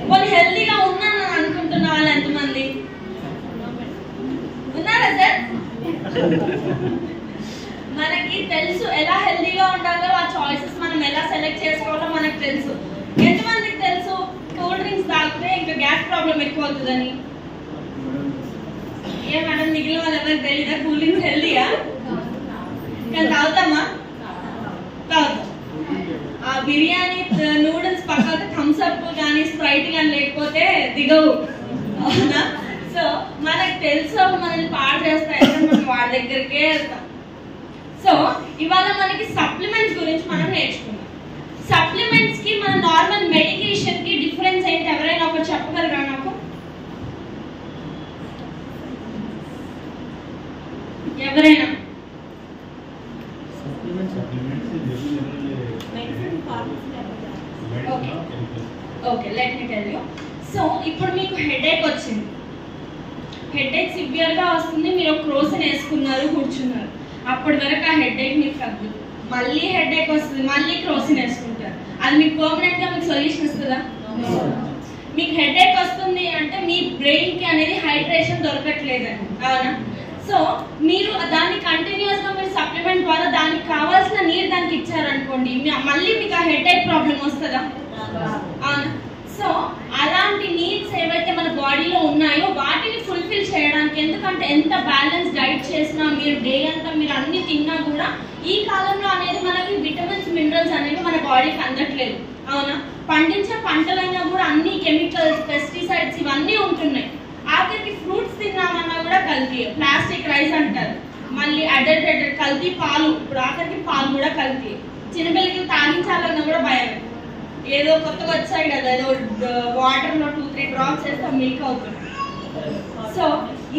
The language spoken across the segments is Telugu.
వాళ్ళు హెల్తీగా ఉన్నాను అనుకుంటున్న వాళ్ళు ఎంతమంది ఉన్నారా సార్? మనకి తెలుసు ఎలా హెల్తీగా ఉండాలో, ఆ చాయిసెస్ మనం ఎలా సెలెక్ట్ చేసుకోవాలో మనకు తెలుసు. ఎంతమందికి తెలుసు కూల్ డ్రింక్స్ తాగితే ఇంకా గ్యాస్ ప్రాబ్లం ఎక్కువ అవుతుందని? ఏ మేడం మిగిలిన వాళ్ళు ఎవరికి తెలీదా కూల్ డ్రింక్స్ హెల్తీయా? కానీ తాగుతామా? తాగుతాం. ఆ బిర్యానీ నూడిల్స్ పక్కన థమ్స్ అప్ కానీ స్ప్రైట్ కానీ లేకపోతే దిగవు, అవునా? సో మనకు తెలుసు మనల్ని పాడు చేస్తాయి, మనం వాడి దగ్గరికే వెళ్తాం. సో ఇవాళ మనకి సప్లిమెంట్స్ గురించి మనం నేర్చుకున్నాం. సప్లిమెంట్స్ కి మన నార్మల్ మెడికేషన్ కి డిఫరెన్స్ ఏంటి? ఎవరైనా ఒకటి చెప్పగలరా నాకు? ఎవరైనా? Okay, let me tell you. So ఇప్పుడు మీకు హెడేక్ వచ్చింది, హెడేక్ సివియర్ గా వస్తుంది, మీరు ఒక క్రోసిన్ వేసుకున్నారు, కూర్చున్నారు. అప్పటి వరకు ఆ హెడేక్ మీకు తగ్గదు. మళ్ళీ హెడేక్ వస్తుంది, మళ్ళీ క్రోసిన్ వేసుకుంటారు. అది మీకు పర్మనెంట్ గా మీకు సొల్యూషన్ ఇస్తుందా? మీకు హెడేక్ వస్తుంది అంటే మీ బ్రెయిన్ కి అనేది హైడ్రేషన్ దొరకట్లేదని, అవునా? సో మీరు దాన్ని కంటిన్యూస్ గా మీరు సప్లిమెంట్ ద్వారా దానికి కావాల్సిన నీరు దానికి ఇచ్చారనుకోండి, మళ్ళీ మీకు ఆ హెడేక్ ప్రాబ్లం వస్తుందా? అవునా? సో అలాంటి నీడ్స్ ఏవైతే మన బాడీలో ఉన్నాయో వాటిని ఫుల్ఫిల్ చేయడానికి, ఎందుకంటే ఎంత బ్యాలెన్స్ డైట్ చేసినా, మీరు డే అంతా మీరు అన్ని తిన్నా కూడా ఈ కాలంలో అనేది మనకి విటమిన్స్ మినరల్స్ అనేవి మన బాడీకి అందట్లేదు, అవునా? పండించే పంటలైనా కూడా అన్ని కెమికల్స్, పెస్టిసైడ్స్ ఇవన్నీ ఉంటున్నాయి. ఆఖరికి ఫ్రూట్స్ తిన్నామన్నా కూడా కల్తీ, ప్లాస్టిక్ రైస్ అంటారు, మళ్ళీ అడల్టరేటెడ్ కల్తీ పాలు, ఇప్పుడు ఆఖరికి పాలు కూడా కల్తీ. చిన్నపిల్లలకి తాగించాలన్నా కూడా భయం, ఏదో కొత్తగా వచ్చాయి కదా, ఏదో వాటర్ లో 2-3 డ్రాప్స్ వేస్తే మిల్క్ అవుతుంది. సో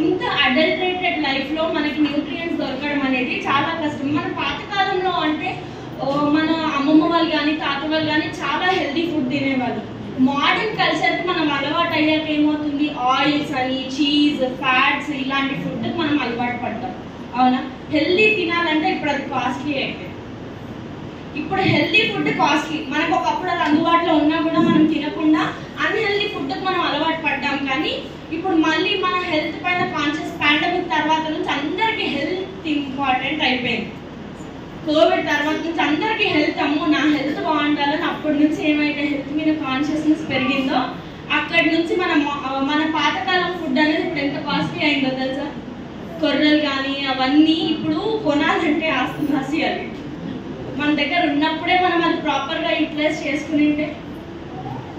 ఇంత అడల్టరేటెడ్ లైఫ్ లో మనకి న్యూట్రియంట్స్ దొరకడం అనేది చాలా కష్టం. మన పాతకాలంలో అంటే మన అమ్మమ్మ వాళ్ళు కానీ తాత వాళ్ళు కానీ చాలా హెల్తీ ఫుడ్ తినేవాళ్ళు. మోడర్న్ కల్చర్ కి మనం అలవాటు అయ్యాక ఏమవుతుంది, ఆయిల్స్ అని, చీజ్, ఫ్యాట్స్ ఇలాంటి ఫుడ్ మనం అలవాటు పడ్డాం, అవునా? హెల్తీ తినాలంటే ఇప్పుడు అది కాస్ట్లీ అయిపోయింది. ఇప్పుడు హెల్తీ ఫుడ్ కాస్ట్లీ, మనకు ఒకప్పుడు అది అందుబాటులో ఉన్నా కూడా మనం తినకుండా అన్హెల్తీ ఫుడ్ మనం అలవాటు పడ్డాం. కానీ ఇప్పుడు మళ్ళీ మన హెల్త్ పైన కాన్షియస్, పాండమిక్ తర్వాత నుంచి అందరికి హెల్త్ ఇంపార్టెంట్ అయిపోయింది. కోవిడ్ తర్వాత నుంచి అందరికి హెల్త్, అమ్మో నా హెల్త్ బాగుండాలని అప్పటి నుంచి ఏమైతే హెల్త్ మీద కాన్షియస్నెస్ పెరిగిందో అక్కడి నుంచి మన పాతకాలం ఫుడ్ అనేది ఇప్పుడు ఎంత కాస్ట్లీ అయిందో తెలుసా? కొర్రలు కానీ అవన్నీ ఇప్పుడు కొనాలంటే ఆస్తి అవి. మన దగ్గర ఉన్నప్పుడే మనం అది ప్రాపర్గా యూటిలైజ్ చేసుకుని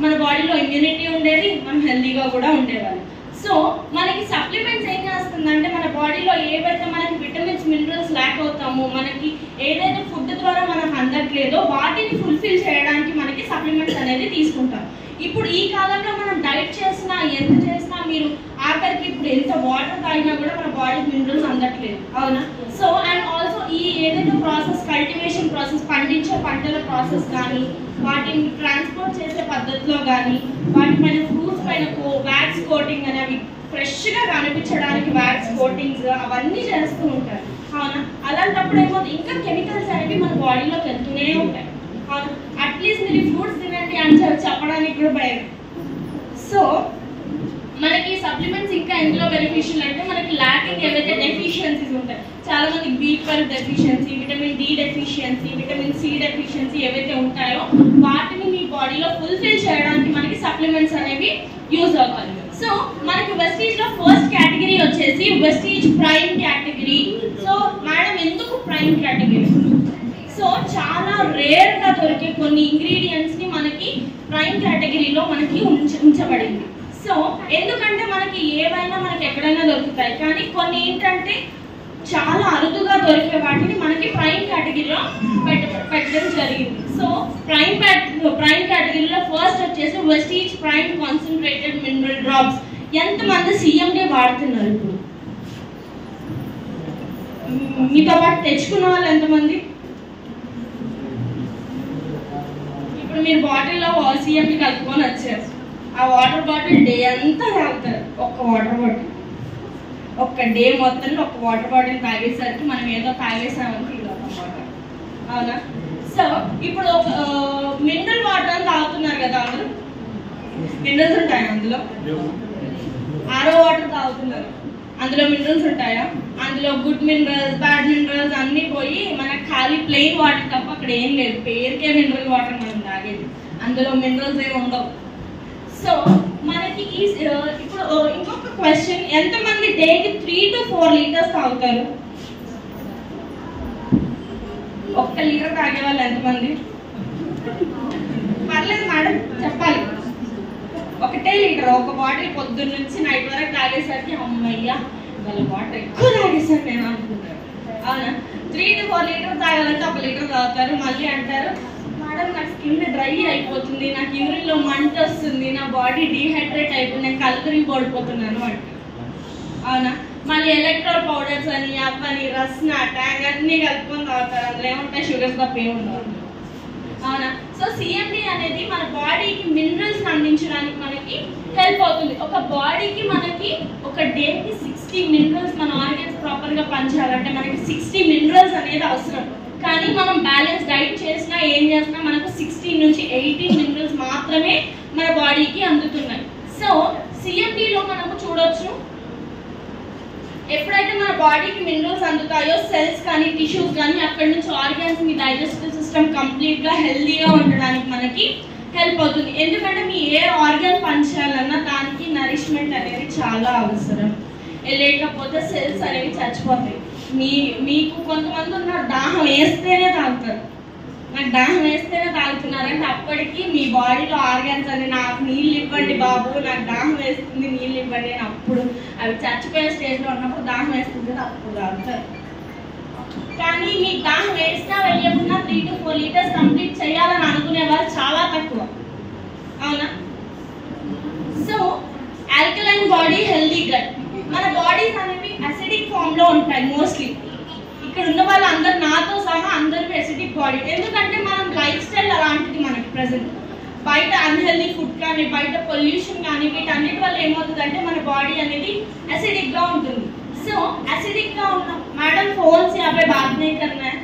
మన బాడీలో ఇమ్యూనిటీ ఉండేది, మనం హెల్తీగా కూడా ఉండేవాళ్ళం. సో మనకి సప్లిమెంట్స్ ఏం చేస్తుందంటే మన బాడీలో ఏవైతే మనకి విటమిన్స్, మినరల్స్ ల్యాక్ అవుతామో, మనకి ఏదైతే ఫుడ్ ద్వారా మనకు అందట్లేదో వాటిని ఫుల్ఫిల్ చేయడానికి మనకి సప్లిమెంట్స్ అనేది తీసుకుంటాం. ఇప్పుడు ఈ కాలంలో మనం డైట్ చేసినా, ఎంత చేసినా, మీరు ఆఖరికి ఇప్పుడు ఎంత వాటర్ తాగినా కూడా మన బాడీకి మినరల్స్ అందట్లేదు, అవునా? సో అండ్ ఆల్సో ఈ ఏదైతే ప్రాసెస్, కల్టివేషన్ ప్రాసెస్, పండించే పంటల ప్రాసెస్ కానీ, వాటిని ట్రాన్స్పోర్ట్ చేసే పద్ధతిలో కానీ, వాటిపైన ఫ్రూట్స్ పైన వ్యాక్స్ కోటింగ్ అని, అవి ఫ్రెష్గా కనిపించడానికి వ్యాక్స్ కోటింగ్స్ అవన్నీ చేస్తూ ఉంటారు, అవునా? అలాంటప్పుడు ఏమవుతుంది, ఇంకా కెమికల్స్ అనేవి మన బాడీలోకి వెళ్తూనే ఉంటాయి, అవునా? అట్లీస్ట్ మీరు ఫ్రూట్స్ తినండి అని చెప్పడానికి కూడా భయం. సో మనకి సప్లిమెంట్స్ ఇంకా ఎందులో బెనిఫిషియల్ అంటే మనకి లాకింగ్ ఏవైతే డెఫిషియన్సీస్ ఉంటాయి, చాలా మందికి B12 deficiency, vitamin D deficiency, vitamin C deficiency ఏవైతే ఉంటాయో వాటిని మీ బాడీలో ఫుల్ఫిల్ చేయడానికి మనకి సప్లిమెంట్స్ అనేవి యూజ్ అవ్వాలి. సో మనకి వెస్టీజ్ లో ఫస్ట్ కేటగిరీ వచ్చేసి Vestige prime category. So madam ఎందుకు ప్రైమ్ కేటగిరీ? సో చాలా రేర్ గా దొరికే కొన్ని ఇంగ్రీడియంట్స్ ని మనకి ప్రైమ్ కేటగిరీలో మనకి ఉంచబడింది. సో ఎందుకంటే మనకి ఏవైనా మనకి ఎక్కడైనా దొరుకుతాయి, కానీ కొన్ని ఏంటంటే చాలా అరుదుగా దొరికే వాటిని మనకి ప్రైమ్ కేటగిరీలో పెట్టడం జరిగింది. సో ప్రైమ్ కేటగిరీలో ఫస్ట్ వచ్చేసి Vestige prime concentrated mineral drops. ఎంతమంది CMD వాడుతున్నారు? ఇప్పుడు మీతో పాటు తెచ్చుకున్న వాళ్ళు ఎంతమంది? ఇప్పుడు మీరు బాటిల్లో CMD కలుపుకొని వచ్చారు, ఆ వాటర్ బాటిల్ డే అంతా తాగుతారు. ఒక్క వాటర్ బాటిల్ ఒక్క డే మొత్తంలో ఒక్క వాటర్ బాటిల్ తాగేసరికి మనం ఏదో తాగేసామని ఫీల్ అవుతాం వాటర్, అవునా? సో ఇప్పుడు మినరల్ వాటర్ అని తాగుతున్నారు కదా అందరూ, మినరల్స్ ఉంటాయా అందులో? ఆరో వాటర్ తాగుతున్నారు, అందులో మినరల్స్ ఉంటాయా? అందులో గుడ్ మినరల్స్ బ్యాడ్ మినరల్స్ అన్నీ పోయి మనకు ఖాళీ ప్లెయిన్ వాటర్ తప్ప అక్కడ ఏం లేదు. పేరుకే మినరల్ వాటర్ మనం తాగేది, అందులో మినరల్స్ ఏమి ఉండవు. సో మనకి ఇప్పుడు ఇంకొక క్వశ్చన్, ఎంతమంది డేకి 3 to 4 లీటర్స్ తాగుతారు? 1 లీటర్ తాగే వాళ్ళు ఎంతమంది? పర్లేదు మేడం చెప్పాలి. 1 లీటర్ ఒక బాటిల్ పొద్దున్న నుంచి నైట్ వరకు తాగేసరికి అమ్మయ్యా వాళ్ళ వాటర్ ఎక్కువ తాగేసారు నేను అనుకుంటారు. అవునా? 3 to 4 లీటర్స్ తాగాలంటే 1 లీటర్ తాగుతారు. మళ్ళీ అంటారు మేడం నాకు స్కిన్ డ్రై అయిపోతుంది, నాకు యూరిన్లో మంట వస్తుంది, నా బాడీ డీహైడ్రేట్ అయిపోతుంది, నేను కలుగురి పడిపోతున్నాను అంటారు. అవునా? మళ్ళీ ఎలక్ట్రోల్ పౌడర్స్ అని అవని రస్నా ట్యాంగ్ అన్నీ కలుపుకొని తాగుతారు. అందులో ఏముంటాయి? షుగర్స్ తప్ప ఏముండవు. అవునా? సో సిఎండి అనేది మన బాడీకి మినరల్స్ అందించడానికి మనకి హెల్ప్ అవుతుంది. ఒక బాడీకి మనకి ఒక డేకి 60 మినరల్స్ మన ఆర్గన్స్ ప్రాపర్గా పనిచేయాలంటే మనకి 60 మినరల్స్ అనేది అవసరం. కానీ మనం బ్యాలెన్స్ డైట్ చేసినా ఏం చేసినా మనకు 16 నుంచి 18 మినరల్స్ మాత్రమే మన బాడీకి అందుతున్నాయి. సో సిఎండిలో మనము చూడొచ్చు, ఎప్పుడైతే మన బాడీకి మినరల్స్ అందుతాయో సెల్స్ కానీ టిష్యూస్ కానీ అక్కడి నుంచి ఆర్గాన్స్ మీ డైజెస్టివ్ సిస్టమ్ కంప్లీట్గా హెల్తీగా ఉండడానికి మనకి హెల్ప్ అవుతుంది. ఎందుకంటే మీ ఏ ఆర్గాన్ పనిచేయాలన్నా దానికి నరిష్మెంట్ అనేది చాలా అవసరం. లేకపోతే సెల్స్ అనేవి చచ్చిపోతాయి. మీకు కొంతమంది ఉన్నారు దాహం వేస్తేనే తాగుతారు, నాకు దాహం వేస్తేనే తాగుతున్నారంటే అప్పటికి మీ బాడీలో ఆర్గాన్స్ అని నాకు నీళ్ళు ఇవ్వండి బాబు, నాకు దాహం వేస్తుంది నీళ్ళు ఇవ్వండి అని అప్పుడు అవి చచ్చిపోయే స్టేజ్లో ఉన్నప్పుడు దాహం వేస్తుంది అప్పుడు తాగుతారు. కానీ మీకు దాహం వేసినా వెళ్ళకుండా 3 to 4 లీటర్స్ కంప్లీట్ చేయాలని అనుకునే వాళ్ళు చాలా తక్కువ. అవునా? So alkaline body healthy gut. మన బాడీస్ అనేవి అసిడిక్ ఫామ్ లో ఉంటాయి మోస్ట్లీ. ఇక్కడ ఉన్న వాళ్ళు అందరు నాతో సహా అందరికీ అసిడిక్ బాడీ. ఎందుకంటే మనం లైఫ్ స్టైల్ అలాంటిది మనకి ప్రెసెంట్. బయట అన్హెల్దీ ఫుడ్ కానీ బయట పొల్యూషన్ కానీ వీటన్నిటి వల్ల ఏమవుతుందంటే మన బాడీ అనేది అసిడిక్ గా ఉంటుంది. సో అసిడిక్ గా ఉన్న मैडम फोन से यहाँ पे बात नहीं करना है.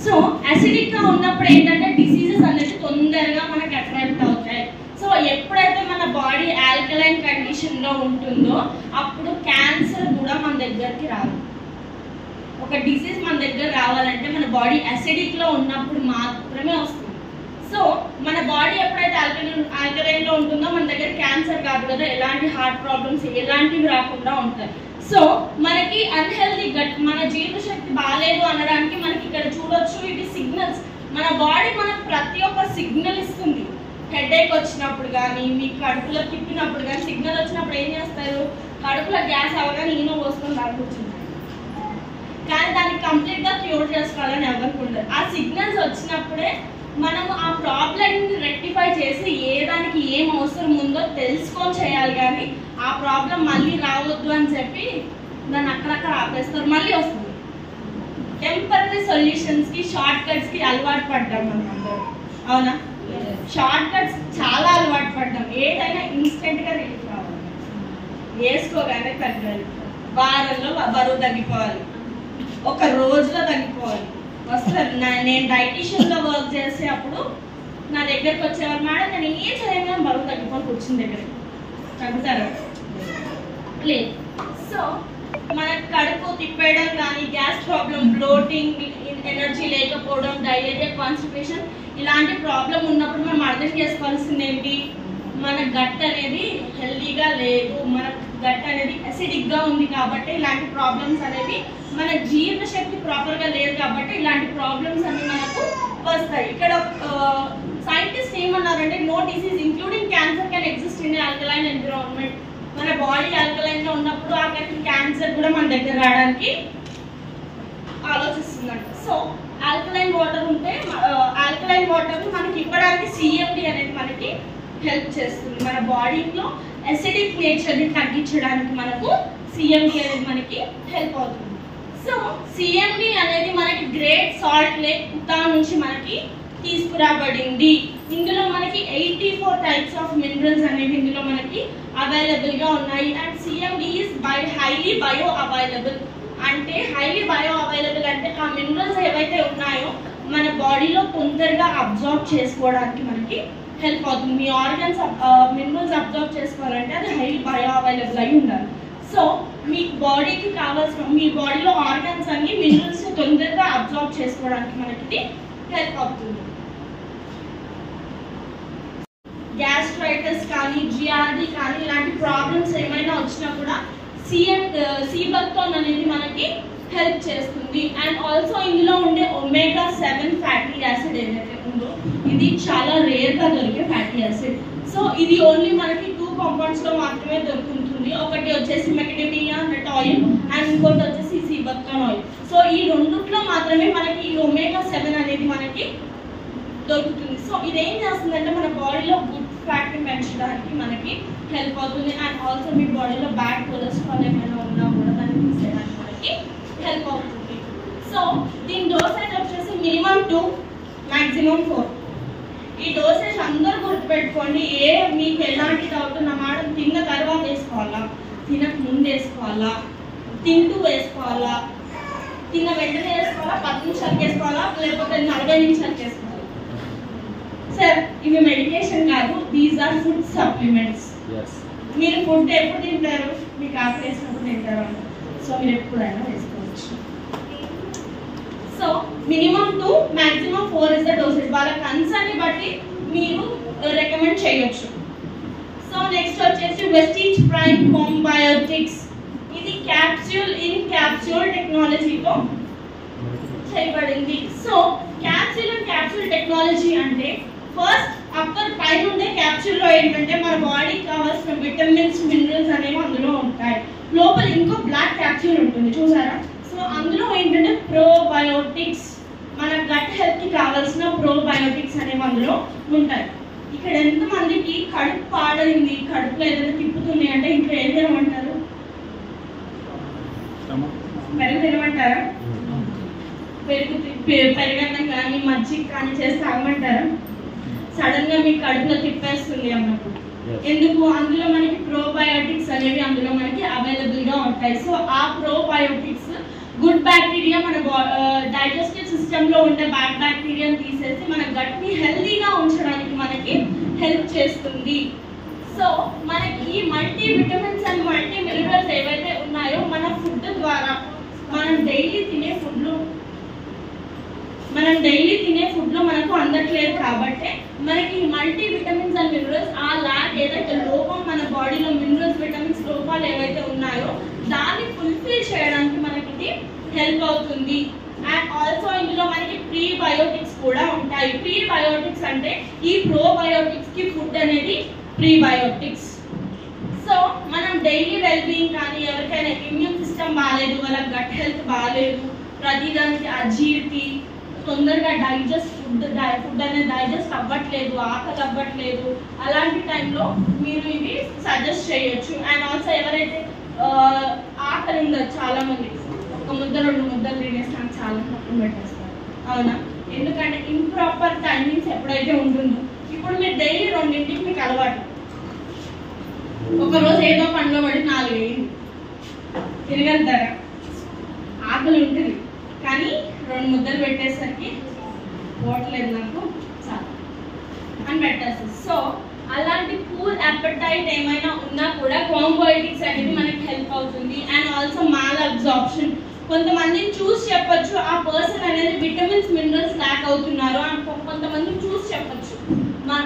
సో అసిడిక్ గా ఉన్నప్పుడు ఏంటంటే డిసీజెస్ అనేది తొందరగా మనకి అట్రాక్ట్ అవుతాయి. సో ఎప్పుడైతే మన బాడీ ఆల్కలైన్ కండిషన్ లో ఉంటుందో అప్పుడు క్యాన్సర్ కూడా మన దగ్గరికి రాదు. ఒక డిసీజ్ మన దగ్గర రావాలంటే మన బాడీ అసిడిక్ లో ఉన్నప్పుడు మాత్రమే వస్తుంది. సో మన బాడీ ఎప్పుడైతే ఆల్కలైన్ లో ఉంటుందో మన దగ్గర క్యాన్సర్ కాదు కదా, ఎలాంటి హార్ట్ ప్రాబ్లమ్స్ ఎలాంటివి రాకుండా ఉంటాయి. సో మనకి అన్హెల్దీ గట్, మన జీర్ణశక్తి బాగాలేదు అనడానికి మనకి ఇక్కడ చూడొచ్చు ఇది సిగ్నల్స్. మన బాడీ మనకు ప్రతి ఒక్క సిగ్నల్ ఇస్తుంది. హెడేక్ వచ్చినప్పుడు కానీ మీకు కడుపులో తిప్పినప్పుడు కానీ సిగ్నల్ వచ్చినప్పుడు ఏం చేస్తారు? కడుపులో గ్యాస్ అవగానే ఈనో పోసుకొని తాగుతుంది. కానీ దాన్ని కంప్లీట్గా క్యూర్ చేసుకోవాలని ఎవరికి ఉండదు. ఆ సిగ్నల్స్ వచ్చినప్పుడే మనము ఆ ప్రాబ్లమ్ని రెక్టిఫై చేసి ఏ దానికి ఏం అవసరం ఉందో తెలుసుకొని చేయాలి. కానీ ఆ ప్రాబ్లం మళ్ళీ రావద్దు అని చెప్పి దాన్ని అక్కడక్కడ ఆపేస్తారు, మళ్ళీ వస్తుంది. టెంపరీ సొల్యూషన్స్కి షార్ట్ కట్స్కి అలవాటు పడ్డాం మనం అందరం. అవునా? షార్ట్ కట్స్ చాలా అలవాటు పడ్డాం. ఏదైనా ఇన్స్టెంట్గా రిలీఫ్ రావాలి, వేసుకోగానే తగ్గాలి, వారంలో బరువు తగ్గిపోవాలి, ఒక రోజులో తగ్గిపోవాలి. వస్తారు. నేను డైటీషియన్లో వర్క్ చేసే అప్పుడు నా దగ్గరకు వచ్చేవారు, మేడం నేను ఏం చేయగానే బరువు తగ్గిపోయి కూర్చుని దగ్గర తగ్గుతారు లేదు. సో మనకు కడుపు తిప్పేయడం కానీ గ్యాస్ ప్రాబ్లం, బ్లోటింగ్, ఎనర్జీ లేకపోవడం, డయేరియా, కాన్స్టిపేషన్ ఇలాంటి ప్రాబ్లం ఉన్నప్పుడు మనం అర్థం చేసుకోవాల్సింది ఏంటి? మన గట్ అనేది హెల్దీగా లేదు, మన గట్ అనేది అసిడిక్గా ఉంది కాబట్టి ఇలాంటి ప్రాబ్లమ్స్ అనేవి, మన జీర్ణశక్తి ప్రాపర్గా లేదు కాబట్టి ఇలాంటి ప్రాబ్లమ్స్ అన్ని మనకు వస్తాయి. ఇక్కడ సైంటిస్ట్ ఏమన్నారంటే no disease including cancer can exist in alkaline environment. మన బాడీ ఆల్కలైన్లో ఉన్నప్పుడు ఆ క్యాన్సర్ కూడా మన దగ్గర రావడానికి ఆలోచిస్తుందంట. సో ఆల్కలైన్ వాటర్ ఉంటే ఆల్కలైన్ వాటర్ మనకి ఇవ్వడానికి సిఎండి అనేది మనకి హెల్ప్ చేస్తుంది. మన బాడీలో అసిడిక్ నేచర్ని తగ్గించడానికి మనకు సిఎండి అనేది మనకి హెల్ప్ అవుతుంది. సో సిఎండి అనేది మనకి గ్రేట్ సాల్ట్ లేక్ ఉతా నుంచి మనకి తీసుకురాబడింది. ఇందులో మనకి 84 టైప్స్ ఆఫ్ మినరల్స్ అనేవి ఇందులో మనకి అవైలబుల్గా ఉన్నాయి. And CMD is highly bio available. అంటే హైలీ బయో అవైలబుల్ అంటే ఆ మినరల్స్ ఏవైతే ఉన్నాయో మన బాడీలో తొందరగా అబ్జార్బ్ చేసుకోవడానికి మనకి హెల్ప్ అవుతుంది. మీ ఆర్గన్స్ మినరల్స్ అబ్జార్బ్ చేసుకోవాలంటే అది హైలీ బయో అవైలబుల్ అయి ఉండాలి. సో మీ బాడీకి కావాల్సిన మీ బాడీలో ఆర్గన్స్ అన్ని మినరల్స్ తొందరగా అబ్జార్బ్ చేసుకోవడానికి మనకి హెల్ప్ అవుతుంది. గ్యాస్ట్రైటిస్ కానీ జిఆర్డి కానీ ఇలాంటి ప్రాబ్లమ్స్ ఏమైనా వచ్చినా కూడా సీబక్తోన్ అనేది మనకి హెల్ప్ చేస్తుంది. అండ్ ఆల్సో ఇందులో ఉండే ఒమేగా 7 ఫ్యాటీ యాసిడ్ ఏదైతే ఉందో ఇది చాలా రేర్గా దొరికే ఫ్యాటీ యాసిడ్. సో ఇది ఓన్లీ మనకి 2 కాంపౌండ్స్లో మాత్రమే దొరుకుతుంది. ఒకటి వచ్చేసి మెకడేమియా నట్ ఆయిల్ అండ్ ఇంకోటి వచ్చేసి సీబక్తోన్ ఆయిల్. సో ఈ రెండుట్లో మాత్రమే మనకి ఈ ఒమేగా 7 అనేది మనకి దొరుకుతుంది. సో ఇదేం చేస్తుందంటే మన బాడీలో గుడ్ ఫ్యాట్ని పెంచడానికి మనకి హెల్ప్ అవుతుంది. అండ్ ఆల్సో మీ బాడీలో బ్యాడ్ కొలెస్ట్రాల్ ఏమైనా ఉన్నా కూడా దాన్ని తీసేయడానికి మనకి హెల్ప్ అవుతుంది. సో దీని డోసేజ్ వచ్చేసి మినిమం 2 మ్యాక్సిమం 4. ఈ డోసేజ్ అందరూ గుర్తుపెట్టుకోండి. మీకు ఎలాంటి డౌట్ ఉన్నా మేడం తిన్న తర్వాత వేసుకోవాలా, తినక ముందు వేసుకోవాలా, తింటూ వేసుకోవాలా, తిన్న వెంటనే వేసుకోవాలా, 10 నిమిషాలకి వేసుకోవాలా, లేకపోతే 40 నిమిషాలకి వేసుకోవాలా? సార్ ఇవి మెడికేషన్ కాదు, దీస్ ఆర్ ఫుడ్ సప్లిమెంట్స్. మీరు ఫుడ్ ఎప్పుడు తింటారు? మీకు ఆకలి వేసినప్పుడు తింటారు. సో మీరు ఎప్పుడైనా వేసుకోవచ్చు. So minimum 2 maximum 4 is the dosage. వాళ్ళ కన్సర్న్ని బట్టి మీరు రికమెండ్ చేయొచ్చు. సో నెక్స్ట్ వచ్చేసి వెస్టీజ్ ప్రైమ్ కాంబయోటిక్స్. ఇది క్యాప్సూల్ టెక్నాలజీతో చేయబడింది. సో క్యాప్సూల్ టెక్నాలజీ అంటే ఫస్ట్ అప్పర్ పైన ఉండే క్యాప్సూల్లో ఏంటంటే మన బాడీకి కావాల్సిన విటమిన్స్ మినరల్స్ అనేవి అందులో ఉంటాయి. లోపల ఇంకో బ్లాక్ క్యాప్సూల్ ఉంటుంది చూసారా? సో అందులో ఏంటంటే ప్రోబయోటిక్స్, మన గట్ హెల్త్కి కావాల్సిన ప్రోబయోటిక్స్ అనేవి అందులో ఉంటాయి. ఇక్కడ ఎంతమందికి కడుపు పాడైంది, కడుపులో ఏదైనా తిప్పుతుంది అంటే ఇంట్లో ఏం తినమంటారు? పెరుగు తినమంటారా? పెరుగన్నం కానీ మజ్జిగ కానీ చేసి తాగమంటారా? సడన్ గా మీకు కడుపులో తిప్పేస్తుంది అన్నప్పుడు. ఎందుకు? అందులో మనకి ప్రోబయోటిక్స్ అనేవి అందులో మనకి అవైలబుల్ గా ఉంటాయి. సో ఆ ప్రోబయోటిక్స్ గుడ్ బ్యాక్టీరియా మన డైజెస్టివ్ సిస్టమ్ లో ఉండే బ్యాడ్ బ్యాక్టీరియాని తీసేసి మన గట్ ని హెల్దీగా ఉంచడానికి మనకి హెల్ప్ చేస్తుంది. సో మనకి ఈ multi vitamins and multi minerals ఏవైతే ఉన్నాయో మన ఫుడ్ ద్వారా మనం డైలీ తినే ఫుడ్లో మనకు అందట్లేదు. కాబట్టి మనకి మల్టీ విటమిన్స్ అండ్ మినరల్స్ ఆ ల్యాక్ ఏదైతే లోపం మన బాడీలో మినరల్స్ విటమిన్స్ లోపాలు ఏవైతే ఉన్నాయో దాన్ని ఫుల్ఫిల్ చేయడానికి మనకి ఇది హెల్ప్ అవుతుంది. అండ్ ఆల్సో ఇందులో మనకి ప్రీబయోటిక్స్ కూడా ఉంటాయి. ప్రీబయోటిక్స్ అంటే ఈ ప్రోబయోటిక్స్ కి ఫుడ్ అనేది ప్రీబయోటిక్స్. సో మనం డైలీ వెల్బీయింగ్ కానీ ఎవరికైనా ఇమ్యూన్ సిస్టమ్ బాగాలేదు, వాళ్ళ గట్ హెల్త్ బాగాలేదు, ప్రతిదానికి అజీర్తి, తొందరగా ఫుడ్ అనేది డైజెస్ట్ అవ్వట్లేదు, ఆకలి అవ్వట్లేదు, అలాంటి టైంలో మీరు ఇవి సజెస్ట్ చేయొచ్చు. అండ్ ఆల్సో ఎవరైతే ఆకలి ఉండదు చాలా మంది, 1 ముద్ద 2 ముద్దలు తినేసి నాకు చాలా పక్కన పెట్టేస్తారు. అవునా? ఎందుకంటే ఇంప్రాపర్ టైమింగ్స్ ఎప్పుడైతే ఉంటుందో, ఇప్పుడు మీరు డైలీ 2ంటికి మీకు అలవాటు, ఒకరోజు ఏదో పనిలో పడి 4 అయ్యింది, తిరగలుగుతారా? ఆకలి ఉంటుంది కానీ 2 ముద్దలు పెట్టేసరికి పోవట్లేదు నాకు చాలా అని పెట్టేస్తుంది. సో అలాంటి పూర్ అపెటైట్ ఏమైనా ఉన్నా కూడా కాంబయోటిక్స్ అనేది మనకి హెల్ప్ అవుతుంది. అండ్ ఆల్సో మాల్ అబ్జార్ప్షన్, కొంతమందిని చూసి చెప్పొచ్చు ఆ పర్సన్ అనేది విటమిన్స్ మినరల్స్ ల్యాక్ అవుతున్నారు అని కొంతమంది చూసి చెప్పొచ్చు. మన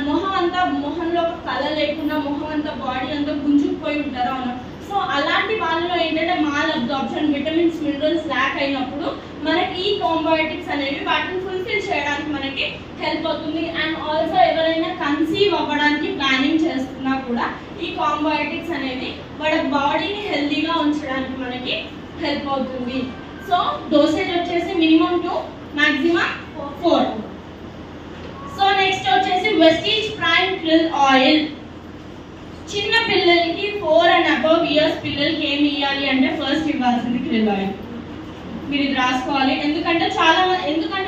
మొహంలో ఒక కళ లేకుండా మొహం అంతా బాడీ అంతా గుంజుకుపోయి ఉంటారు. అవునా? సో అలాంటి వాళ్ళలో ఏంటంటే mall absorption, vitamins minerals lakh అయినప్పుడు మనకి ఈ కాంబయోటిక్స్ అనేవి వాటిని ఫుల్ఫిల్ చేయడానికి మనకి హెల్ప్ అవుతుంది. అండ్ ఆల్సో ఎవరైనా కన్సీవ్ అవ్వడానికి ప్లానింగ్ చేస్తున్నా కూడా ఈ కాంబయోటిక్స్ అనేవి వాళ్ళ బాడీని హెల్దీగా ఉంచడానికి మనకి హెల్ప్ అవుతుంది. సో డోసేజ్ వచ్చేసి మినిమం 2 మ్యాక్సిమం 4. సో నెక్స్ట్ వచ్చేసి వెస్టీజ్ ప్రైమ్ క్రిల్ ఆయిల్. చిన్న పిల్లలకి 4 and above years పిల్లలకి ఏమి ఇవ్వాలి అంటే ఫస్ట్ ఇవ్వాల్సింది క్రిల్ ఆయిల్. మీరు ఇది రాసుకోవాలి. ఎందుకంటే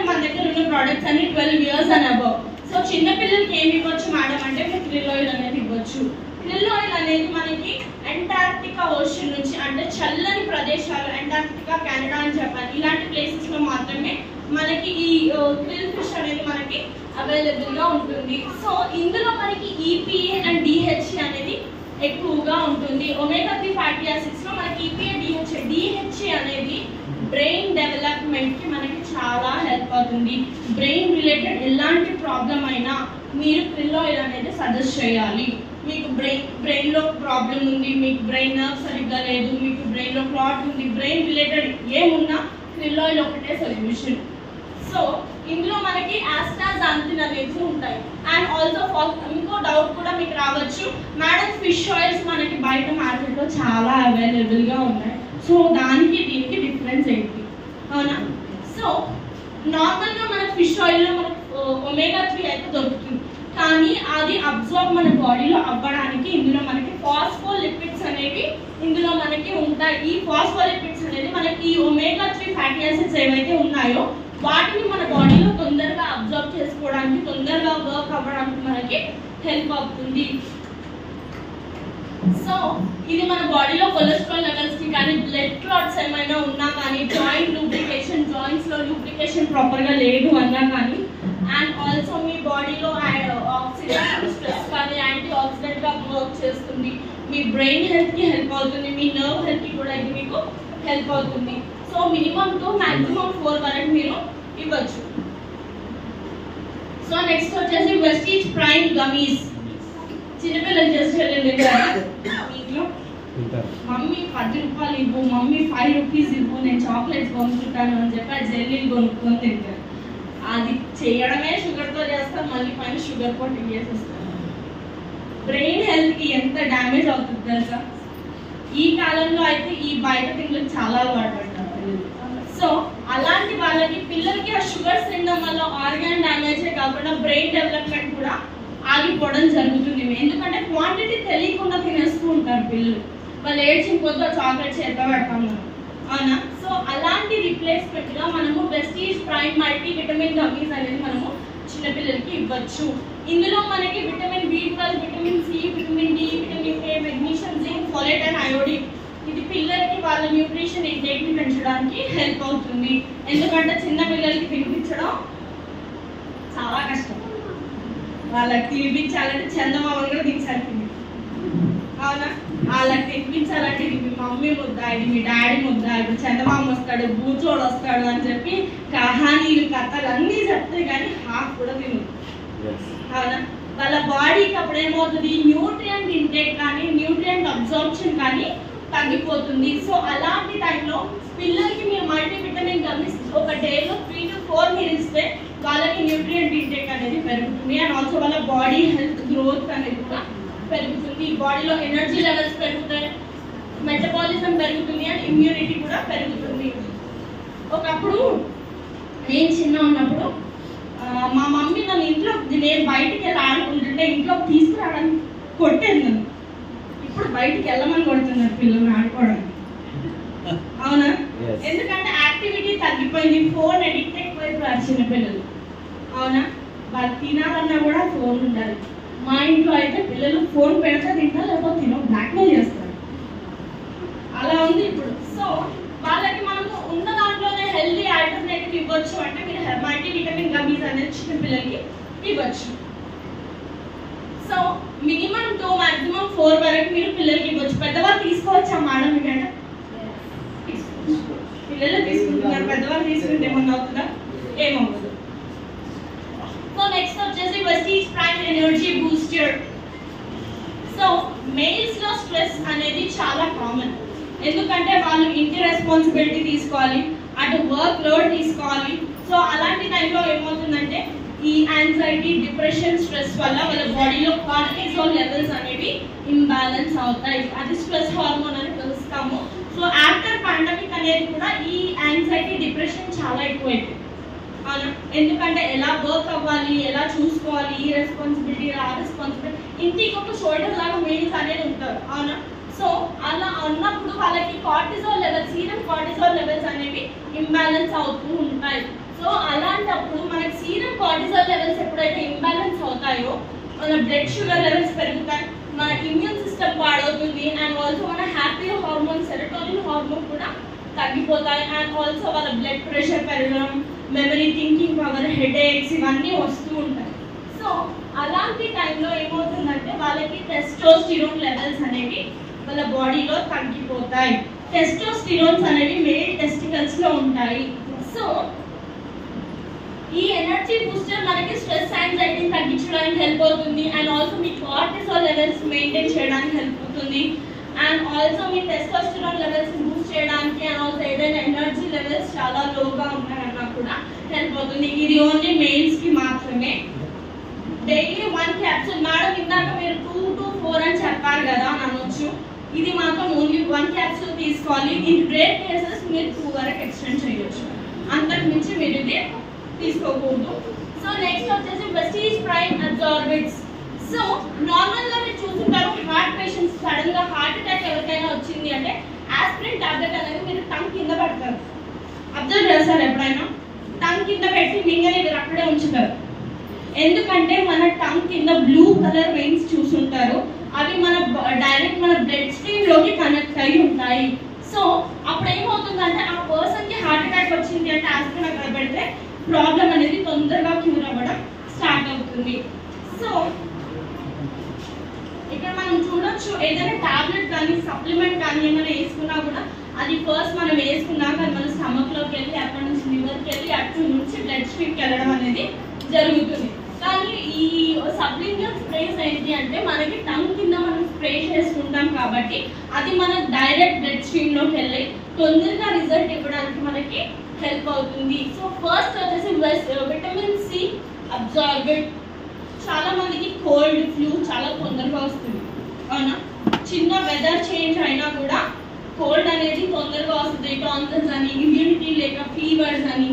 మన దగ్గర ఉన్న ప్రోడక్ట్స్ అన్ని 12 years and above. సో చిన్న పిల్లలకి ఏమి ఇవ్వచ్చు మేడం అంటే మీరు క్రిల్ ఆయిల్ అనేది ఇవ్వచ్చు. క్రిల్ ఆయిల్ అనేది మనకి అంటార్క్టికా ఓషన్ నుంచి, అంటే చల్లని ప్రదేశాలు, అంటార్క్టికా, కెనడా అని జపాన్ ఇలాంటి ప్లేసెస్లో మాత్రమే మనకి ఈ క్రిల్ ఫిష్ అనేది మనకి అవైలబుల్ గా ఉంటుంది. సో ఇందులో మనకి EPA అండ్ DHA అనేది ఎక్కువగా ఉంటుంది. ఒమేగా 3 ఫ్యాటీ యాసిడ్స్ లో మనకి EPA DHA అనేది బ్రెయిన్ డెవలప్మెంట్ కి మనకి చాలా హెల్ప్ అవుతుంది. బ్రెయిన్ రిలేటెడ్ ఎలాంటి ప్రాబ్లం అయినా మీరు క్రిల్ ఆయిల్ అనేది సజెస్ట్ చేయాలి. మీకు బ్రెయిన్ లో ప్రాబ్లం ఉంది, మీకు బ్రెయిన్ నర్వ్ సరిగ్గా లేదు, మీకు బ్రెయిన్ లో క్లాట్ ఉంది, బ్రెయిన్ రిలేటెడ్ ఏమున్నా క్రిల్ ఆయిల్ ఒకటే సొల్యూషన్. సో ఇందులో మనకి ఆస్టాజాంతిన్ అనేవి ఉంటాయి. అండ్ ఆల్సో ఇంకో డౌట్ కూడా మీకు రావచ్చు, మేడం ఫిష్ ఆయిల్స్ మనకి బయట మార్కెట్ లో చాలా అవైలబుల్ గా ఉన్నాయి, సో దానికి దీనికి డిఫరెన్స్ ఏంటి అవునా? సో నార్మల్ గా మన ఫిష్ ఆయిల్ లో మనకు ఒమేగా 3 అయితే దొరుకుతుంది, కానీ అది అబ్జర్వ్ మన బాడీలో అవ్వడానికి ఇందులో మనకి ఫాస్ఫోలిపిడ్స్ అనేవి ఇందులో మనకి ఉంటాయి. ఈ ఫాస్ఫోలిపిడ్స్ అనేది మనకి ఈ ఒమేగా 3 ఫ్యాటీ యాసిడ్స్ ఏవైతే ఉన్నాయో వాటిని మన బాడీలో తొందరగా అబ్జర్వ్ చేసుకోవడానికి, తొందరగా వర్క్ అవ్వడానికి మనకి హెల్ప్ అవుతుంది. సో ఇది మన బాడీలో కొలెస్ట్రాల్ లెవెల్స్ కి కానీ, బ్లడ్ క్లాట్స్ ఏమైనా ఉన్నా కానీ, జాయింట్ లూబ్రికేషన్, జాయింట్స్ లో లూబ్రికేషన్ ప్రాపర్ గా లేదు అన్నా కానీ, అండ్ ఆల్సో మీ బాడీలో ఆక్సిడేషన్ స్ట్రెస్ కానీ యాంటీ ఆక్సిడెంట్ గా వర్క్ చేస్తుంది. మీ బ్రెయిన్ హెల్త్ కి హెల్ప్ అవుతుంది, మీ నర్వ్ హెల్త్ కి కూడా ఇది మీకు హెల్ప్ అవుతుంది. సో మినిమం 2 మాక్సిమం 4 వరకు మీరు ఇవ్వచ్చు. సో నెక్స్ట్ వచ్చేసి వెస్టీజ్ ప్రైమ్ గమీస్. చిన్నపిల్లలు చేసి ఇంట్లో మమ్మీ 10 రూపాయలు ఇవ్వు, మమ్మీ 5 రూపీస్ ఇవ్వు, నేను చాక్లెట్స్ కొనుక్కుంటాను అని చెప్పి ఆ జెల్లీలు కొనుక్కొని తింటారు. అది చేయడమే షుగర్తో చేస్తారు, మళ్ళీ పైన షుగర్ కోటింగ్ చేసేస్తారు. బ్రెయిన్ హెల్త్కి ఎంత డ్యామేజ్ అవుతుంది తెలుసా? ఈ కాలంలో అయితే ఈ బయట తిండ్లకు చాలా అలవాటు పడతారు పిల్లలు. సో అలాంటి వాళ్ళకి పిల్లలకి ఆ షుగర్స్ తినడం వల్ల ఆర్గాన్ డ్యామేజే కాకుండా బ్రెయిన్ డెవలప్మెంట్ కూడా ఆగిపోవడం జరుగుతుంది. ఎందుకంటే క్వాంటిటీ తెలియకుండా తినేస్తూ ఉంటారు పిల్లలు. వాళ్ళు ఏడ్చిన కొద్ది చాక్లెట్ చేత పెడతాము అవునా? సో అలాంటి రిప్లేస్మెంట్ గా మనము Vestige prime multi vitamin gummies అనేది మనము చిన్నపిల్లలకి ఇవ్వచ్చు. ఇందులో మనకి vitamin B12, vitamin C, vitamin D, vitamin A, magnesium, zinc, folate and iodine. ఇది పిల్లలకి వాళ్ళ న్యూట్రిషన్ ఇంటేక్ ని పెంచడానికి హెల్ప్ అవుతుంది. ఎందుకంటే చిన్న పిల్లలకి తినిపించడం చాలా కష్టం. వాళ్ళకి తినిపించాలంటే చందమామని కూడా దించాల్సింది అవునా? వాళ్ళకి తినిపించాలంటే ఇది మీ మమ్మీ ముద్ద, ఇది మీ డాడీ ముద్ద, ఇప్పుడు చందమామ వస్తాడు, బూచోడు వస్తాడు అని చెప్పి కహానీలు కథలు అన్నీ చెప్తే కానీ హాఫ్ కూడా తిను అవునా? వాళ్ళ బాడీకి అప్పుడు ఏమవుతుంది, న్యూట్రియంట్ ఇంటేక్ కానీ న్యూట్రియంట్ అబ్జార్ప్షన్ కానీ తగ్గిపోతుంది. సో అలాంటి టైంలో పిల్లలకి మీరు మల్టీవిటమిన్ గమనిస్తే ఒక డేలో 3 to 4 మీరు ఇస్తే వాళ్ళకి న్యూట్రియంట్ ఇంటేక్ అనేది పెరుగుతుంది. అండ్ ఆల్సో వాళ్ళ బాడీ హెల్త్ గ్రోత్ అనేది కూడా పెరుగుతుంది. బాడీలో ఎనర్జీ లెవెల్స్ పెరుగుతాయి, మెటబాలిజం పెరుగుతుంది, అండ్ ఇమ్యూనిటీ కూడా పెరుగుతుంది. ఒకప్పుడు నేను చిన్న ఉన్నప్పుడు మా మమ్మీ నన్ను ఇంట్లో, నేను బయటికి వెళ్ళి ఆడుకుంటుంటే ఇంట్లో తీసుకురావడానికి కొట్టేది నన్ను. ఇప్పుడు బయటికి వెళ్ళమని కొడుతున్నారు పిల్లల్ని ఆడుకోవడానికి అవునా? ఎందుకంటే యాక్టివిటీ తగ్గిపోయింది, ఫోన్ అడిక్ట్ అయిపోయిపోయారు చిన్నపిల్లలు అవునా? వాళ్ళు తినాలన్నా కూడా ఫోన్ ఉండాలి. మా ఇంట్లో అయితే పిల్లలు ఫోన్ పెడితే తింటారు, లేకపోతే బ్లాక్మెయిల్ చేస్తారు. అలా ఉంది ఇప్పుడు. సో వాళ్ళకి మనము ఉన్న దాంట్లోనే హెల్దీ ఆల్టర్నేటివ్ ఇవ్వచ్చు అంటే మీరు మల్టీ విటమిన్ గమీస్ అనేది చిన్న పిల్లలకి ఇవ్వచ్చు. సో మినిమం 2 మాక్సిమం 4 వరకు మీరు పిల్లలకి ఇవ్వచ్చు. పెద్దవాళ్ళు తీసుకోవచ్చా మేడం? మీకంటే పిల్లలు తీసుకుంటున్నారు, పెద్దవాళ్ళు తీసుకుంటే ఏమన్నా అవుతుందా? ఏమవుతుంది. సో నెక్స్ట్ వచ్చేసి Vestige prime energy booster. So males లో స్ట్రెస్ అనేది చాలా కామన్. ఎందుకంటే వాళ్ళు ఇంటి రెస్పాన్సిబిలిటీ తీసుకోవాలి, అటు వర్క్ లోడ్ తీసుకోవాలి. సో అలాంటి టైంలో ఏమవుతుందంటే ఈ యాంగ్జైటీ, డిప్రెషన్, స్ట్రెస్ వల్ల వాళ్ళ బాడీలో కార్టిజాల్ లెవెల్స్ అనేవి ఇంబ్యాలెన్స్ అవుతాయి. అది స్ట్రెస్ హార్మోన్ అని పిలుస్తాము. సో ఆఫ్టర్ పాండమిక్ అనేది కూడా ఈ యాంగ్జైటీ, డిప్రెషన్ చాలా ఎక్కువైపోయింది అవునా? ఎందుకంటే ఎలా వర్క్ అవ్వాలి, ఎలా చూసుకోవాలి, ఈ రెస్పాన్సిబిలిటీ, ఆ రెస్పాన్సిబిలిటీ, ఇంటికి ఒక షోల్డర్ లాగా మెయిన్స్ అనేది ఉంటారు అవునా? సో అలా ఉన్నప్పుడు వాళ్ళకి cortisol levels, serum cortisol levels అనేవి ఇంబ్యాలెన్స్ అవుతూ ఉంటాయి. సో అలాంటప్పుడు మనకి సీరం కార్టిజాల్ లెవెల్స్ ఎప్పుడైతే ఇంబ్యాలెన్స్ అవుతాయో మన బ్లడ్ షుగర్ లెవెల్స్ పెరుగుతాయి, మన ఇమ్యూన్ సిస్టమ్ పాడవుతుంది, అండ్ ఆల్సో మన హ్యాపీ హార్మోన్, సెరోటోనిన్ హార్మోన్ కూడా తగ్గిపోతాయి. అండ్ ఆల్సో వాళ్ళ బ్లడ్ ప్రెషర్ పెరగడం, మెమరీ, థింకింగ్ పవర్, హెడేక్స్ ఇవన్నీ వస్తూ ఉంటాయి. సో అలాంటి టైంలో ఏమవుతుందంటే వాళ్ళకి టెస్టోస్టిరోన్ లెవెల్స్ అనేవి వాళ్ళ బాడీలో తగ్గిపోతాయి. టెస్టోస్టిరోన్స్ అనేవి మేల్ టెస్టికల్స్ లో ఉంటాయి. సో ఈ ఎనర్జీ బూస్టర్ మనకి స్ట్రెస్ యాంగ్జైటీని తగ్గించడానికి హెల్ప్ అవుతుంది. And also me cortisol levels maintain చేయడానికి హెల్ప్ అవుతుంది. And also me testosterone levels Boost చేయడానికి అండ్ ఆల్సో ఏదైనా ఎనర్జీ లెవెల్స్ చాలా లోగా ఉన్నాయన్నా కూడా హెల్ప్ అవుతుంది. ఇది ఓన్లీ మెయిల్స్ కి మాత్రమే. Daily 1 capsule. మేడం ఇందాక మీరు 2 to 4 అని చెప్పారు కదా అని అనొచ్చు. ఇది మాత్రం ఓన్లీ 1 క్యాప్సూల్ తీసుకోవాలి. ఇన్ రేర్ కేసెస్ మీరు 2 వరకు ఎక్స్టెండ్ చేయొచ్చు. అంతకు మించి మీరు ఇది తీసుకోకూడదు. సో నెక్స్ట్ వచ్చేసి వెస్టీజ్ ప్రైమ్ అబ్జార్బెంట్స్. సో నార్మల్ గా మీరు చూస్తుంటారు హార్ట్ పేషెంట్స్ సడన్ గా హార్ట్ అటాక్ ఎవరికైనా వచ్చింది అంటే ఆస్పిరిన్ టాబ్లెట్ అనేది మీరు టంగ్ కింద పెడతారు. అబ్జర్వ్ చేస్తారు ఎప్పుడైనా? టంగ్ కింద పెట్టి మింగని అక్కడే ఉంచుతారు. ఎందుకంటే మన టంగ్ కింద బ్లూ కలర్ వెయిన్స్ చూసుంటారు. అవి మన డైరెక్ట్ మన బ్లడ్ స్ట్రీమ్ లోకి కనెక్ట్ అయి ఉంటాయి. సో అప్పుడు ఏమవుతుందంటే ఆ పర్సన్ కి హార్ట్ అటాక్ వచ్చింది అంటే ఆస్పిరిన్ అక్కడ పెడితే ప్రాబ్లం అనేది తొందరగా క్యూర్ అవ్వడం స్టార్ట్ అవుతుంది. సో ఇక్కడ మనం చూడొచ్చు ఏదైనా టాబ్లెట్ కానీ సప్లిమెంట్ కానీ ఏమైనా వేసుకున్నా కూడా అది ఫస్ట్ మనం వేసుకున్నాక అది మన స్టమక్ లోకి వెళ్ళి అక్కడ నుంచి లివర్కి వెళ్ళి అటు నుంచి బ్లడ్ స్ట్రీమ్కి వెళ్ళడం అనేది జరుగుతుంది. కానీ ఈ సబ్లింగల్ స్ప్రేస్ ఏంటి అంటే మనకి టంగ్ కింద మనం స్ప్రే చేసుకుంటాం కాబట్టి అది మన డైరెక్ట్ బ్లడ్ స్ట్రీమ్ లోకి వెళ్ళి తొందరగా రిజల్ట్ ఇవ్వడానికి మనకి హెల్ప్ అవుతుంది. సో ఫస్ట్ వచ్చేసి విటమిన్ సి అబ్జార్బెంట్. చాలా మందికి కోల్డ్, ఫ్లూ చాలా తొందరగా వస్తుంది అవునా? చిన్న వెదర్ చేంజ్ అయినా కూడా కోల్డ్ అనేది తొందరగా వస్తుంది. టాన్సిల్స్ అని, ఇమ్యూనిటీ లేక ఫీవర్స్ అని.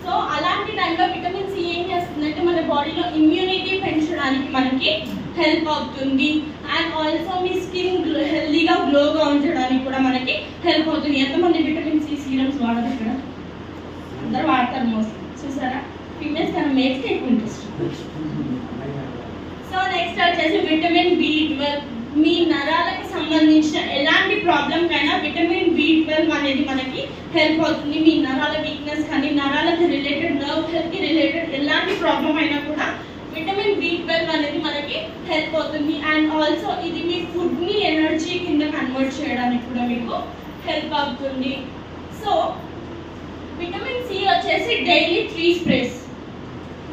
సో అలాంటి టైంలో విటమిన్ సి ఏం చేస్తుందంటే మన బాడీలో ఇమ్యూనిటీ పెంచడానికి మనకి హెల్ప్ అవుతుంది. అండ్ ఆల్సో మీ స్కిన్ హెల్దీగా గ్లోగా ఉంచడానికి కూడా మనకి హెల్ప్ అవుతుంది. ఎంతమంది విటమిన్ సి సీరమ్స్ వాడరు ఇక్కడ? అందరూ వాడతారు మోస్ట్లీ. చూసారా? ఫిట్నెస్ కన్నా మేల్స్కి ఎక్కువ ఇంట్రెస్ట్. సో నెక్స్ట్ వచ్చేసి విటమిన్ B12. మీ నరాలకి సంబంధించిన ఎలాంటి ప్రాబ్లం కైనా విటమిన్ B12 అనేది మనకి హెల్ప్ అవుతుంది. మీ నరాల వీక్నెస్ కానీ నరాలకి రిలేటెడ్, నర్వ్ హెల్త్ కి రిలేటెడ్ ఎలాంటి ప్రాబ్లం అయినా కూడా విటమిన్ B12 అనేది మనకి హెల్ప్ అవుతుంది. అండ్ ఆల్సో ఇది మీ ఫుడ్ ని ఎనర్జీ కింద కన్వర్ట్ చేయడానికి కూడా మీకు హెల్ప్ అవుతుంది. సో విటమిన్ సి వచ్చేసి డైలీ 3 స్ప్రేస్.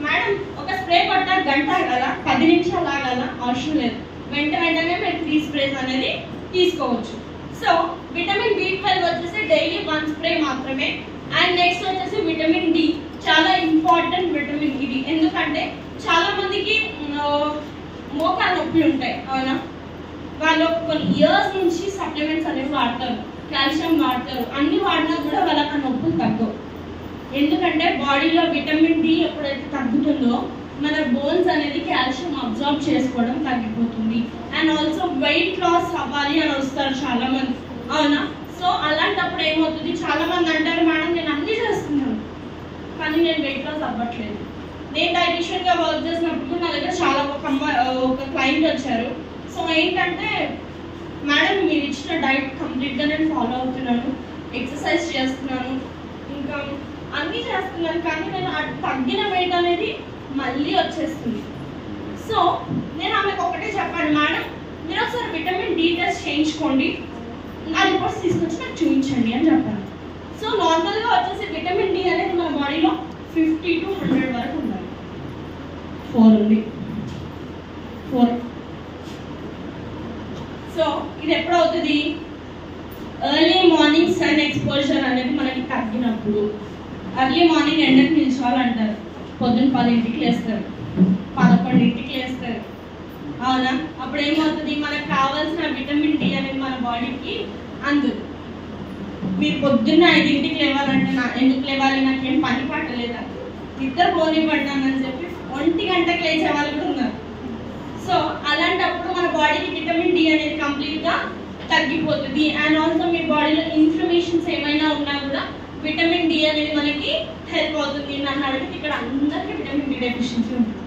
మేడం ఒక స్ప్రే కొట్టా గంట కదా 10 నిమిషాలు ఆగాల అవసరం లేదు. వెంటనే మీరు 3 స్ప్రేస్ అనేది తీసుకోవచ్చు. సో విటమిన్ B12 వచ్చేసి డైలీ 1 స్ప్రే మాత్రమే. అండ్ నెక్స్ట్ వచ్చేసి విటమిన్ డి. చాలా ఇంపార్టెంట్ విటమిన్ ఇది. ఎందుకంటే చాలా మందికి మోకాలు నొప్పులు ఉంటాయి అవునా? వాళ్ళు కొన్ని ఇయర్స్ నుంచి సప్లిమెంట్స్ అనేవి వాడతారు, కాల్షియం వాడతారు. అన్ని వాడినా కూడా వాళ్ళకి ఆ నొప్పులు తగ్గవు. ఎందుకంటే బాడీలో విటమిన్ డి ఎప్పుడైతే తగ్గుతుందో మన బోన్స్ అనేది కాల్షియం అబ్జార్బ్ చేసుకోవడం తగ్గిపోతుంది. అండ్ ఆల్సో వెయిట్ లాస్ అవ్వాలి అని వస్తారు చాలా మంది అవునా? సో అలాంటప్పుడు ఏమవుతుంది, చాలా మంది అంటారు మేడం నేను అన్ని చేస్తున్నాను కానీ నేను వెయిట్ లాస్ అవ్వట్లేదు. నేను డైటిషియన్ గా వర్క్ చేసినప్పుడు నా దగ్గర చాలా ఒక క్లయింట్ వచ్చారు. సో ఏంటంటే మేడం మీరు ఇచ్చిన డైట్ కంప్లీట్ గా నేను ఫాలో అవుతున్నాను, ఎక్సర్సైజ్ చేస్తున్నాను, ఇంకా అన్ని చేస్తున్నాను, కానీ నేను తగ్గిన వెయిట్ అనేది మళ్ళీ వచ్చేస్తుంది. సో నేను ఆమెకు ఒకటే చెప్పాను, మేడం మీరు ఒకసారి విటమిన్ డి టెస్ట్ చేయించుకోండి, నా రిపోర్ట్స్ తీసుకొచ్చి నాకు చూపించండి అని చెప్పాను. సో నార్మల్గా వచ్చేసి విటమిన్ డి అనేది మన బాడీలో 50 to 100 వరకు ఉండాలి. 4 ఉంది, 4. సో ఇది ఎప్పుడు అవుతుంది? ఎర్లీ మార్నింగ్ సన్ ఎక్స్పోజర్ అనేది మనకి తగ్గినప్పుడు. ఎర్లీ మార్నింగ్ ఎండకు నిల్చోవాలంటారు. పొద్దున్న 10ంటికి లేస్తారు, 11ంటికి లేస్తారు అవునా? అప్పుడు ఏమవుతుంది, మనకు కావాల్సిన విటమిన్ డి అనేది మన బాడీకి అందదు. మీరు పొద్దున్న 5ంటికి లేవాలంటే ఎందుకు లేవాలి, నాకేం పని పట్టలేదా, నిద్ర పోనివ్వడానని చెప్పి 1 గంటకి లేచే వాళ్ళు కూడా ఉన్నారు. సో అలాంటప్పుడు మన బాడీకి విటమిన్ డి అనేది కంప్లీట్గా తగ్గిపోతుంది. అండ్ ఆల్సో మీ బాడీలో ఇన్ఫ్లమేషన్స్ ఏమైనా ఉన్నా కూడా విటమిన్ డి అనేది మనకి హెల్ప్ అవుతుంది. నన్ను అడిగితే ఇక్కడ అందరికీ విటమిన్ డి డెఫిషియన్సీ ఉంటుంది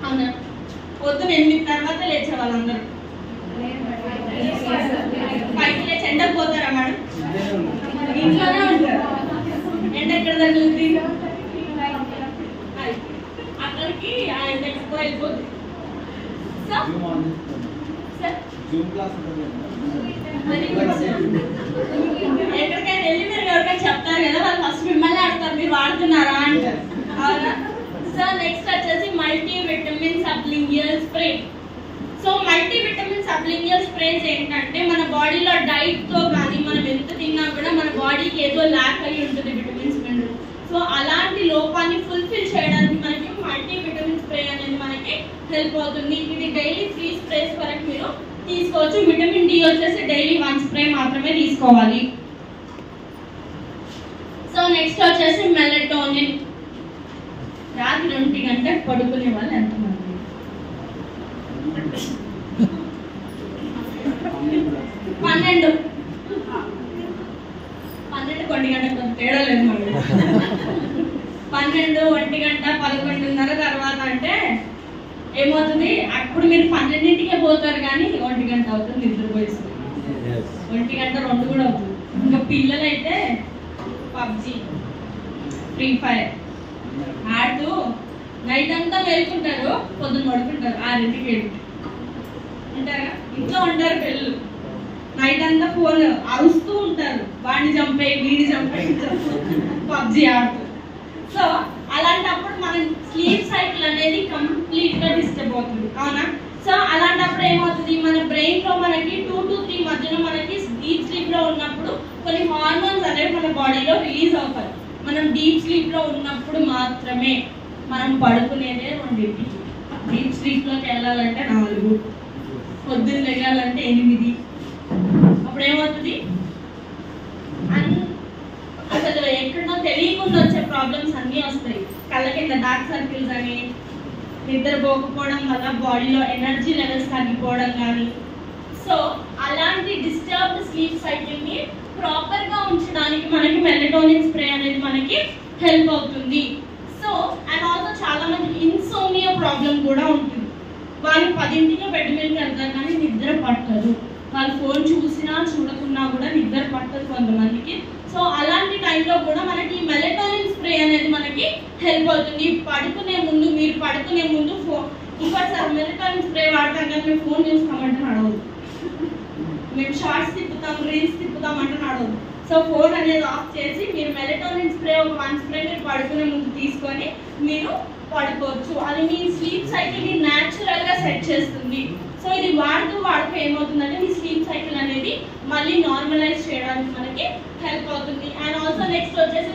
అవునా? పొద్దున 8 తర్వాత లేచే వాళ్ళందరూ బయట లేచి ఎండకు పోతారా మేడం? ఇంట్లోనే ఉంటారు. ఎండకి ఎక్కడ తగ్గుతుంది అక్కడికి ఆయన ఎక్కువ వెళ్ళిపోతుంది. సో ఎక్కడికైనా వెళ్ళి మీరు ఎవరికైనా చెప్తారు కదా, వాళ్ళు ఫస్ట్ మిమ్మల్ని ఆడతారు మీరు వాడుతున్నారా అంటారు. అవునా? సో నెక్స్ట్ వచ్చేసి multivitamin sublingual spray. So multivitamin sublingual sprays ఏంటంటే మన బాడీలో డైట్ తో కానీ మనం ఎంత తిన్నా కూడా మన బాడీకి ఏదో ల్యాక్ అయి ఉంటుంది విటమిన్స్ మినరల్స్. సో అలాంటి లోపాన్ని ఫుల్ఫిల్ చేయడానికి మనకి మల్టీవిటమిన్ స్ప్రే అనేది మనకి హెల్ప్ అవుతుంది. ఇది డైలీ 3 స్ప్రేస్ వరకు మీరు తీసుకోవచ్చు. విటమిన్ డి వచ్చేసి డైలీ 1 స్ప్రే మాత్రమే తీసుకోవాలి. సో నెక్స్ట్ వచ్చేసి మెలటోనిన్. రాత్రి 2 గంటలకు పడుకునే వాళ్ళు ఎంతమంది? 12 1 గంటకు తేడా లేదు మరి. 12, 1 గంట, 11:30 తర్వాత అంటే ఏమవుతుంది? అప్పుడు మీరు 12ంటికే పోతారు కానీ 1 గంట అవుతుంది నిద్రపోయిస్తుంది. 1 గంట 2 కూడా అవుతుంది. ఇంకా పిల్లలు అయితే పబ్జి, ఫ్రీ ఫైర్ ఆడుతూ నైట్ అంతా మేలుకుంటారు, పొద్దున్న పడుకుంటారు 6ంటికి 7ంటికి ఉంటారా? ఇంట్లో ఉంటారు పిల్లలు, నైట్ అంతా ఫోన్ అరుస్తూ ఉంటారు, వాడిని చంపే వీడిని చంపే పబ్జి ఆడుతూ. సో అలాంటప్పుడు మన స్లీప్ సైకిల్ అనేది కంప్లీట్ గా డిస్టర్బ్ అవుతుంది. అవునా? సో అలాంటప్పుడు ఏమవుతుంది? మన బ్రెయిన్ లో మనకి 2 to 3 మధ్యలో మనకి డీప్ స్లీప్ లో ఉన్నప్పుడు కొన్ని హార్మోన్స్ అనేవి మన బాడీలో రిలీజ్ అవుతాయి. మనం డీప్ స్లీప్ లో ఉన్నప్పుడు మాత్రమే. మనం పడుకునేదే 2ంటికి, డీప్ స్లీప్ లోకి వెళ్ళాలంటే 4, పొద్దున్న లెగాలంటే 8. అప్పుడు ఏమవుతుంది? అసలు ఎక్కడో తెలియకుండా వచ్చే ప్రాబ్లమ్స్ అన్నీ వస్తాయి. కళ్ళ కింద డార్క్ సర్కిల్స్ అని, నిద్రపోకపోవడం వల్ల బాడీలో ఎనర్జీ లెవెల్స్ తగ్గిపోవడం కానీ. సో అలాంటి డిస్టర్బ్డ్ స్లీప్ సైకిల్ ని ప్రాపర్ గా ఉంచడానికి మనకి మెలటోనిన్ స్ప్రే అనేది మనకి హెల్ప్ అవుతుంది. సో అండ్ ఆల్సో చాలా మంది ఇన్సోమియా ప్రాబ్లం కూడా ఉంటుంది. వాళ్ళు 10ంటికి బెడ్ మీదకి వెళ్తారు కానీ నిద్ర పట్టదు. వాళ్ళు ఫోన్ చూసినా చూడకున్నా కూడా నిద్ర పట్టదు కొంతమందికి. సో అలాంటి టైంలో కూడా మనకి మెలటోనిన్ స్ప్రే అనేది మనకి హెల్ప్ అవుతుంది. మీరు పడుకునే ముందు ఇంకోసారి మెలటోనిన్ స్ప్రే వాడతాం కానీ మేము ఫోన్ చూస్తామంటే నడవదు, మేము షార్ట్స్ తిప్పుతాం, రీల్స్ తిప్పుతాం అంటే నడవదు. సో ఫోన్ అనేది ఆఫ్ చేసి మీరు మెలటోనిన్ స్ప్రే ఒక 1 స్ప్రే మీరు పడుకునే ముందు తీసుకొని మీరు పడుకోవచ్చు. అది మీ స్లీప్ సైకిల్ ని న్యాచురల్ గా సెట్ చేస్తుంది. సో ఇది వాడుతూ ఏమవుతుందంటే మీ స్లీప్ సైకిల్ అనేది మళ్ళీ నార్మలైజ్ చేయడానికి మనకి హెల్ప్ అవుతుంది. అండ్ ఆల్సో నెక్స్ట్ వచ్చేసి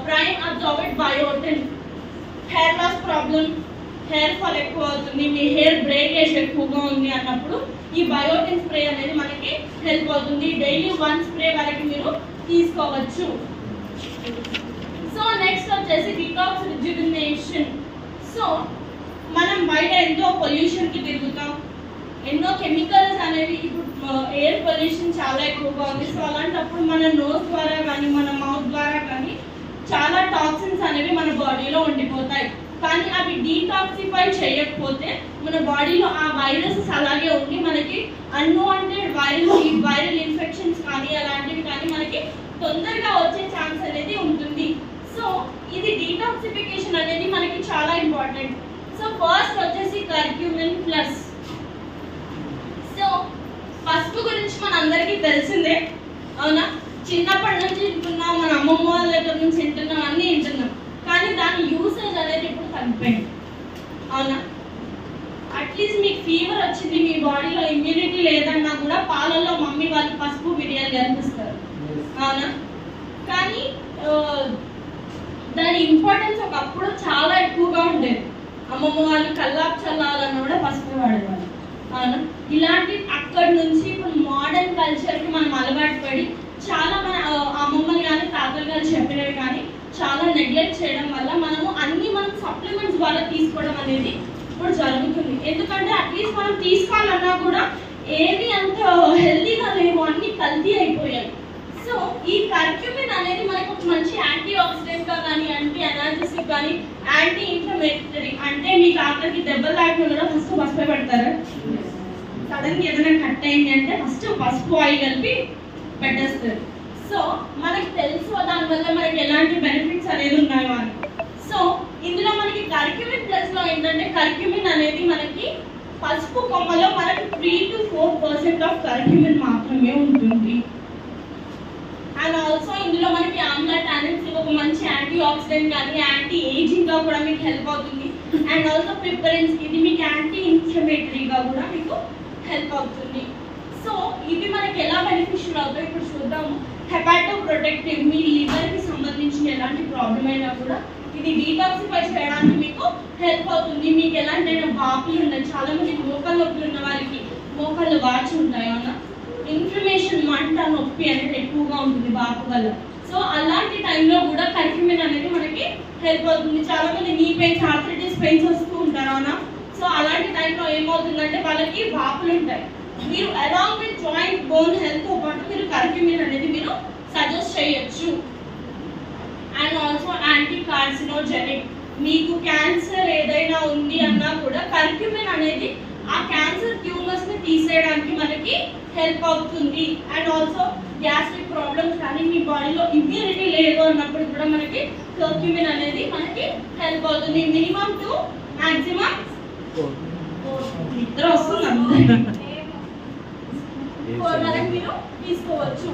prime absorbed biotin. Hair loss problem, hair fall ఎక్కువ అవుతుంది, మీ హెయిర్ బ్రేకేజ్ ఎక్కువగా ఉంది అన్నప్పుడు ఈ బయోటిన్ స్ప్రే అనేది మనకి హెల్ప్ అవుతుంది. డైలీ 1 స్ప్రే వరకు మీరు తీసుకోవచ్చు. సో నెక్స్ట్ వచ్చేసి డిటాక్స్ రిజువినేషన్. సో మనం బయట ఎంతో పొల్యూషన్ కి తిరుగుతాం, ఎన్నో కెమికల్స్ అనేవి, ఇప్పుడు ఎయిర్ పొల్యూషన్ చాలా ఎక్కువగా ఉంది. సో అలాంటప్పుడు మన నోస్ ద్వారా కానీ మన మౌత్ ద్వారా కానీ చాలా టాక్సిన్స్ అనేవి మన బాడీలో ఉండిపోతాయి. కానీ అవి డీటాక్సిఫై చేయకపోతే మన బాడీలో ఆ వైరసెస్ అలాగే ఉండి మనకి అన్వాంటెడ్ వైరల్ ఇన్ఫెక్షన్స్ కానీ అలాంటివి కానీ మనకి తొందరగా వచ్చే ఛాన్స్ అనేది ఉంటుంది. సో ఇది డీటాక్సిఫికేషన్ అనేది మనకి చాలా ఇంపార్టెంట్. సో ఫస్ట్ వచ్చేసి కర్క్యూమిన్ ప్లస్. సో పసుపు గురించి మనందరికీ తెలిసిందే, అవునా? చిన్నప్పటి నుంచి వింటున్నాం, మన అమ్మమ్మ వాళ్ళ దగ్గర నుంచి వింటున్నాం, అన్నీ వింటున్నాం. కానీ దాని యూసేజ్ అనేది ఇప్పుడు తగ్గిపోయింది, అవునా? అట్లీస్ట్ మీకు ఫీవర్ వచ్చింది, మీ బాడీలో ఇమ్యూనిటీ లేదన్నా కూడా పాలల్లో మమ్మీ వాళ్ళు పసుపు మిరియాలు కనిపిస్తారు, అవునా? కానీ దాని ఇంపార్టెన్స్ ఒకప్పుడు చాలా ఎక్కువగా ఉండేది. అమ్మమ్మ వాళ్ళు కల్లాపు చల్లాలన్నా కూడా పసుపు వాడేవాళ్ళు, అవునా? ఇలాంటి అక్కడి నుంచి ఇప్పుడు మోడర్న్ కల్చర్కి మనం అలవాటు పడి చాలా మన అమ్మమ్మలు కానీ తాతలు కానీ చెప్పినవి కానీ చాలా నెగ్లెక్ట్ చేయడం వల్ల మనం సప్లిమెంట్స్ ద్వారా తీసుకోవడం అనేది ఇప్పుడు జరుగుతుంది. ఎందుకంటే అట్లీస్ట్ మనం తీసుకోవాలన్నా కూడా ఏది అంత హెల్తీగా లేవు, అన్ని కల్తీ అయిపోయాయి. సో ఈ కర్క్యూమిన్ అనేది మనకు ఒక మంచి యాంటీ ఆక్సిడెంట్ గా కానీ యాంటీ ఎనర్జెటిక్ కానీ యాంటీ ఇన్ఫ్లమేటరీ, అంటే మీకు ఆఖరికి దెబ్బలు తాకిన కూడా ఫస్ట్ పసుపు పెడతారు. సడన్ గా ఏదైనా కట్ అయింది అంటే ఫస్ట్ పసుపు ఆయిల్ కలిపి పెట్టేస్తారు. సో మనకి తెలుసు దానివల్ల మనకి ఎలాంటి బెనిఫిట్స్ అనేది ఉన్నాయో అని. సో ఇందులో మనకి కర్క్యూమిన్ ప్లస్ లో ఏంటంటే కర్క్యూమిన్ అనేది మనకి పసుపు కొమ్మలో మనకి 3 to 4% ఆఫ్ కర్క్యూమిన్ మాత్రమే ఉంటుంది. అండ్ ఆల్సో ఇందులో మనకి ఆమ్లా టానిన్స్ ఒక మంచి యాంటీ ఆక్సిడెంట్ కానీ యాంటీ ఏజింగ్ గా కూడా మీకు హెల్ప్ అవుతుంది. అండ్ ఆల్సో పిపరెన్స్ ఇది మీకు యాంటీ ఇన్ఫ్లమేటరీగా కూడా మీకు హెల్ప్ అవుతుంది. సో ఇవి మనకి ఎలా బెనిఫిషియల్ అవుతాయి ఇప్పుడు చూద్దాము. హెపాటో ప్రొటెక్టివ్ మీ లివర్ కి సంబంధించిన ఎలాంటి ప్రాబ్లం అయినా కూడా ఇది డీటాక్సిఫై చేయడానికి మీకు హెల్ప్ అవుతుంది. మీకు ఎలాంటి వాపులు ఉన్నాయి, చాలా మంది మోకాళ్ళ నొప్పులు ఉన్న వారికి మోకాళ్ళు వాచి ఉంటాయి అన్న ఇన్ఫ్లమేషన్ మంట నొప్పి అనేది ఎక్కువగా ఉంటుంది వాపు వల్ల. సో అలాంటి టైంలో కూడా కర్క్యూమిన్ అనేది మనకి హెల్ప్ అవుతుంది. చాలా మంది నీ పెయిన్స్ ఆర్థరైటిస్ పెయిన్స్ వస్తూ ఉంటారు అన్న. సో అలాంటి టైంలో ఏమవుతుందంటే వాళ్ళకి వాపులు ఉంటాయి. మీరు along with joint bone health తో పాటు మీరు కర్క్యూమిన్ అనేది మీరు సజెస్ట్ చేయొచ్చు. అండ్ ఆల్సో యాంటీ కార్సినోజెనిక్ మీకు క్యాన్సర్ ఏదైనా ఉంది అన్నా కూడా కర్క్యూమిన్ అనేది ఆ క్యాన్సర్ ట్యూమర్స్ ని తీసేయడానికి మనకి హెల్ప్ అవుతుంది. అండ్ ఆల్సో గ్యాస్ట్రిక్ ప్రాబ్లమ్స్ కానీ మీ బాడీలో ఇమ్యూనిటీ లేదు అన్నప్పుడు కూడా మనకి కర్క్యూమిన్ అనేది మనకి హెల్ప్ అవుతుంది. మినిమం టు మాక్సిమం 4 వరకు మీరు తీసుకోవచ్చు.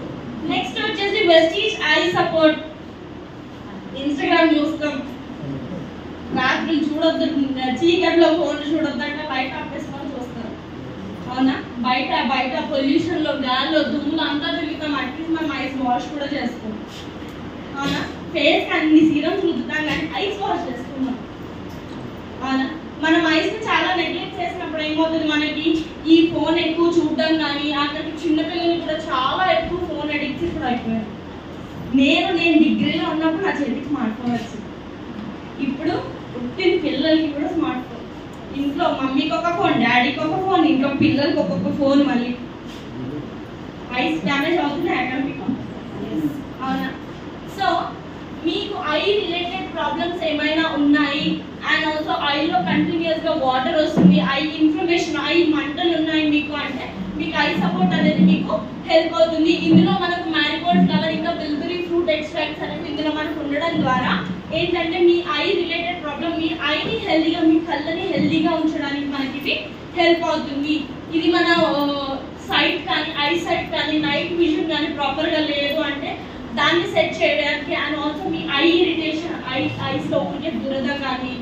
నెక్స్ట్ వచ్చేసి వెస్టీజ్ ఐ సపోర్ట్. ఇన్స్టాగ్రామ్ చూస్తాం, రాత్రులు చూడొద్దు, చీకట్లో ఫోన్ చూడొద్దంటే బయట ఆపేసుకొని చూస్తారు అవునా. బయట పొల్యూషన్ లో గాల్లో దుమ్ములు అంతా తిరుగుతాం. అట్లీస్ట్ మనం ఐస్ వాష్ కూడా చేస్తాం అవునా. ఫేస్ అన్ని సీరమ్స్ రుద్దుతాం కానీ ఐస్ వాష్ చేసుకున్నాం అవునా. మనం ఐస్ ని చాలా నెగ్లెక్ట్ చేసినప్పుడు ఏమవుతుంది మనకి ఈ ఫోన్ ఎక్కువ చూడడం కానీ అక్కడికి చిన్నపిల్లలు కూడా చాలా ఎక్కువ ఫోన్ అడిక్ట్స్ ఇప్పుడు అయిపోయారు. నేను డిగ్రీలో ఉన్నప్పుడు నా చేతికి స్మార్ట్ ఫోన్ వచ్చింది. ఇప్పుడు పుట్టిన పిల్లలకి కూడా స్మార్ట్ ఫోన్. ఇంట్లో మమ్మీకి ఒక ఫోన్, డాడీకి ఒక ఫోన్, ఇంట్లో పిల్లలకి ఒక్కొక్క ఫోన్. మళ్ళీ ఐస్ డ్యామేజ్ అవుతున్నాయి అకాడమిక్ అవునా. సో మీకు ఐ రిలేటెడ్ ప్రాబ్లమ్స్ ఏమైనా ఉన్నాయి అండ్ ఆల్సో ఐలో కంటిన్యూస్ గా వాటర్ వస్తుంది, ఐ ఇన్ఫ్లమేషన్, ఐ మంటలు ఉన్నాయి మీకు అంటే మీకు ఐ సపోర్ట్ అనేది మీకు హెల్ప్ అవుతుంది. ఇందులో మనకు మ్యారిగోల్డ్ ఫ్లవర్ ఇంకా బిల్బెరీ ఫ్రూట్ ఎక్స్ట్రాక్ట్స్ అనేవి ఇందులో మనకు ఉండడం ద్వారా ఏంటంటే మీ ఐ రిలేటెడ్ ప్రాబ్లం, మీ ఐని హెల్దీగా, మీ కళ్ళని హెల్దీగా ఉంచడానికి మనకి ఇది హెల్ప్ అవుతుంది. ఇది మన సైట్ కానీ ఐ సైట్ కానీ నైట్ విజన్ కానీ ప్రాపర్గా లేదు అంటే దాన్ని సెట్ చేయడానికి and also me I irritation, ice లో ఊరికే దురద కానీ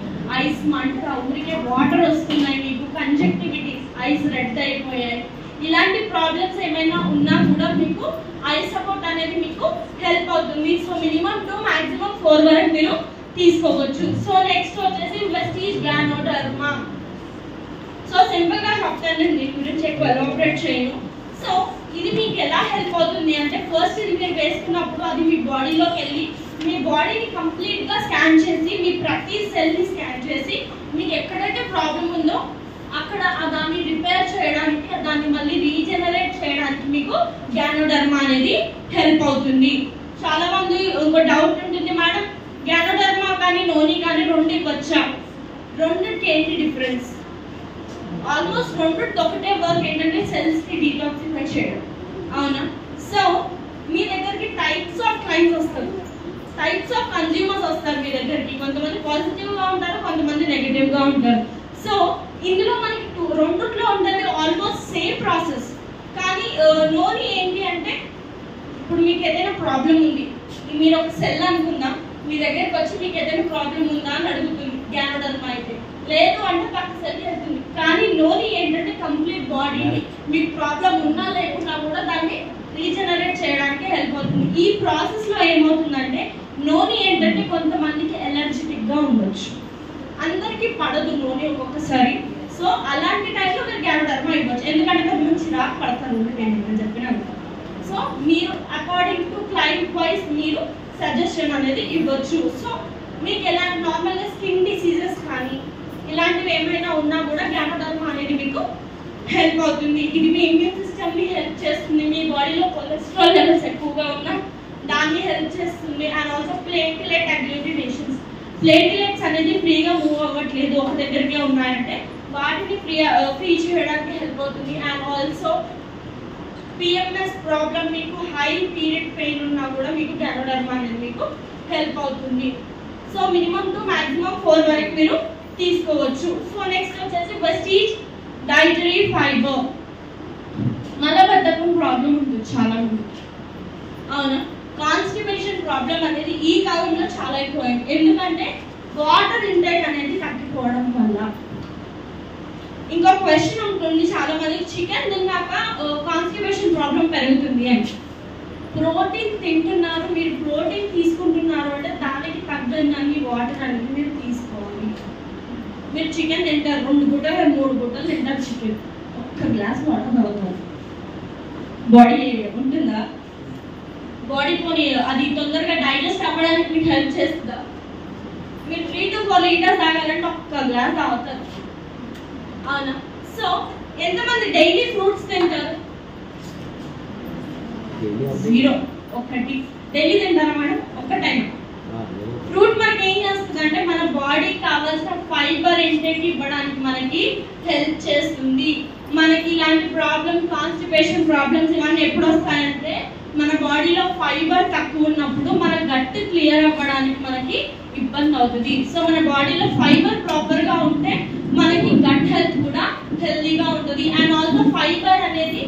ఐస్ మంట, ఊరికే వాటర్ వస్తున్నాయి మీకు, కంజక్టివిటీస్, ఐస్ రెడ్ అయిపోయాయి, ఇలాంటి ప్రాబ్లమ్స్ ఏమైనా ఉన్నా కూడా మీకు ఐ సపోర్ట్ అనేది మీకు హెల్ప్ అవుతుంది. సో మినిమం టు మాక్సిమం 4 వరకు మీరు తీసుకోవచ్చు. సో నెక్స్ట్ వచ్చేసి వెస్టీజ్ గ్యానోడర్మా. సో సింపుల్ గా చెప్తాను, దీని గురించి ఎక్కువ ఎలాబరేట్ చేయను. సో ఇది మీకు ఎలా హెల్ప్ అవుతుంది అంటే ఫస్ట్ ఇది మీరు వేసుకున్నప్పుడు అది మీ బాడీలోకి వెళ్ళి మీ బాడీని కంప్లీట్ గా స్కాన్ చేసి మీ ప్రతి సెల్ ని స్కాన్ చేసి మీకు ఎక్కడైతే ప్రాబ్లం ఉందో అక్కడ దాన్ని రిపేర్ చేయడానికి, దాన్ని మళ్ళీ రీజనరేట్ చేయడానికి మీకు గ్యానోడర్మా అనేది హెల్ప్ అవుతుంది. చాలా మంది ఒక డౌట్ ఉంటుంది, మేడం గ్యానోడర్మా కానీ నోని కానీ రెండుకి వచ్చా, రెండుకి ఏంటి డిఫరెన్స్? ఆల్మోస్ట్ రెండుకి ఒకటే వర్క్ ఏంటంటే సెల్స్ కి డీటాక్సిఫై చేయడం అవునా. సో మీ దగ్గరికి టైప్స్ ఆఫ్ క్లయింట్స్ వస్తారు, టైప్స్ ఆఫ్ కన్జ్యూమర్స్ వస్తారు మీ దగ్గరికి. కొంతమంది పాజిటివ్ గా ఉంటారు, కొంతమంది నెగటివ్ గా ఉంటారు. సో ఇందులో మనకి రెండుట్లో ఉంటుంది ఆల్మోస్ట్ సేమ్ ప్రాసెస్. కానీ నోని ఏంటి అంటే ఇప్పుడు మీకు ఏదైనా ప్రాబ్లం ఉంది, మీరు ఒక సెల్ అనుకుందాం, మీ దగ్గరికి వచ్చి మీకు ఏదైనా ప్రాబ్లం ఉందా అని అడుగుతుంది. గ్యానోడర్మా అయితే లేదు అంటే పక్క సెల్ వెళ్తుంది. కానీ నోని ఏంటంటే కంప్లీట్ బాడీని మీకు ప్రాబ్లం ఉన్నా లేకున్నా కూడా దాన్ని రీజనరేట్ చేయడానికి హెల్ప్ అవుతుంది. ఈ ప్రాసెస్ లో ఏమవుతుందంటే నోని ఏంటంటే కొంతమందికి ఎలర్జెటిక్ గా ఉండొచ్చు, అందరికి పడదు నోని ఒక్కొక్కసారి. సో అలాంటి టైంలో మీరు గ్యానోడర్మా ఇవ్వచ్చు, ఎందుకంటే కొంతమంది చిరాకు పడతారు నేను చెప్పినాను. సో మీరు అకార్డింగ్ టు క్లయింట్ వైజ్ మీరు సజెషన్ అనేది ఇవ్వచ్చు. సో మీకు ఎలాంటి నార్మల్గా స్కిన్ డిసీజెస్ కానీ ఇలాంటివి ఏమైనా ఉన్నా కూడా గ్యానోడర్మా అనేది మీకు హెల్ప్ అవుతుంది. ఇది మీ ఇమ్యూన్ సిస్టమ్ ని హెల్ప్ చేస్తుంది, మీ బాడీలో కొలెస్ట్రాల్ లెవెల్స్ ఎక్కువగా ఉన్నా దాన్ని హెల్ప్ చేస్తుంది. అండ్ ఆల్సో ప్లేట్లెట్ అగ్గ్లూటినేషన్స్, ప్లేట్లెట్స్ అనేది ఫ్రీగా మూవ్ అవ్వట్లేదు, ఒక దగ్గరకే ఉన్నాయంటే వాటిని ఫ్రీ చేయడానికి హెల్ప్ అవుతుంది. అండ్ ఆల్సో పిఎంఎస్ ప్రాబ్లం, మీకు హై పీరియడ్ పెయిన్ ఉన్నా కూడా మీకు గ్యానోడర్మా అనేది మీకు హెల్ప్ అవుతుంది. సో మినిమం టు మాక్సిమం 4 వరకు మీరు తీసుకోవచ్చు. సో నెక్స్ట్ వచ్చేసి వెస్టీజ్ డైటరీ ఫైబర్. మలబద్ధకం ప్రాబ్లం ఉంటుంది చాలా మంది, అవునా? కాన్స్టిపేషన్ ప్రాబ్లం అనేది ఈ కాలంలో చాలా ఎక్కువైంది. ఎందుకంటే వాటర్ ఇంటేక్ అనేది తగ్గిపోవడం వల్ల. ఇంకో క్వశ్చన్ ఉంటుంది చాలా మందికి, చికెన్ తిన్నాక కాన్స్టిపేషన్ ప్రాబ్లం పెరుగుతుంది అని. ప్రోటీన్ తింటున్నారు, మీరు ప్రోటీన్ తీసుకుంటున్నారు అంటే దానికి తగ్గని వాటర్ అనేది మీరు తీసుకోవాలి. మీరు చికెన్ తింటారు, 2 గుడ్డలు 3 గుడ్డలు తింటారు చికెన్, ఒక్క గ్లాస్ వాటర్ తాగుతారు, బాడీ ఉంటుందా? బాడీ పోనీ అది తొందరగా డైజెస్ట్ అవ్వడానికి మీకు హెల్ప్ చేస్తుందా? మీరు 3 to 4 లీటర్స్ తాగాలంటే ఒక్క గ్లాస్ తాగుతారు, అవునా? సో ఎంతమంది డైలీ ఫ్రూట్స్ తింటారు? 0. ఒకటి డైలీ తింటారా మేడం? ఒక్క టైం. ఫ్రూట్ మనకి ఏం చేస్తుంది అంటే మన బాడీకి కావాల్సిన ఫైబర్ ఇంటేక్ ఇవ్వడానికి మనకి హెల్ప్ చేస్తుంది. మనకి ఇలాంటి ప్రాబ్లమ్, కాన్స్టిపేషన్ ప్రాబ్లమ్స్ ఇవన్నీ ఎప్పుడు వస్తాయంటే మన బాడీలో ఫైబర్ తక్కువ ఉన్నప్పుడు మన గట్ క్లియర్ అవ్వడానికి మనకి ఇబ్బంది అవుతుంది. సో మన బాడీలో ఫైబర్ ప్రాపర్ గా ఉంటే మనకి గట్ హెల్త్ కూడా హెల్తీగా ఉంటుంది. అండ్ ఆల్సో ఫైబర్ అనేది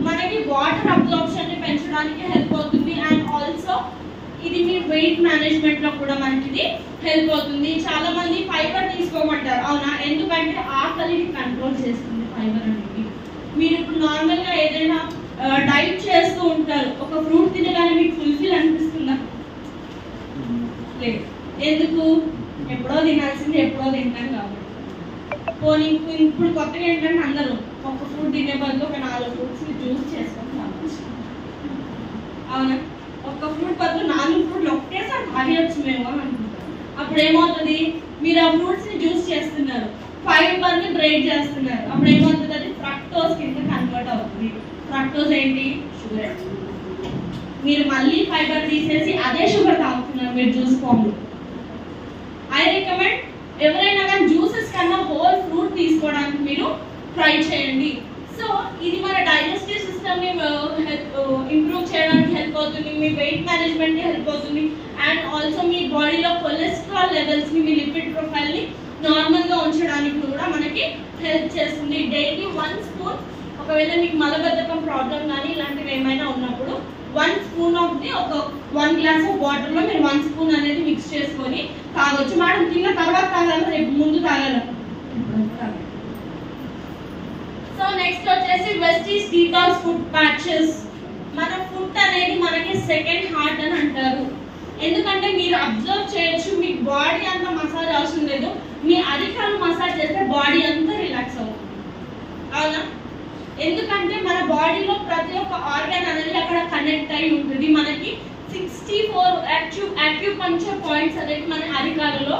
మనకి వాటర్ అబ్జార్ప్షన్ ని పెంచడానికి హెల్ప్ అవుతుంది. అండ్ ఆల్సో ఇది మీ వెయిట్ మేనేజ్మెంట్ లో కూడా మనకి ఇది హెల్ప్ అవుతుంది. చాలా మంది ఫైబర్ తీసుకోమంటారు, అవునా? ఎందుకంటే ఆకలిని కంట్రోల్ చేస్తుంది ఫైబర్ అనేది. మీరు ఇప్పుడు నార్మల్ గా ఏదైనా డైట్ చేస్తూ ఉంటారు, ఒక ఫ్రూట్ తినగానే మీకు ఫుల్ఫిల్ అనిపిస్తుందా? లేదు. ఎందుకు? ఎప్పుడో తినాల్సింది ఎప్పుడో తింటాం కాబట్టి. పోనీ ఇప్పుడు కొత్తగా ఏంటంటే అందరూ ఒక ఫ్రూట్ తినే బదులు ఒక 4 ఫ్రూట్స్ జ్యూస్ చేసుకొని తాగొచ్చు, అవునా? ఒక్క ఫ్రూట్ బదులు 4 ఫ్రూట్లు ఒకేసారి తాగొచ్చు మేము అని అనుకుంటాం. అప్పుడు ఏమవుతుంది? మీరు ఆ ఫ్రూట్స్ ని జ్యూస్ చేస్తున్నారు, ఫైబర్ ని బ్రేక్ చేస్తున్నారు. అప్పుడు ఏమవుతుంది? అది ఫ్రక్టోజ్ కింద కన్వర్ట్ అవుతుంది. ఫ్రక్టోజ్ ఏంటి? షుగర్. మీరు మళ్ళీ ఫైబర్ తీసేసి అదే షుగర్ తాగుతున్నారు మీరు జ్యూస్ ఫామ్ లో. ఐ రికమెండ్ ఎవరైనా కానీ జ్యూసెస్ కన్నా హోల్ ఫ్రూట్ తీసుకోవడానికి మీరు ట్రై చేయండి. సో ఇది మన డైజెస్టివ్ సిస్టమ్ ని ఇంప్రూవ్ చేయడానికి హెల్ప్ అవుతుంది, మీ వెయిట్ మేనేజ్మెంట్ కి హెల్ప్ అవుతుంది. అండ్ ఆల్సో మీ బాడీలో కొలెస్ట్రాల్ లెవెల్స్ ని, మీ లిపిడ్ ప్రొఫైల్ ని నార్మల్ గా ఉంచడానికి కూడా మనకి హెల్ప్ చేస్తుంది. డైలీ 1 స్పూన్, ఒకవేళ మీకు మలబద్ధకం ప్రాబ్లం కానీ ఇలాంటివి ఏమైనా ఉన్నప్పుడు 1 స్పూన్ ఆఫ్ ది ఒక 1 గ్లాస్ ఆఫ్ వాటర్ లో మీరు 1 స్పూన్ అనేది మిక్స్ చేసుకొని తాగొచ్చు. మేడం తిన్న తర్వాత తాగాలి, రేపు ముందు తాగాలి? సో నెక్స్ట్ వచ్చేసి వెస్టీజ్ డీటాక్స్ ఫుడ్ ప్యాచెస్. మన ఫుడ్ అనేది మనకి సెకండ్ హార్ట్ అని అంటారు. ఎందుకంటే మీరు అబ్జర్వ్ చేయొచ్చు, మీకు బాడీ అంతా మసాజ్ అవసరం లేదు, మీ అరికాలు మసాజ్ చేస్తే బాడీ అంతా రిలాక్స్ అవుతుంది, అవునా? ఎందుకంటే మన బాడీలో ప్రతి ఒక్క ఆర్గాన్ అనేది అక్కడ కనెక్ట్ అయి ఉంటుంది. మనకి 64 యాక్యుపంక్చర్ పాయింట్స్ అనేవి మన అరికాలలో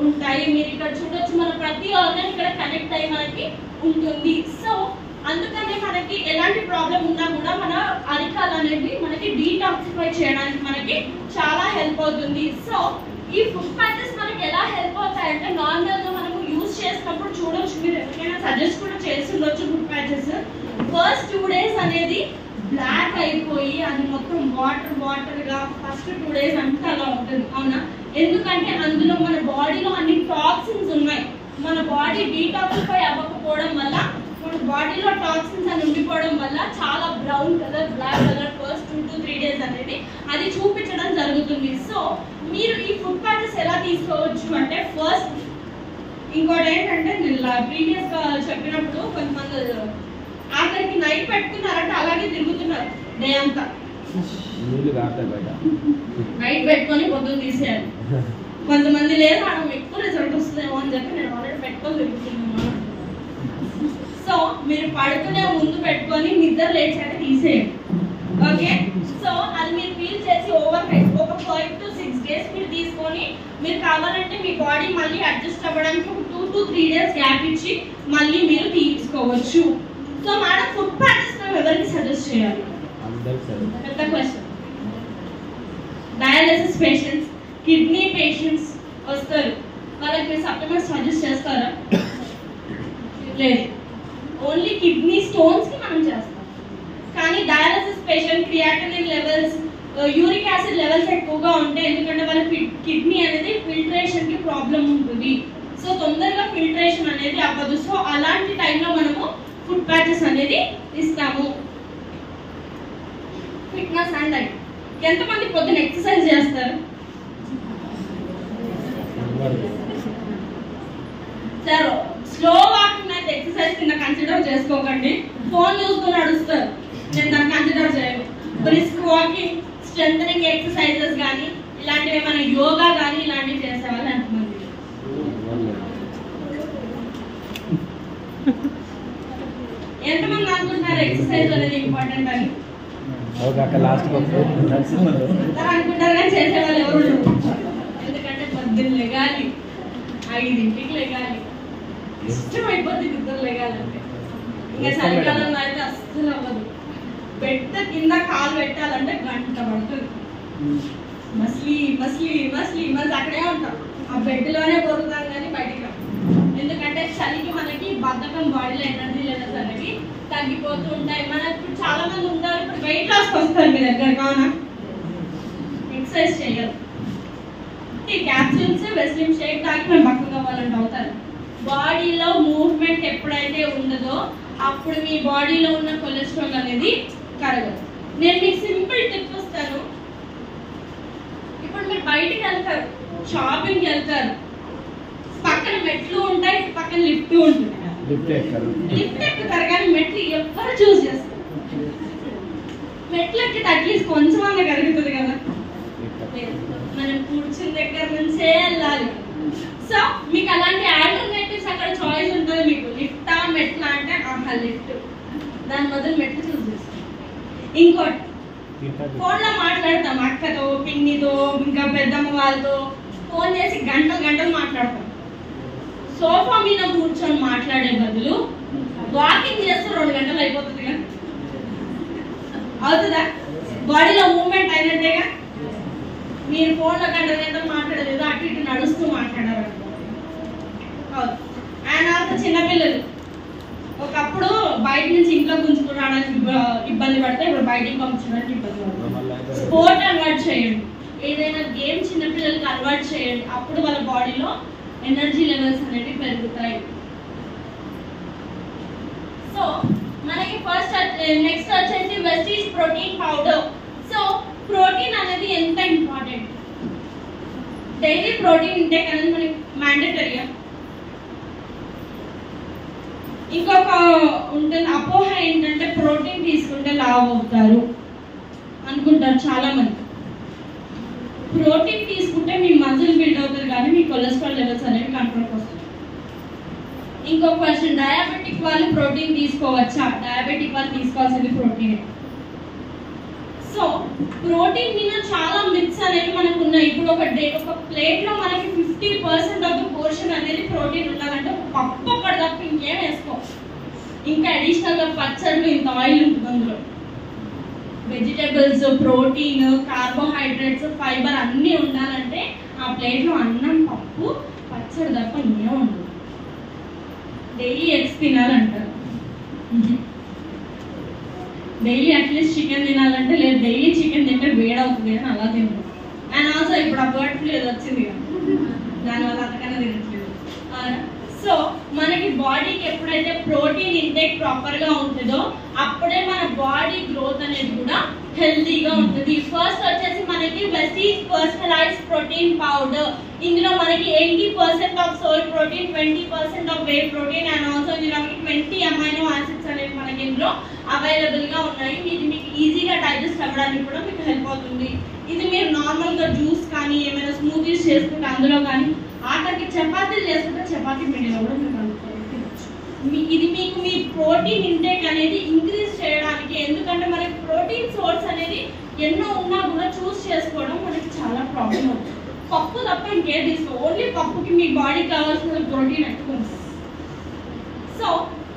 ఉంటాయి. మీరు ఇక్కడ చూడొచ్చు, మన ప్రతి ఆర్గాన్ ఇక్కడ కనెక్ట్ అయి మనకి ఉంటుంది. సో అందుకనే మనకి ఎలాంటి ప్రాబ్లం ఉన్నా కూడా మన అరికాలు అనేది మనకి డీటాక్సిఫై చేయడానికి మనకి చాలా హెల్ప్ అవుతుంది. సో ఈ ఫుడ్ ప్యాచెస్ మనకి ఎలా హెల్ప్ అవుతాయంటే నార్మల్ గా మనము యూజ్ చేసినప్పుడు చూడొచ్చు, మీరు ఎవరికైనా సజెస్ట్ కూడా చేస్తుండొచ్చు. ఫుడ్ ప్యాచెస్ ఫస్ట్ 2 days అనేది బ్లాక్ అయిపోయి అది మొత్తం వాటర్ గా ఫస్ట్ 2 days అంతా అలా ఉంటుంది, అవునా? ఎందుకంటే అందులో మన బాడీలో అన్ని టాక్సిన్స్ ఉన్నాయి. మన బాడీ డీటాక్సిఫై అవ్వకపోవడం వల్ల, మన బాడీలో టాక్సిన్స్ అని ఉండిపోవడం వల్ల చాలా brown colour, black colour first 2 to 3 days అనేది అది చూపించడం జరుగుతుంది. సో మీరు ఈ ఫుడ్ ప్యాచెస్ ఎలా తీసుకోవచ్చు అంటే, ఫస్ట్ ఇంకోటి ఏంటంటే నేను ప్రీవియస్ గా చెప్పినప్పుడు కొంతమంది ఆఖరికి నైట్ పెట్టుకున్నారంటే అలాగే తిరుగుతున్నారు డే అంతా, నైట్ పెట్టుకొని పొద్దున్న తీసేయాలి. కొంతమంది లేదు మనం ఎక్కువ రిజల్ట్ వస్తుందేమో అని చెప్పి నేను ఆల్రెడీ పెట్టుకొని తిరుగుతున్నాను. సో మీరు పడుకునే ముందు పెట్టుకొని నిద్ర లేచాక తీసేయండి, ఓకే? సో అది మీరు ఫీల్ చేసి ఓవర్ నైట్ ఒక 5 to 6 days మీరు తీసుకొని, మీరు కావాలంటే మీ బాడీ మళ్ళీ అడ్జస్ట్ అవ్వడానికి ఒక 2 to 3 days గ్యాప్ ఇచ్చి మళ్ళీ మీరు తీసుకోవచ్చు. సో మేడం ఫుడ్ ప్యాచెస్ ఎవరికి సజెస్ట్ చేయాలి? పెద్ద question. Dialysis patients, kidney patients వస్తారు, వాళ్ళకి మీరు సప్లిమెంట్స్ సజెస్ట్ చేస్తారా? లేదు. ఓన్లీ కిడ్నీ స్టోన్స్ కి మనం చేస్తాం. కానీ dialysis patient creatinine levels, uric acid levels ఎక్కువగా ఉంటాయి. ఎందుకంటే వాళ్ళ కిడ్నీ అనేది ఫిల్ట్రేషన్ ప్రాబ్లం ఉంటుంది. సో తొందరగా ఫిల్టరేషన్ అనేది అవ్వదు. సో అలాంటి టైంలో మనము ఫుడ్ ప్యాచెస్ అనేది ఇస్తాము. Fitness and diet. ఎంతమంది పొద్దున ఎక్సర్సైజ్ చేస్తారు? సార్ స్లో వాకింగ్ అయితే ఎక్సర్సైజ్ కింద కన్సిడర్ చేసుకోకండి. ఫోన్ చూస్తూ నడుస్తారు, నేను దాన్ని కన్సిడర్ చేయను. బ్రిస్క్ వాకింగ్, స్ట్రెంథనింగ్ ఎక్సర్సైజెస్ కానీ ఇలాంటివి ఏమైనా యోగా కానీ ఇలాంటివి చేసేవాళ్ళు ఎంతమంది? ఎంతమంది అనుకుంటున్నారు ఎక్సర్సైజ్ అనేది ఇంపార్టెంట్ అని? అనుకుంటారు కానీ చేసేవాళ్ళు ఎవరు? ఎందుకంటే పొద్దున్న లెగాలి, 5ంటికి లెగాలి, ఇష్టం అయిపోద్ది నిద్ర లెగాలంటే. ఇంకా చలికాలంలో అయితే అస్సలు అవ్వదు. బెడ్ కింద కాలు పెట్టాలంటే గంట పడుతుంది. మస్లీ మస్లీ మస్లీ మళ్ళీ అక్కడే ఉంటాం, ఆ బెడ్లోనే పొరుగుతాం కానీ బయటికి రాం. ఎందుకంటే చలికి మనకి బద్ధకం, బాడీలో ఎనర్జీ లెవెల్స్ అనేవి తగ్గిపోతూ ఉంటాయి. మనకు చాలా మంది ఉంటారు ఇప్పుడు వెయిట్ లాస్కి వస్తారు మీ దగ్గర, కావున ఎక్సర్సైజ్ చేయాలి. ఈ క్యాప్సూల్స్ వెస్లిన్ షేక్ తాగి మేము బక్కగా అవ్వాలంటే అవుతారు. బాడీలో మూవ్మెంట్ ఎప్పుడైతే ఉండదో అప్పుడు మీ బాడీలో ఉన్న కొలెస్ట్రాల్ అనేది కరగదు. నేను మీకు సింపుల్ టిప్ ఇస్తాను. ఇప్పుడు మీరు బయటికి వెళ్తారు, షాపింగ్కి వెళ్తారు, పక్కన మెట్లు ఉంటాయి, పక్కన లిఫ్ట్ ఉంటుంది. లిఫ్ట్ ఎక్కుతారు కానీ మెట్లు ఎవరు చూస్ చేస్తారు? మెట్లు ఎక్కితే అట్లీస్ట్ కొంచెం అన్న కరుగుతుంది కదా. మనం కూర్చుని దగ్గర నుంచే వెళ్ళాలి. సో మీకు అలాంటి ఆల్టర్నేటివ్స్ అక్కడ చాయిస్ ఉంటుంది. మీకు లిఫ్టా మెట్లా అంటే ఆహా లిఫ్ట్, దాని బదులు మెట్లు చూస్ చేస్తాం. ఇంకోటి, ఫోన్లో మాట్లాడతాం అక్కతో, పిన్నితో, ఇంకా పెద్దమ్మ వాళ్ళతో ఫోన్ చేసి గంటలు గంటలు మాట్లాడతాం. సోఫా మీద కూర్చొని మాట్లాడే బదులు వాకింగ్ చేస్తే 2 గంటలు అయిపోతుంది కదా, అవుతుందా? బాడీలో మూవ్మెంట్ అయినట్టేగా. మీరు ఫోన్లో గంటలు మాట్లాడలేదు, అటు ఇటు నడుస్తూ మాట్లాడారు అవును. అండ్ ఆల్సో చిన్నపిల్లలు ఒకప్పుడు బయట నుంచి ఇంట్లో గుంజుకురావడానికి ఇబ్బంది పడితే ఇప్పుడు బయటికి పంపించడానికి ఇబ్బంది పడుతుంది. స్పోర్ట్ అలవాటు చేయండి, ఏదైనా గేమ్ చిన్నపిల్లలకి అలవాటు చేయండి. అప్పుడు వాళ్ళ బాడీలో ఎనర్జీ లెవెల్స్ అనేవి పెరుగుతాయి. సో మనకి ఫస్ట్ నెక్స్ట్ వచ్చేసి Vestige protein powder. So protein అనేది ఎంత ఇంపార్టెంట్, డైలీ ప్రోటీన్ ఇంటేక్ అనేది మనకి మ్యాండేటరీగా. ఇంకొక ఉంటుంది అపోహ ఏంటంటే ప్రోటీన్ తీసుకుంటే లావు అవుతారు అనుకుంటారు చాలా మంది. ప్రోటీన్ తీసుకుంటే మీ మజిల్ బిల్డ్ అవుతుంది కానీ మీ కొలెస్ట్రాల్ లెవెల్స్ అనేవి కంట్రోల్కి వస్తుంది. ఇంకో క్వశ్చన్, డయాబెటిక్ వాళ్ళు ప్రోటీన్ తీసుకోవచ్చా? డయాబెటిక్ వాళ్ళు తీసుకోవాల్సింది ప్రోటీన్. సో ప్రోటీన్ మీద చాలా మిత్స్ అనేవి మనకు ఉన్నాయి. ఇప్పుడు ఒక ప్లేట్లో మనకి 50% ఆఫ్ ద పోర్షన్ అనేది ప్రోటీన్ ఉండాలంటే ఒక పప్పు ఒకటి తప్ప ఇంకేం వేసుకో. ఇంకా అడిషనల్గా పచ్చళ్ళు, ఇంత ఆయిల్ ఉంటుంది అందులో. వెజిటేబుల్స్, ప్రోటీన్, కార్బోహైడ్రేట్స్, ఫైబర్ అన్నీ ఉండాలంటే ఆ ప్లేట్లో అన్నం, పప్పు, పచ్చడి తప్ప ఇంకేం ఉండదు. డైలీ ఎగ్స్ తినాలంటారు, డైలీ అట్లీస్ట్ చికెన్ తినాలంటే లేదు, డైలీ చికెన్ తింటే వేడవుతుంది అని అలా తింటాం. అండ్ ఆల్సో ఇప్పుడు ఆ బర్డ్ ఫ్లూ ఏదో వచ్చింది కదా, దానివల్ల అంతకన్నా తినట్లేదు. సో మనకి బాడీకి ఎప్పుడైతే ప్రోటీన్ ఇంటేక్ ప్రాపర్గా ఉంటుందో అప్పుడే మన బాడీ గ్రోత్ అనేది కూడా హెల్తీగా ఉంటుంది. ఫస్ట్ వచ్చేసి మనకి వెస్టీజ్ పర్సనలైజ్డ్ ప్రోటీన్ పౌడర్. ఇందులో మనకి 80% of soul protein, 20% of whey protein and also ఇందులో 20 అమైనో యాసిడ్స్ అనేవి మనకి ఇందులో అవైలబుల్ గా ఉన్నాయి. ఇది మీకు ఈజీగా డైజెస్ట్ అవ్వడానికి కూడా మీకు హెల్ప్ అవుతుంది. ఇది మీరు నార్మల్ గా జ్యూస్ కానీ ఏమైనా స్మూతీస్ చేసుకుంటే అందులో కానీ, ఆఖరికి చపాతీలు చేసుకుంటే చపాతీ పిండిలో కూడా మీకు ఇది మీకు మీ ప్రోటీన్ ఇంటేక్ అనేది ఇంక్రీజ్ చేయడానికి. ఎందుకంటే మనకి ప్రోటీన్ సోర్స్ అనేది ఎన్నో ఉన్నా కూడా చూస్ చేసుకోవడం మనకి చాలా ప్రాబ్లం అవుతుంది. పప్పు తప్ప ఇంకేం తీసుకో, ఓన్లీ పప్పుకి మీ బాడీకి కావాల్సిన ప్రోటీన్ ఎక్కువ ఉంటుంది. సో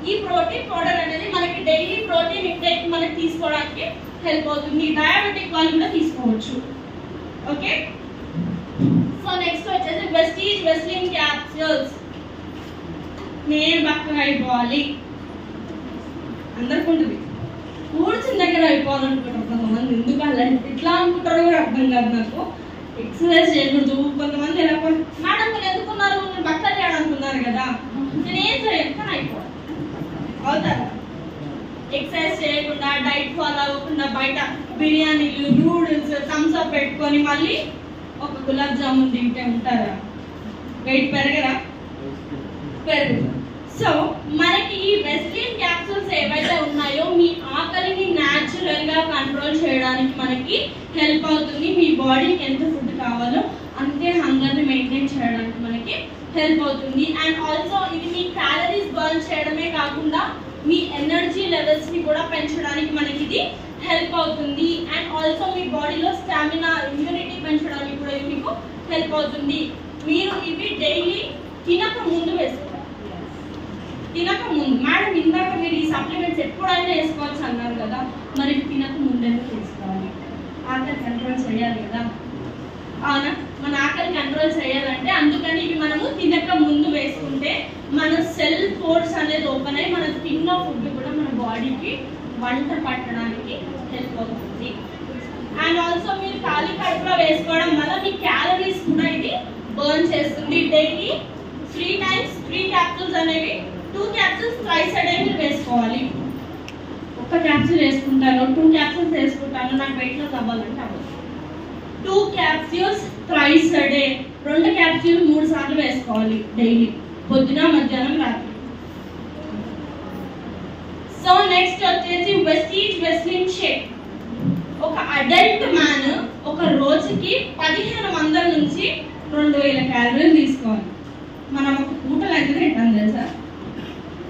ఈ ప్రోటీన్ పౌడర్ అనేది మనకి డైలీ ప్రోటీన్ ఇంటేక్ మనకి తీసుకోవడానికి హెల్ప్ అవుతుంది. డయాబెటిక్ వాళ్ళు కూడా తీసుకోవచ్చు. ఓకే, సో నెక్స్ట్ వచ్చేసి వెస్టీజ్ వెస్లిన్ క్యాప్సూల్స్. నేను బక్కగా అయిపోవాలి అందరికి ఉంటుంది, కూర్చుని దగ్గర అయిపోవాలనుకుంటారు కొంతమంది. ఎందుకు అలా ఇట్లా అనుకుంటారో కూడా అర్థం కాదు నాకు. ఎక్సర్సైజ్ చేయకూడదు కొంతమంది. ఎలా మేడం మీరు ఎందుకు బయట బిర్యానీలు, నూడిల్స్, థమ్స్ అప్ పెట్టుకొని మళ్ళీ ఒక గులాబ్ జామున్ తింటే ఉంటారా? వెయిట్ పెరగరా? పెరుగుతుంది. సో మనకి ఈ వెస్లిన్ క్యాప్సూల్స్ ఏవైతే ఉన్నాయో మీ ఆకలిని న్యాచురల్ గా కంట్రోల్ చేయడానికి మనకి హెల్ప్ అవుతుంది. మీ బాడీకి ఎంత ఫుడ్ కావాలో అంతే హంగర్ని మెయింటైన్ చేయడానికి మనకి హెల్ప్ అవుతుంది. అండ్ ఆల్సో ఇది మీ క్యాలరీస్ బర్న్ చేయడమే కాకుండా మీ ఎనర్జీ లెవెల్స్ ని కూడా పెంచడానికి మనకి ఇది హెల్ప్ అవుతుంది. అండ్ ఆల్సో మీ బాడీలో స్టామినా, ఇమ్యూనిటీ పెంచడానికి కూడా ఇది మీకు హెల్ప్ అవుతుంది. మీరు ఇవి డైలీ తినక ముందు వేసుకోవాలి. తినక ముందు మేడం ఇందాక మీరు ఈ సప్లిమెంట్స్ ఎప్పుడైనా వేసుకోవచ్చు అన్నారు కదా, మరి తినక ముందెందుకు తీసుకోవాలి? ఆకలి కంట్రోల్ చేయాలి కదా, అవునా? మన ఆకలి కంట్రోల్ చేయాలంటే అందుకని ఇవి మనము తినక ముందు వేసుకుంటే మన సెల్ ఫోర్స్ అనేది ఓపెన్ అయ్యి మన తిన్న ఫుడ్ కూడా మన బాడీకి వంట పట్టడానికి హెల్ప్ అవుతుంది. అండ్ ఆల్సో మీరు ఖాళీ కడుపులో వేసుకోవడం వల్ల మీ క్యాలరీస్ కూడా ఇది బర్న్ చేస్తుంది. డైలీ 3 times 3 capsules అనేవి 2 capsules thrice a day మీరు వేసుకోవాలి. ఒక క్యాప్సూల్ వేసుకుంటాను, 2 capsules వేసుకుంటాను, నాకు వెయిట్ లాస్ అవ్వాలంటే అవ్వదు. 2 capsules thrice a day, 2 capsules 3 సార్లు వేసుకోవాలి డైలీ, పొద్దున, మధ్యాహ్నం, రాత్రి. సో నెక్స్ట్ వచ్చేసి వెస్టీజ్ వెస్లిన్ షేక్. ఒక అడల్ట్ మ్యాన్ ఒక రోజుకి 1500 నుంచి 2000 క్యాలరీలు తీసుకోవాలి. మనం ఒక పూటలు అయితే తింటాం తెలుసా,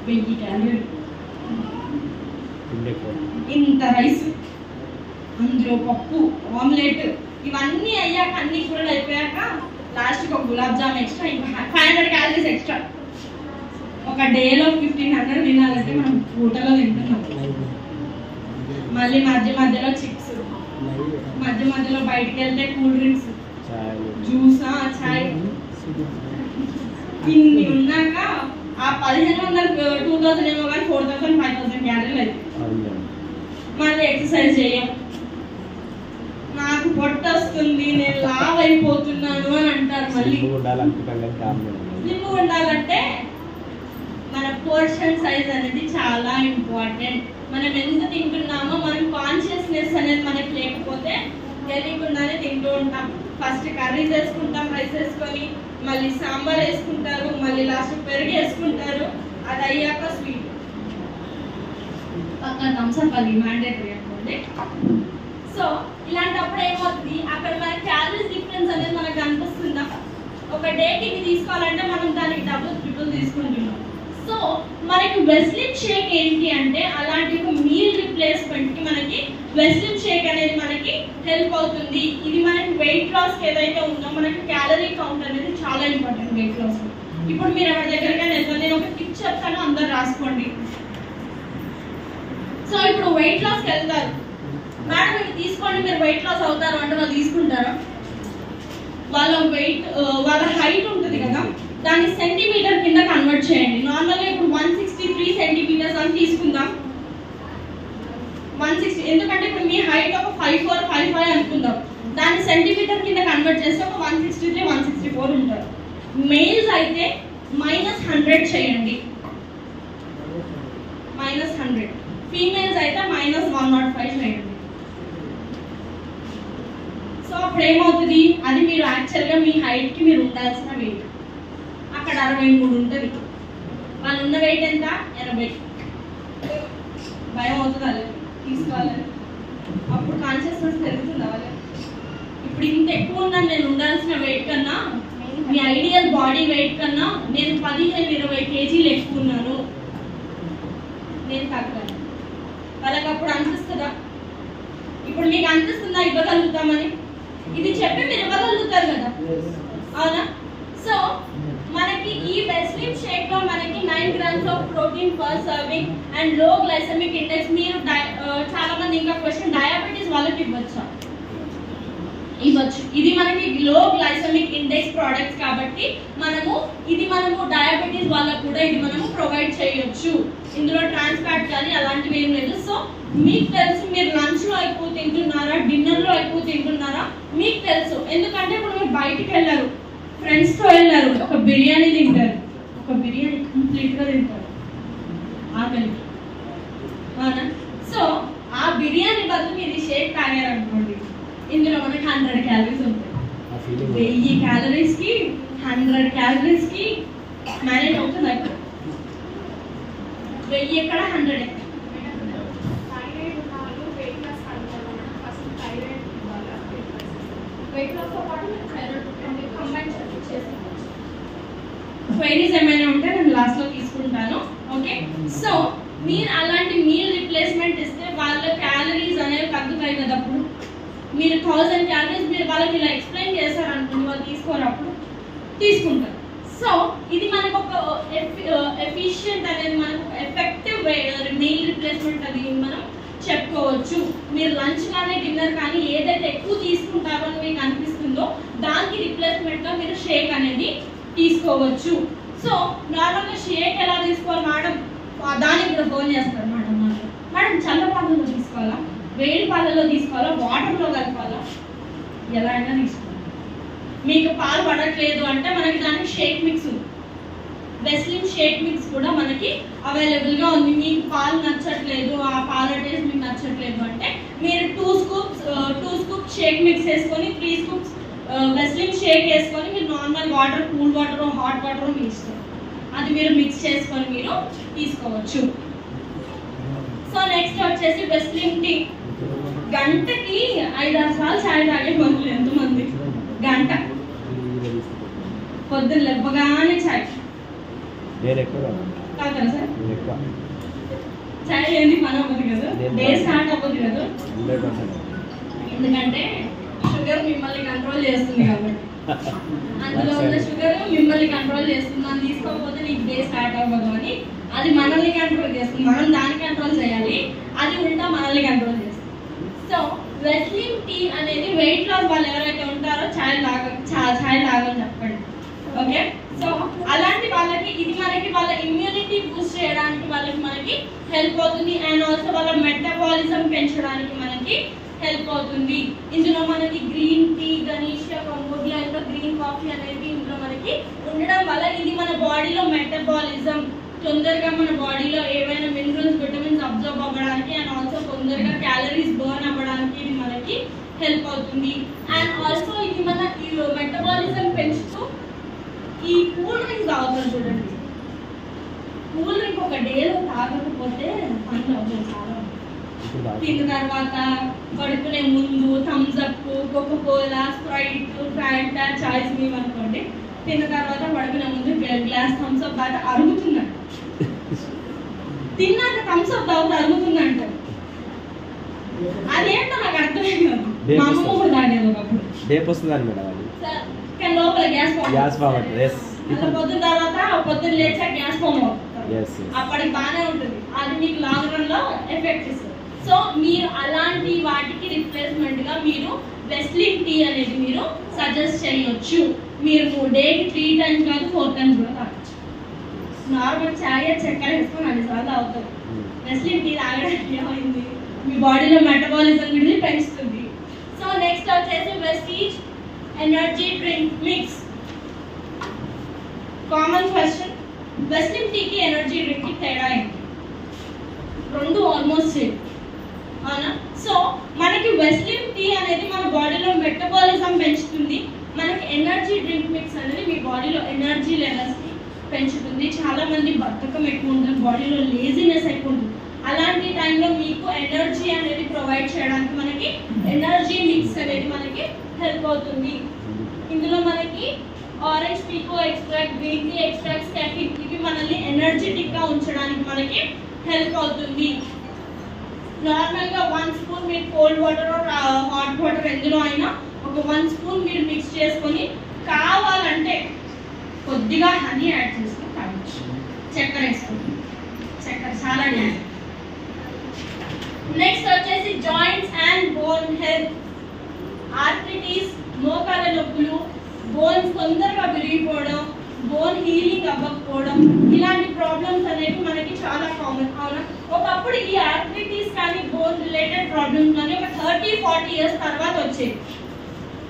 1000 క్యాలరీలు. ఇంత రైస్, అందులో పప్పు, ఆమ్లెట్, ఇవన్నీ అయ్యాక అన్ని కూరలు అయిపోయాక లాస్ట్కి ఒక గులాబ్ జామ్ ఎక్స్ట్రా, ఇంకా 500 క్యాలరీస్ ఎక్స్ట్రా. ఒక డేలో 1500 తినాలంటే మనం పూటలో తింటున్నాం. మళ్ళీ మధ్య మధ్యలో చిప్స్, మధ్య మధ్యలో బయటికి వెళ్తే కూల్ డ్రింక్స్, జ్యూసా, చాయ్, ఇన్ని ఉన్నాక ఆ 1500 2000 ఏమో కానీ 4000 5000 క్యాలరీలు అయితే మళ్ళీ ఎక్సర్సైజ్ చేయం. నాకు పొట్ట వస్తుంది, నేను లావ్ అయిపోతున్నాను అని అంటారు. మళ్ళీ స్లిమ్ ఉండాలంటే మన పోర్షన్ సైజ్ అనేది చాలా ఇంపార్టెంట్. మనం ఎంత తింటున్నామో మనం కాన్షియస్నెస్ అనేది మనకి లేకపోతే తెలియకుండానే తింటూ ఉంటాం. ఫస్ట్ కర్రీస్ వేసుకుంటాం, రైస్ వేసుకొని, మళ్ళీ సాంబార్ వేసుకుంటారు, మళ్ళీ లాస్ట్ పెరుగు వేసుకుంటారు, అది అయ్యాక స్వీట్, పక్క థమ్స్ అప్, అది మ్యాండేటరీ అనుకోండి. సో ఇలాంటప్పుడు ఏమవుతుంది, అక్కడ మన క్యాలరీస్ డిఫరెన్స్ అనేది మనకు అనిపిస్తుందా? ఒక డేకి ఇది తీసుకోవాలంటే మనం దానికి డబుల్ ట్రిపుల్ తీసుకుంటున్నాం. సో మనకి వెస్లిన్ షేక్ ఏంటి అంటే అలాంటి ఒక మీల్ రిప్లేస్మెంట్ కి మనకి వెస్లిన్ షేక్ అనేది మనకి హెల్ప్ అవుతుంది. ఇది మనకి వెయిట్ లాస్ కి ఏదైతే ఉందో మనకి క్యాలరీ కౌంట్ అనేది చాలా ఇంపార్టెంట్ వెయిట్ లాస్. ఇప్పుడు మీరు ఎవరి దగ్గరకైనా వెళ్తాను, నేను ఒక టిప్ చెప్తాను, అందరు రాసుకోండి. సో ఇప్పుడు వెయిట్ లాస్కి వెళ్తారు, మేడం ఇది తీసుకోండి మీరు వెయిట్ లాస్ అవుతారు అంటే వాళ్ళు తీసుకుంటారా? వాళ్ళ వెయిట్, వాళ్ళ హైట్ ఉంటుంది కదా, దాన్ని సెంటీమీటర్ కింద కన్వర్ట్ చేయండి. నార్మల్గా ఇప్పుడు 163 సెంటీమీటర్స్ అని తీసుకుందాం. 160, ఎందుకంటే ఇప్పుడు మీ హైట్ ఒక 54, 55 అనుకుందాం. దాన్ని సెంటీమీటర్ కింద కన్వర్ట్ చేస్తే ఒక 163, 164 ఉంటారు. మేల్స్ అయితే -100 చేయండి, -100. ఫీమేల్స్ అయితే -105 చేయండి. సో అప్పుడు ఏమవుతుంది, అది మీరు యాక్చువల్గా మీ హైట్కి మీరు ఉండాల్సిన వెయిట్ అక్కడ 63 ఉంటుంది. వాళ్ళు ఉన్న వెయిట్ ఎంత? 80. భయం అవుతుంది అది తీసుకోవాలని. అప్పుడు కాన్షియస్నెస్ పెరుగుతుంది వాళ్ళకి. ఇప్పుడు ఇంత ఎక్కువ ఉన్నాను, నేను ఉండాల్సిన వెయిట్ కన్నా, మీ ఐడియల్ బాడీ వెయిట్ కన్నా నేను 15-20 కేజీలు ఎక్కువ ఉన్నాను, నేను తగ్గాను. వాళ్ళకి అప్పుడు అనిపిస్తుందా? ఇప్పుడు మీకు అనిపిస్తుందా ఇవ్వగలుగుతామని? ఇది చెప్పి మీరు ఇవ్వగలుగుతారు కదా, అవునా? సో మనకి ఈ వెస్లిన్ షేక్ లో మనకి 9 grams of protein per serving and లో గ్లైసెమిక్ ఇండెక్స్. మీరు చాలా మంది ఇంకా క్వశ్చన్, డయాబెటీస్ వాళ్ళకి ఇవ్వచ్చా? ఇవ్వచ్చు. ఇది మనకి లో గ్లైసెమిక్ ఇండెక్స్ ప్రోడక్ట్స్ కాబట్టి మనము డయాబెటీస్ వాళ్ళకు కూడా ఇది మనము ప్రొవైడ్ చేయొచ్చు. ఇందులో ట్రాన్స్ ఫ్యాట్ కానీ అలాంటివి ఏం లేదు. సో మీకు తెలుసు మీరు లంచ్ లో ఎక్కువ తింటున్నారా, డిన్నర్ లో ఎక్కువ తింటున్నారా మీకు తెలుసు. ఎందుకంటే ఇప్పుడు మీరు బయటికి వెళ్ళారు, ఫ్రెండ్స్ తో వెళ్ళారు, ఒక బిర్యానీ తింటారు, ఒక బిర్యానీ కంప్లీట్ గా తింటారు ఆకలికి, అవునా? సో ఆ బిర్యానీ బదులు మీరు షేక్ తాగారనుకోండి, ఇందులో మనకి 100 క్యాలరీస్ ఉంటాయి. 1000 క్యాలరీస్ కి 100 క్యాలరీస్ కి మేనేజ్ అవుతుంది. అక్కడ 1000 ఎక్కడ 100 ఎక్కడ. క్వైరీస్ ఏమైనా ఉంటే నేను లాస్ట్ లో తీసుకుంటాను. ఓకే, సో మీరు అలాంటి మీల్ రిప్లేస్మెంట్ ఇస్తే వాళ్ళ క్యాలరీస్ అనేవి తగ్గుతాయి కదా. అప్పుడు మీరు 1000 క్యాలరీస్ మీరు వాళ్ళకి ఇలా ఎక్స్ప్లెయిన్ చేశారనుకోండి, వాళ్ళు తీసుకోరు, అప్పుడు తీసుకుంటారు. సో ఇది మనకు ఒక ఎఫిషియంట్ అనేది, మనకు ఎఫెక్టివ్ మీల్ రిప్లేస్మెంట్ అది మనం చెప్పుకోవచ్చు. మీరు లంచ్ కానీ డిన్నర్ కానీ ఏదైతే ఎక్కువ తీసుకుంటారో అని మీకు అనిపిస్తుందో దానికి రిప్లేస్మెంట్ గా మీరు షేక్ అనేది తీసుకోవచ్చు. సో నార్మల్గా షేక్ ఎలా తీసుకోవాలి మేడం, దానికి కూడా ఫోన్ చేస్తారు మేడం. మేడం చల్ల పాలలో తీసుకోవాలా, వేడి పాలలో తీసుకోవాలా, వాటర్లో కలపాలా, ఎలా అయినా తీసుకోవాలి. మీకు పాలు పడట్లేదు అంటే మనకి దానికి షేక్ మిక్స్ ఉంది. వెస్లిన్ షేక్ మిక్స్ కూడా మనకి అవైలబుల్గా ఉంది. మీకు పాలు నచ్చట్లేదు, ఆ పాల టేస్ట్ మీకు నచ్చట్లేదు అంటే మీరు 2 స్కూప్స్ షేక్ మిక్స్ వేసుకొని 3 స్కూప్స్ వెస్లిన్ షేక్ వేసుకొని మీరు normal water, cool water, hot water మీ ఇష్టం, అది మీరు మిక్స్ చేసుకొని మీరు తీసుకోవచ్చు. సో నెక్స్ట్ వచ్చేసి వెస్లిన్ టీ. గంటకి 5-6 సార్లు చాయ్ తాగే మందులు ఎంతమంది? గంట పొద్దున్న లేవగానే చాయ్ తాగుతారా సార్? చాయ్ లేని పని అవ్వదు కదా, డే స్టార్ట్ అవ్వదు కదా. ఎందుకంటే షుగర్ మిమ్మల్ని కంట్రోల్ చేస్తుంది కాబట్టి, అందులో ఉన్న షుగర్ మిమ్మల్ని కంట్రోల్ చేస్తుంది. మనం తీసుకోకపోతే నీకు డే స్టార్ట్ అవ్వదు అని అది మనల్ని కంట్రోల్ చేస్తుంది. మనం దాన్ని కంట్రోల్ చేయాలి, అది ఉల్టా మనల్ని కంట్రోల్ చేస్తుంది. సో వెస్లిన్ టీ అనేది వెయిట్ లాస్ వాళ్ళు ఎవరైతే ఉంటారో చాయ్ లాగని చెప్పండి. ఓకే, సో అలాంటి వాళ్ళకి ఇది మనకి వాళ్ళ ఇమ్యూనిటీ బూస్ట్ చేయడానికి వాళ్ళకి మనకి హెల్ప్ అవుతుంది. అండ్ ఆల్సో వాళ్ళ మెటబాలిజం పెంచడానికి మనకి హెల్ప్ అవుతుంది. ఇందులో మనకి గ్రీన్ టీ, గనీషియా, కంబోడియా, ఇంకా గ్రీన్ కాఫీ అనేది ఇందులో మనకి ఉండడం వల్ల ఇది మన బాడీలో మెటబాలిజం తొందరగా, మన బాడీలో ఏవైనా మినరల్స్, విటమిన్స్ అబ్జర్వ్ అవ్వడానికి అండ్ ఆల్సో తొందరగా క్యాలరీస్ బర్న్ అవ్వడానికి ఇది మనకి హెల్ప్ అవుతుంది. అండ్ ఆల్సో ఇది మన మెటబాలిజం పెంచుతూ ఈ కూల్ డ్రింక్స్ తాగుతారు చూడండి. కూల్ డ్రింక్ ఒక డేలో తాగకపోతే పనులు అవుతుంది చాలా. తిన్న తర్వాత పడుకునే ముందు Thums Up, Coca Cola, Sprite, Fanta, చాయ్స్ మేము అనుకోండి. తిన్న తర్వాత పడుకునే ముందు గ్లాస్ థమ్స్ అప్ తాగితే అరుగుతుందంట. తిన్నాక థమ్స్ అప్ తాగితే అరుగుతుందంట. అదేంటో నాకు అర్థమే కాదు. మా అమ్మ కూడా తాగేది ఒకప్పుడు. కానీ లోపల గ్యాస్ ఫామ్ పొద్దున తర్వాత పొద్దున్న లేచా గ్యాస్ ఫామ్ అవుతుంది. అప్పటికి బాగానే ఉంటుంది, అది మీకు లాంగ్ రన్ లో ఎఫెక్ట్ ఇస్తుంది. సో మీరు అలాంటి వాటికి రిప్లేస్మెంట్ గా మీరు వెస్లిన్ టీ అనేది మీరు సజెస్ట్ చేయొచ్చు. మీరు డేకి 3 times కాదు 4 times కూడా తాగొచ్చు. నార్మల్ చాయ్ చక్కెర వేసుకొని 2 సార్లు తాగుతారు. వెస్లిన్ టీ తాగడానికి ఏమైంది, మీ బాడీలో మెటబాలిజం గురించి పెంచుతుంది. సో నెక్స్ట్ వచ్చేసి Vestige energy drink mix. Common question, Veslim టీకి ఎనర్జీ డ్రింక్ కి తేడా ఏంటి? రెండు ఆల్మోస్ట్ సేమ్, అవునా? సో మనకి వెస్లిన్ టీ అనేది మన బాడీలో మెటబాలిజం పెంచుతుంది. మనకి ఎనర్జీ డ్రింక్ మిక్స్ అనేది మీ బాడీలో ఎనర్జీ లెవెల్స్ ని పెంచుతుంది. చాలా మంది బద్ధకం ఎక్కువ ఉంటుంది, బాడీలో లేజినెస్ ఎక్కువ ఉంటుంది. అలాంటి టైంలో మీకు ఎనర్జీ అనేది ప్రొవైడ్ చేయడానికి మనకి ఎనర్జీ మిక్స్ అనేది మనకి హెల్ప్ అవుతుంది. ఇందులో మనకి orange pekoe extract, green tea extracts, caffeine, ఇవి మనల్ని ఎనర్జెటిక్ గా ఉంచడానికి మనకి హెల్ప్ అవుతుంది. నార్మల్ గా 1 స్పూన్ మీరు కోల్డ్ వాటర్ హాట్ వాటర్ ఎందులో అయినా ఒక 1 స్పూన్ మీరు మిక్స్ చేసుకొని కావాలంటే కొద్దిగా హనీ యాడ్ చేసుకొని తాగొచ్చు. చక్కెర వేసుకుంటాం, చక్కెర చాలా డ్యాన్స్. నెక్స్ట్ వచ్చేసి joints and bone health. Arthritis, మోకాళ్ళ నొప్పులు, బోన్స్ తొందరగా విరిగిపోవడం, బోన్ హీలింగ్ అవ్వకపోవడం, ఇలాంటి ప్రాబ్లమ్స్ అనేవి మనకి చాలా కామన్, అవునా? ఒకప్పుడు ఈ ఆర్థరైటిస్ కానీ బోన్ రిలేటెడ్ ప్రాబ్లమ్స్ కానీ ఒక 30-40 ఇయర్స్ తర్వాత వచ్చేది.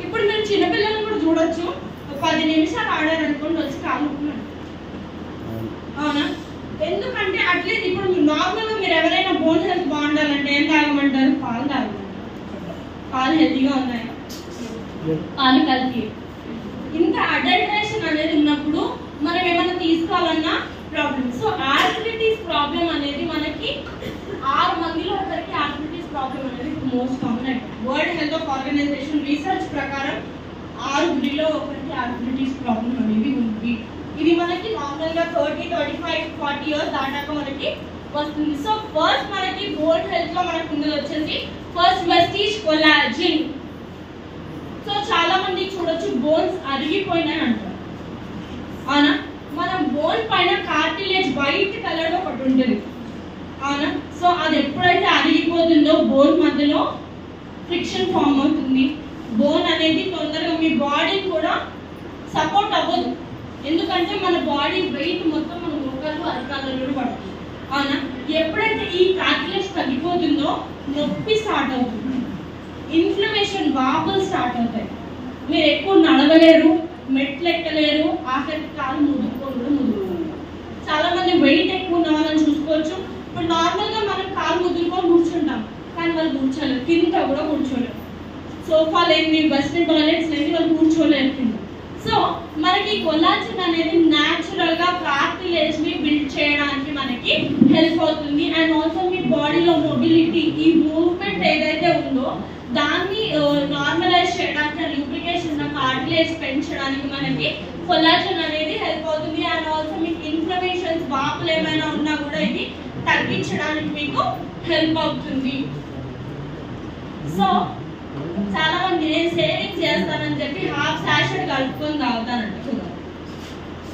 ఇప్పుడు మీరు చిన్నపిల్లలు కూడా చూడొచ్చు, 10 నిమిషాలు ఆడారనుకోండి వచ్చి కాముకున్నాడు, అవునా? ఎందుకంటే అట్లీస్ట్ ఇప్పుడు నార్మల్గా మీరు ఎవరైనా బోన్ హెల్త్ బాగుండాలంటే ఏం తాగమంటారు? హెల్తీగా ఉన్నాయా? పాలు కలిపి. ఇంత అడల్టరేషన్ అనేది ఉన్నప్పుడు మనం ఏమైనా తీసుకోవాలన్నా ప్రాబ్లం. సో ఆర్థరైటిస్ ప్రాబ్లం అనేది మనకి 6 మందిలో ఒకరికి ఆర్థరైటిస్ ప్రాబ్లం అనేది మోస్ట్ కామన్ అయిపోయింది. వరల్డ్ హెల్త్ ఆర్గనైజేషన్ రీసెర్చ్ ప్రకారం 6 ఒకరికి ఆర్థరైటిస్ ప్రాబ్లం అనేది ఉంది. ఇది మనకి నార్మల్గా 30, 35, 40 ఇయర్స్ దాటాక మనకి వస్తుంది. సో ఫస్ట్ మనకి బోన్ హెల్త్ లో మనకు ఉన్నది వచ్చేసి ఫస్ట్ వెస్టీజ్ కొలాజిన్. సో చాలా మంది చూడొచ్చు బోన్స్ అరిగిపోయినాయి అంటారు, అవునా? మన బోన్ పైన కార్టిలేజ్ వైట్ కలర్ ఒకటి ఉంటుంది, అవునా? సో అది ఎప్పుడైతే అరిగిపోతుందో బోన్ మధ్యలో ఫ్రిక్షన్ ఫామ్ అవుతుంది. బోన్ అనేది తొందరగా మీ బాడీ కూడా సపోర్ట్ అవ్వదు, ఎందుకంటే మన బాడీ వెయిట్ మొత్తం మన మోకాళ్ళు అరకాలలో పడుతుంది, అవునా? ఎప్పుడైతే ఈ కార్టిలేజ్ తగ్గిపోతుందో నొప్పి స్టార్ట్ అవుతుంది, ఇన్ఫ్లమేషన్, వాపులు స్టార్ట్ అవుతాయి. మీరు ఎక్కువ నడవలేరు, మెట్లు ఎక్కలేరు, ఆఖరికి కాలు ముదురుకొని కూడా ముదురుకోండి. చాలా మంది వెయిట్ ఎక్కువ ఉన్న వాళ్ళని చూసుకోవచ్చు. ఇప్పుడు నార్మల్గా మనం కాలు ముదురుకొని కూర్చుంటాం, కానీ వాళ్ళు కూర్చోలేరు, కింద కూడా కూర్చోలేరు. సోఫాలు ఏంటి, వెస్ట్రన్ టాయిలెట్స్ ఏంటి, వాళ్ళు కూర్చోలేరు కింద. సో మనకి కొలాజిన్ అనేది న్యాచురల్ గా కార్టిలేజ్ ని బిల్డ్ చేయడానికి మనకి హెల్ప్ అవుతుంది. అండ్ ఆల్సో మీ బాడీలో మొబిలిటీ, ఈ మూవ్మెంట్ ఏదైతే ఉందో దాన్ని నార్మలైజ్ చేయడానికి, లూబ్రికేషన్ కార్టిలేజ్ పెంచడానికి మనకి కొలాజిన్ అనేది హెల్ప్ అవుతుంది. అండ్ ఆల్సో మీకు ఇన్ఫ్లమేషన్స్, వాపులు ఏమైనా ఉన్నా కూడా ఇది తగ్గించడానికి మీకు హెల్ప్ అవుతుంది. సో చాలా మంది నేను సేవింగ్స్ చేస్తానని చెప్పి హాఫ్ సాషెట్ కలుపుకొని తాగుతానంట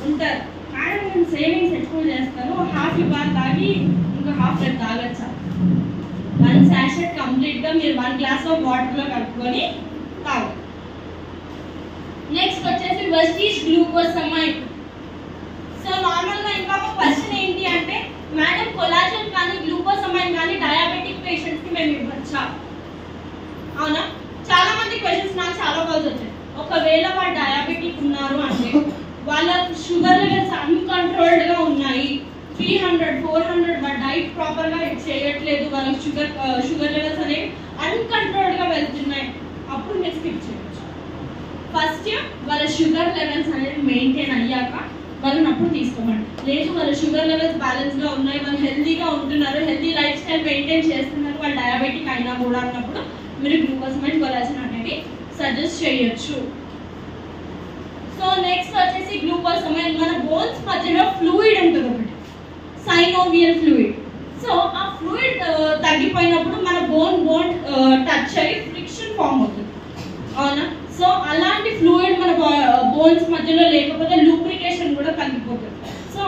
ఉంటారు. కానీ నేను సేవింగ్స్ ఎక్కువ చేస్తాను, హాఫ్ ఇవాళ తాగి ఇంకా హాఫ్ రేపు తాగచ్చా. 1 సాషెట్ కంప్లీట్ గా మీరు 1 గ్లాస్ ఆఫ్ వాటర్ లో కలుపుకొని తాగు. నెక్స్ట్ వచ్చేసి వెస్టీజ్ గ్లూకోసమైడ్. సో నార్మల్ గా ఇంకా క్వశ్చన్ ఏంటి అంటే, మేడం కొలాజన్ కానీ గ్లూకోసమైడ్ కానీ డయాబెటిక్ పేషెంట్స్ కి మేము ఇవ్వచ్చా? అవునా? చాలా మంది క్వశ్చన్స్ నాకు చాలా కాల్స్ వచ్చాయి. ఒకవేళ వాళ్ళు డయాబెటిక్ ఉన్నారు అంటే, వాళ్ళ షుగర్ లెవెల్స్ అన్కంట్రోల్డ్ గా ఉన్నాయి, 300, 400, వాళ్ళ డైట్ ప్రాపర్ గా చేయట్లేదు, వాళ్ళ షుగర్ లెవెల్స్ అనేవి అన్కంట్రోల్డ్ గా వెళ్తున్నాయి, అప్పుడు మీరు స్కిప్ చేయవచ్చు. ఫస్ట్ వాళ్ళ షుగర్ లెవెల్స్ అనేది మెయింటైన్ అయ్యాక వాళ్ళని అప్పుడు తీసుకోమండి. లేదు వాళ్ళ షుగర్ లెవెల్స్ బ్యాలెన్స్ గా ఉన్నాయి, వాళ్ళు హెల్తీగా ఉంటున్నారు, హెల్తీ లైఫ్ స్టైల్ మెయింటైన్ చేస్తున్నారు, వాళ్ళు డయాబెటిక్ అయినా కూడా అన్నప్పుడు మీరు గ్లూకోసమైడ్, కొలాజిన్ అనేది సజెస్ట్ చేయొచ్చు. సో నెక్స్ట్ వచ్చేసి గ్లూకోసమైడ్, మన బోన్స్ మధ్యలో ఫ్లూయిడ్ ఉంటుంది ఒకటి, సైనోవియల్ ఫ్లూయిడ్. సో ఆ ఫ్లూయిడ్ తగ్గిపోయినప్పుడు మన బోన్ టచ్ అయ్యి ఫ్రిక్షన్ ఫామ్ అవుతుంది, అవునా? సో అలాంటి ఫ్లూయిడ్ మన బోన్స్ మధ్యలో లేకపోతే లూబ్రికేషన్ కూడా తగ్గిపోతుంది. సో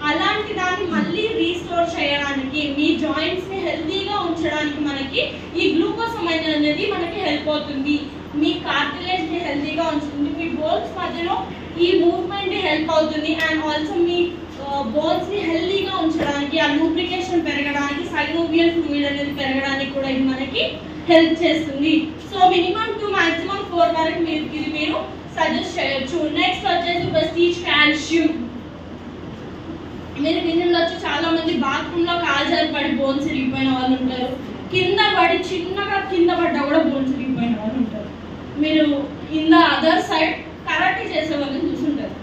అలాంటి దాన్ని మళ్ళీ రీస్టోర్ చేయడానికి, మీ జాయింట్స్ ని హెల్తీగా ఉంచడానికి మనకి ఈ గ్లూకోసమైడ్ అనేది మనకి హెల్ప్ అవుతుంది. మీ కార్టిలేజ్ ని హెల్తీగా ఉంచుతుంది, మీ బోన్స్ మధ్యలో ఈ మూవ్మెంట్ ని హెల్ప్ అవుతుంది. అండ్ ఆల్సో మీ బోన్స్ ని హెల్తీగా ఉంచడానికి, ఆ లూబ్రికేషన్ పెరగడానికి, సైనోవియల్ ఫ్లూయిడ్ అనేది పెరగడానికి కూడా ఇది మనకి హెల్ప్ చేస్తుంది. సో మినిమం 2 మాక్సిమం 4 వరకు మీరు సజెస్ట్ చేయొచ్చు. నెక్స్ట్ వచ్చేసి వెస్టీజ్ కాల్షియం. మీరు వినుండొచ్చు, చాలా మంది బాత్రూమ్ లో కాల్జారి పడి బోన్స్ ఇరిగిపోయిన వాళ్ళు ఉంటారు, కింద పడి చిన్నగా కింద పడ్డా కూడా బోన్స్ ఇరిగిపోయిన వాళ్ళు ఉంటారు. మీరు in the other side karate చేసే వాళ్ళని చూసుంటారు,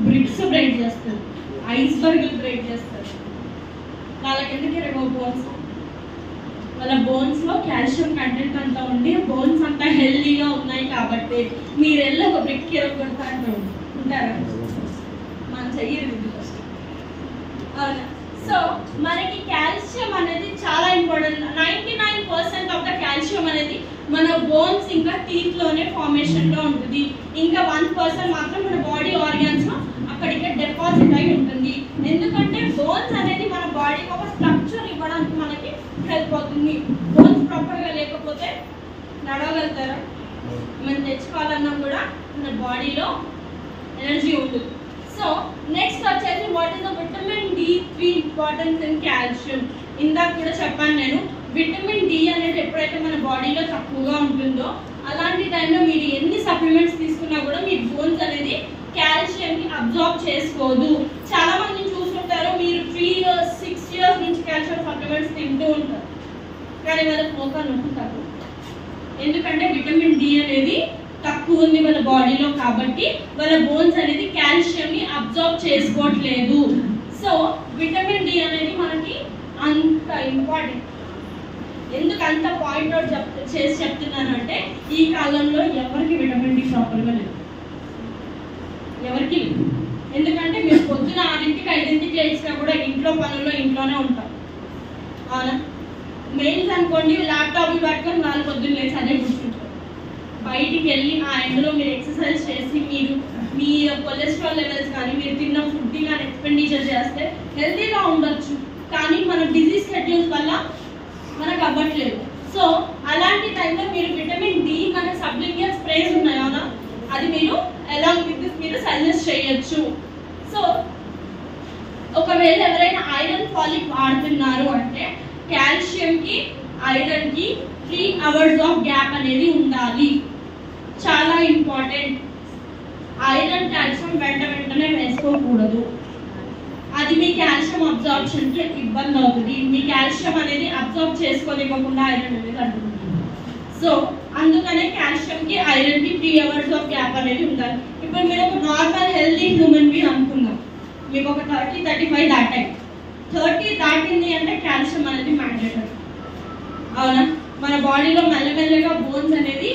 బ్రిక్స్ బ్రేక్ చేస్తారు, ఐస్బర్గ్ బ్రేక్ చేస్తారు. వాళ్ళకి ఎందుకు ఇరగవు బోన్స్? వాళ్ళ బోన్స్ లో కాల్షియం కంటెంట్ అంతా ఉండి బోన్స్ అంతా హెల్దీగా ఉన్నాయి కాబట్టి మీరు వెళ్ళి ఒక బ్రిక్ ఇరగొడతా ఉంటారా? మన చెయ్యరు. సో మనకి కాల్షియం అనేది చాలా ఇంపార్టెంట్. 99% ఆఫ్ ద కాల్షియం అనేది మన బోన్స్ ఇంకా టీత్ లోనే ఫార్మేషన్ లో ఉంటుంది. ఇంకా 1% మాత్రం మన బాడీ ఆర్గాన్స్ లో అక్కడికి డిపాజిట్ అయి ఉంటుంది. ఎందుకంటే బోన్స్ అనేది మన బాడీకి ఒక స్ట్రక్చర్ ఇవ్వడానికి మనకి హెల్ప్ అవుతుంది. బోన్స్ ప్రాపర్ గా లేకపోతే నడవగలుగుతారా? మనం తెచ్చుకోవాలన్నా కూడా మన బాడీలో ఎనర్జీ ఉంటుంది. సో నెక్స్ట్ వచ్చేసి what is the vitamin D3 importance in calcium. ఇందాక కూడా చెప్పాను నేను, విటమిన్ డి అనేది ఎప్పుడైతే మన బాడీలో తక్కువగా ఉంటుందో అలాంటి టైంలో మీరు ఎన్ని సప్లిమెంట్స్ తీసుకున్నా కూడా మీ బోన్స్ అనేది కాల్షియం ని అబ్జార్బ్ చేసుకోదు. చాలా మంది చూస్తుంటారు, మీరు 3 years 6 years నుంచి కాల్షియం సప్లిమెంట్స్ తింటూ ఉంటారు, కానీ వాళ్ళకి మోకాలు నొప్పుతారు. ఎందుకంటే విటమిన్ డి అనేది తక్కువ ఉంది వాళ్ళ బాడీలో, కాబట్టి వాళ్ళ బోన్స్ అనేది కాల్షియం ని అబ్జర్వ్ చేసుకోవట్లేదు. సో విటమిన్ డి అనేది మనకి అంత ఇంపార్టెంట్. ఎందుకు అంత పాయింట్ అవుట్ చేసి చెప్తున్నాను అంటే ఈ కాలంలో ఎవరికి విటమిన్ డి ప్రాపర్గా లేదు, ఎవరికి లేదు. ఎందుకంటే మీరు పొద్దున 6ంటికి 5ంటికి లేచినా కూడా ఇంట్లో పనుల్లో ఇంట్లోనే ఉంటాం, అవునా? మెయిన్స్ అనుకోండి, ల్యాప్టాప్ పట్టుకొని 4 పొద్దున్న లేచి అదే కూర్చుంటారు. బయటికి వెళ్ళి ఆ ఎండలో మీరు ఎక్సర్సైజ్ చేసి మీరు మీ కొలెస్ట్రాల్ లెవెల్స్ కానీ మీరు తిన్న ఫుడ్ కానీ ఎక్స్పెండిచర్ చేస్తే హెల్తీగా ఉండొచ్చు. కానీ మన బిజీ షెడ్యూల్స్ వల్ల మనకు అవ్వట్లేదు. సో అలాంటి టైంలో మీరు విటమిన్ డి మన సబ్లింగియల్ స్ప్రేస్ ఉన్నాయి, అవునా? అది మీరు అలాంగ్ విత్ దిస్ మీరు సజెస్ట్ చేయొచ్చు. సో ఒకవేళ ఎవరైనా ఐరన్ ఫాలిక్ వాడుతున్నారు అంటే కాల్షియం కి ఐరన్ కి 3 hours ఆఫ్ గ్యాప్ అనేది ఉండాలి, చాలా ఇంపార్టెంట్. ఐరన్ కాల్షియం వెంటనే వేసుకోకూడదు, అది మీ కాల్షియం అబ్జార్ప్షన్ కి ఇబ్బంది అవుతుంది. మీ కాల్షియం అనేది అబ్జార్బ్ చేసుకోలేకుండా ఐరన్ అనేది అడ్డుకుంటుంది. సో అందుకనే కాల్షియం కి ఐరన్ కి 3 hours ఆఫ్ గ్యాప్ అనేది ఉండాలి. ఇప్పుడు మీరు ఒక నార్మల్ హెల్తీ హ్యూమన్ బీయింగ్ అనుకుందాం, మీకు ఒక 30-35 దాటాయి. 30 దాటింది అంటే కాల్షియం అనేది మ్యాండేటరీ, అవునా? మన బాడీలో మెల్లమెల్లగా బోన్స్ అనేది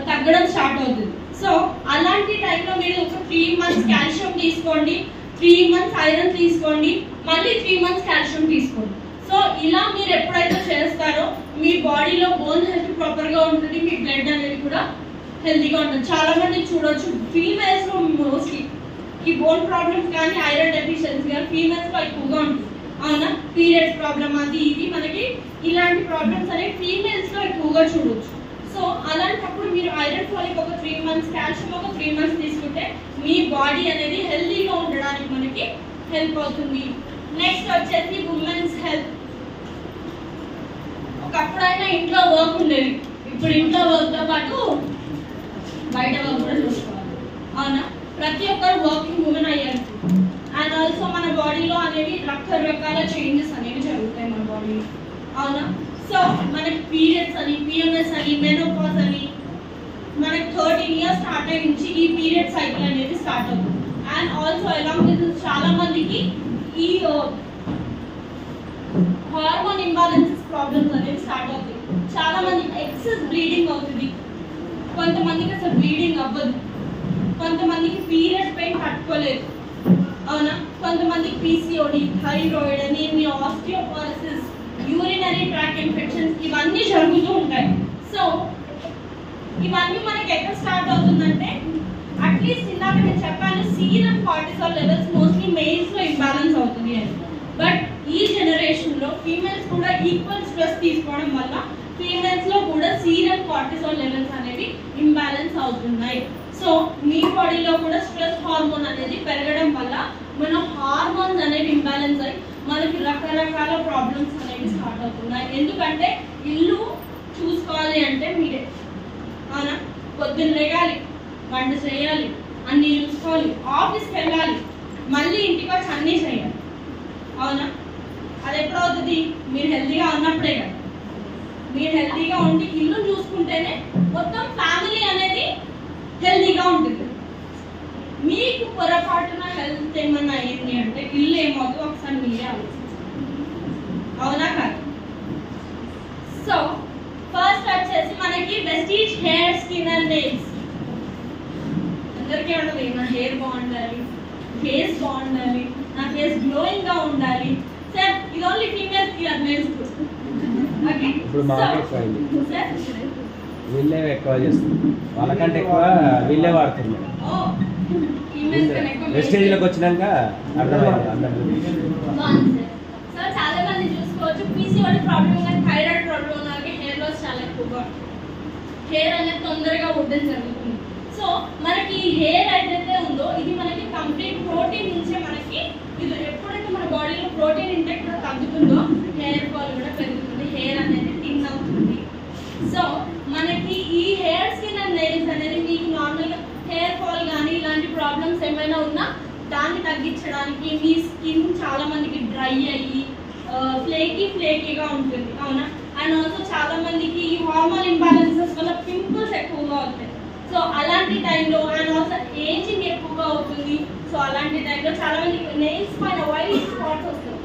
తగ్గడం స్టార్ట్ అవుతుంది. సో అలాంటి టైంలో మీరు ఒక 3 months కాల్షియం తీసుకోండి, 3 months ఐరన్ తీసుకోండి, మళ్ళీ 3 months కాల్షియం తీసుకోండి. సో ఇలా మీరు ఎప్పుడైతే చేస్తారో మీ బాడీలో బోన్ హెల్త్ ప్రాపర్గా ఉంటుంది, మీ బ్లడ్ అనేది కూడా హెల్తీగా ఉంటుంది. చాలా మంది చూడొచ్చు ఫీమేల్స్ లో మోస్ట్లీ ఈ బోన్ ప్రాబ్లమ్స్ కానీ ఐరన్ డెఫిషియన్సీ కానీ ఫీమేల్స్ లో ఎక్కువగా ఉంటుంది, అవునా? పీరియడ్స్ ప్రాబ్లమ్ అది ఇది మనకి ఇలాంటి ప్రాబ్లమ్స్ అనేవి ఫీమేల్స్ లో ఎక్కువగా చూడొచ్చు. సో అలాంటప్పుడు మీరు ఐరన్ ఫాలిక్ ఒక 3 months, కాల్షియం ఒక 3 months తీసుకుంటే మీ బాడీ అనేది హెల్తీగా ఉండడానికి మనకి హెల్ప్ అవుతుంది. నెక్స్ట్ వచ్చేసి ఉమెన్స్ హెల్త్. ఒకప్పుడైనా ఇంట్లో వర్క్ ఉండేది, ఇప్పుడు ఇంట్లో వర్క్ తో పాటు బయట వర్క్ కూడా చూసుకోవాలి, అవునా? ప్రతి ఒక్కరు వర్కింగ్ ఉమెన్ అయ్యారు. అండ్ ఆల్సో మన బాడీలో అనేవి రకరకాల చేంజెస్ అనేవి జరుగుతాయి మన బాడీలో, అవునా? సో మనకి పీరియడ్స్ అని, పిఎంఎస్ అని, మెనోపాజ్ అని మనకి 13 years స్టార్ట్ అయ్యి నుంచి ఈ పీరియడ్ సైకిల్ అనేది స్టార్ట్ అవుతుంది. అండ్ ఆల్సో అలాంగ్ విత్ చాలా మందికి ఈ హార్మోన్ ఇంబాలెన్సెస్ ప్రాబ్లమ్స్ అనేవి స్టార్ట్ అవుతాయి. చాలా మందికి ఎక్సెస్ బ్లీడింగ్ అవుతుంది, కొంతమందికి అసలు బ్లీడింగ్ అవ్వదు, కొంతమందికి పీరియడ్ పెయిన్ తట్టుకోలేదు, అవునా? కొంతమందికి PCOD, thyroid, anaemia, osteoporosis, urinary tract infections ఇవన్నీ జరుగుతూ ఉంటాయి. సో ఇవన్నీ మనకి ఎక్కడ స్టార్ట్ అవుతుందంటే అట్లీస్ట్ ఇందాక నేను చెప్పాను serum cortisol levels mostly mails లో ఇంబ్యాలెన్స్ అవుతుంది అని. బట్ ఈ జనరేషన్ లో ఫీమేల్స్ కూడా ఈక్వల్ స్ట్రెస్ తీసుకోవడం వల్ల ఫీమేల్స్ లో కూడా సీరం కార్టిసాల్ లెవెల్స్ అనేవి ఇంబ్యాలెన్స్ అవుతున్నాయి. సో మీ బాడీలో కూడా స్ట్రెస్ హార్మోన్ అనేది పెరగడం వల్ల మన హార్మోన్స్ అనేవి ఇంబ్యాలెన్స్ అయ్యి మనకి రకరకాల ప్రాబ్లమ్స్ అనేవి స్టార్ట్ అవుతున్నాయి. ఎందుకంటే ఇల్లు చూసుకోవాలి అంటే మీరే, అవునా? పొద్దున్న లేగాలి, వంట చేయాలి, అన్నీ చూసుకోవాలి, ఆఫీస్కి వెళ్ళాలి, మళ్ళీ ఇంటికి వచ్చి అన్నీ చేయాలి, అవునా? అది ఎప్పుడవుతుంది? మీరు హెల్తీగా ఉన్నప్పుడే కదా. మీరు హెల్తీగా ఉండి ఇల్లు చూసుకుంటేనే మొత్తం ఫ్యామిలీ అనేది హెల్తీగా ఉంటుంది. మీకు పొరపాటున హెల్త్ ఏమన్నా అయ్యింది అంటే ఇల్లు ఏమవుతుందో ఒకసారి మీరే ఆలోచించాలి, అవునా కాదు? సో ఫస్ట్ వచ్చేసి మనకి Vestige hair, skin and nails. అందరికీ ఉండదు నా హెయిర్ బాగుండాలి, ఫేస్ బాగుండాలి, నా ఫేస్ గ్లోయింగ్ గా ఉండాలి. సార్ ఇది ఓన్లీ ఫీమేల్స్ కి మేల్స్ కి. ఓకే, ఇప్పుడు మార్కెట్ అయింది వీళ్ళే ఎక్కువ చేస్తుంది, వాళ్ళకంటే ఎక్కువ వీళ్ళే వాడుతున్నారు. వెస్టేజ్లోకి వచ్చినాక అర్థమైంది అందరికీ. సో చాలా మంది చూసుకోవచ్చు పీసీఓడి ప్రాబ్లం కానీ థైరాయిడ్ ప్రాబ్లం ఉన్న వాళ్ళకి హెయిర్ లాస్ చాలా ఎక్కువగా, హెయిర్ అనేది తొందరగా ఉడ్డం జరుగుతుంది. సో మనకి ఈ హెయిర్ ఏదైతే ఉందో ఇది మనకి కంప్లీట్ ప్రోటీన్ నుంచే మనకి ఇది ఎప్పుడైతే మన బాడీలో ప్రోటీన్ ఇంటెక్ కూడా తగ్గుతుందో హెయిర్ ఫాల్ కూడా పెరుగుతుంది, హెయిర్ అనేది థిన్ అవుతుంది. సో మనకి ఈ హెయిర్, స్కిన్ అండ్ నెయిల్స్ అనేది మీకు నార్మల్గా హెయిర్ ఫాల్ కానీ ఇలాంటి ప్రాబ్లమ్స్ ఏమైనా ఉన్నా దాన్ని తగ్గించడానికి మీ స్కిన్ చాలా మందికి డ్రై అయ్యి ఫ్లేకీగా ఉంటుంది, అవునా? అండ్ ఆల్సో చాలా మందికి ఈ హార్మోన్ ఇంబ్యాలెన్సెస్ వల్ల పింపుల్స్ ఎక్కువగా అవుతాయి. సో అలాంటి టైంలో అండ్ ఆల్సో ఏజింగ్ ఎక్కువగా అవుతుంది. సో అలాంటి టైంలో చాలా మందికి నెయిల్స్ పైన వైట్ స్పాట్స్ వస్తాయి,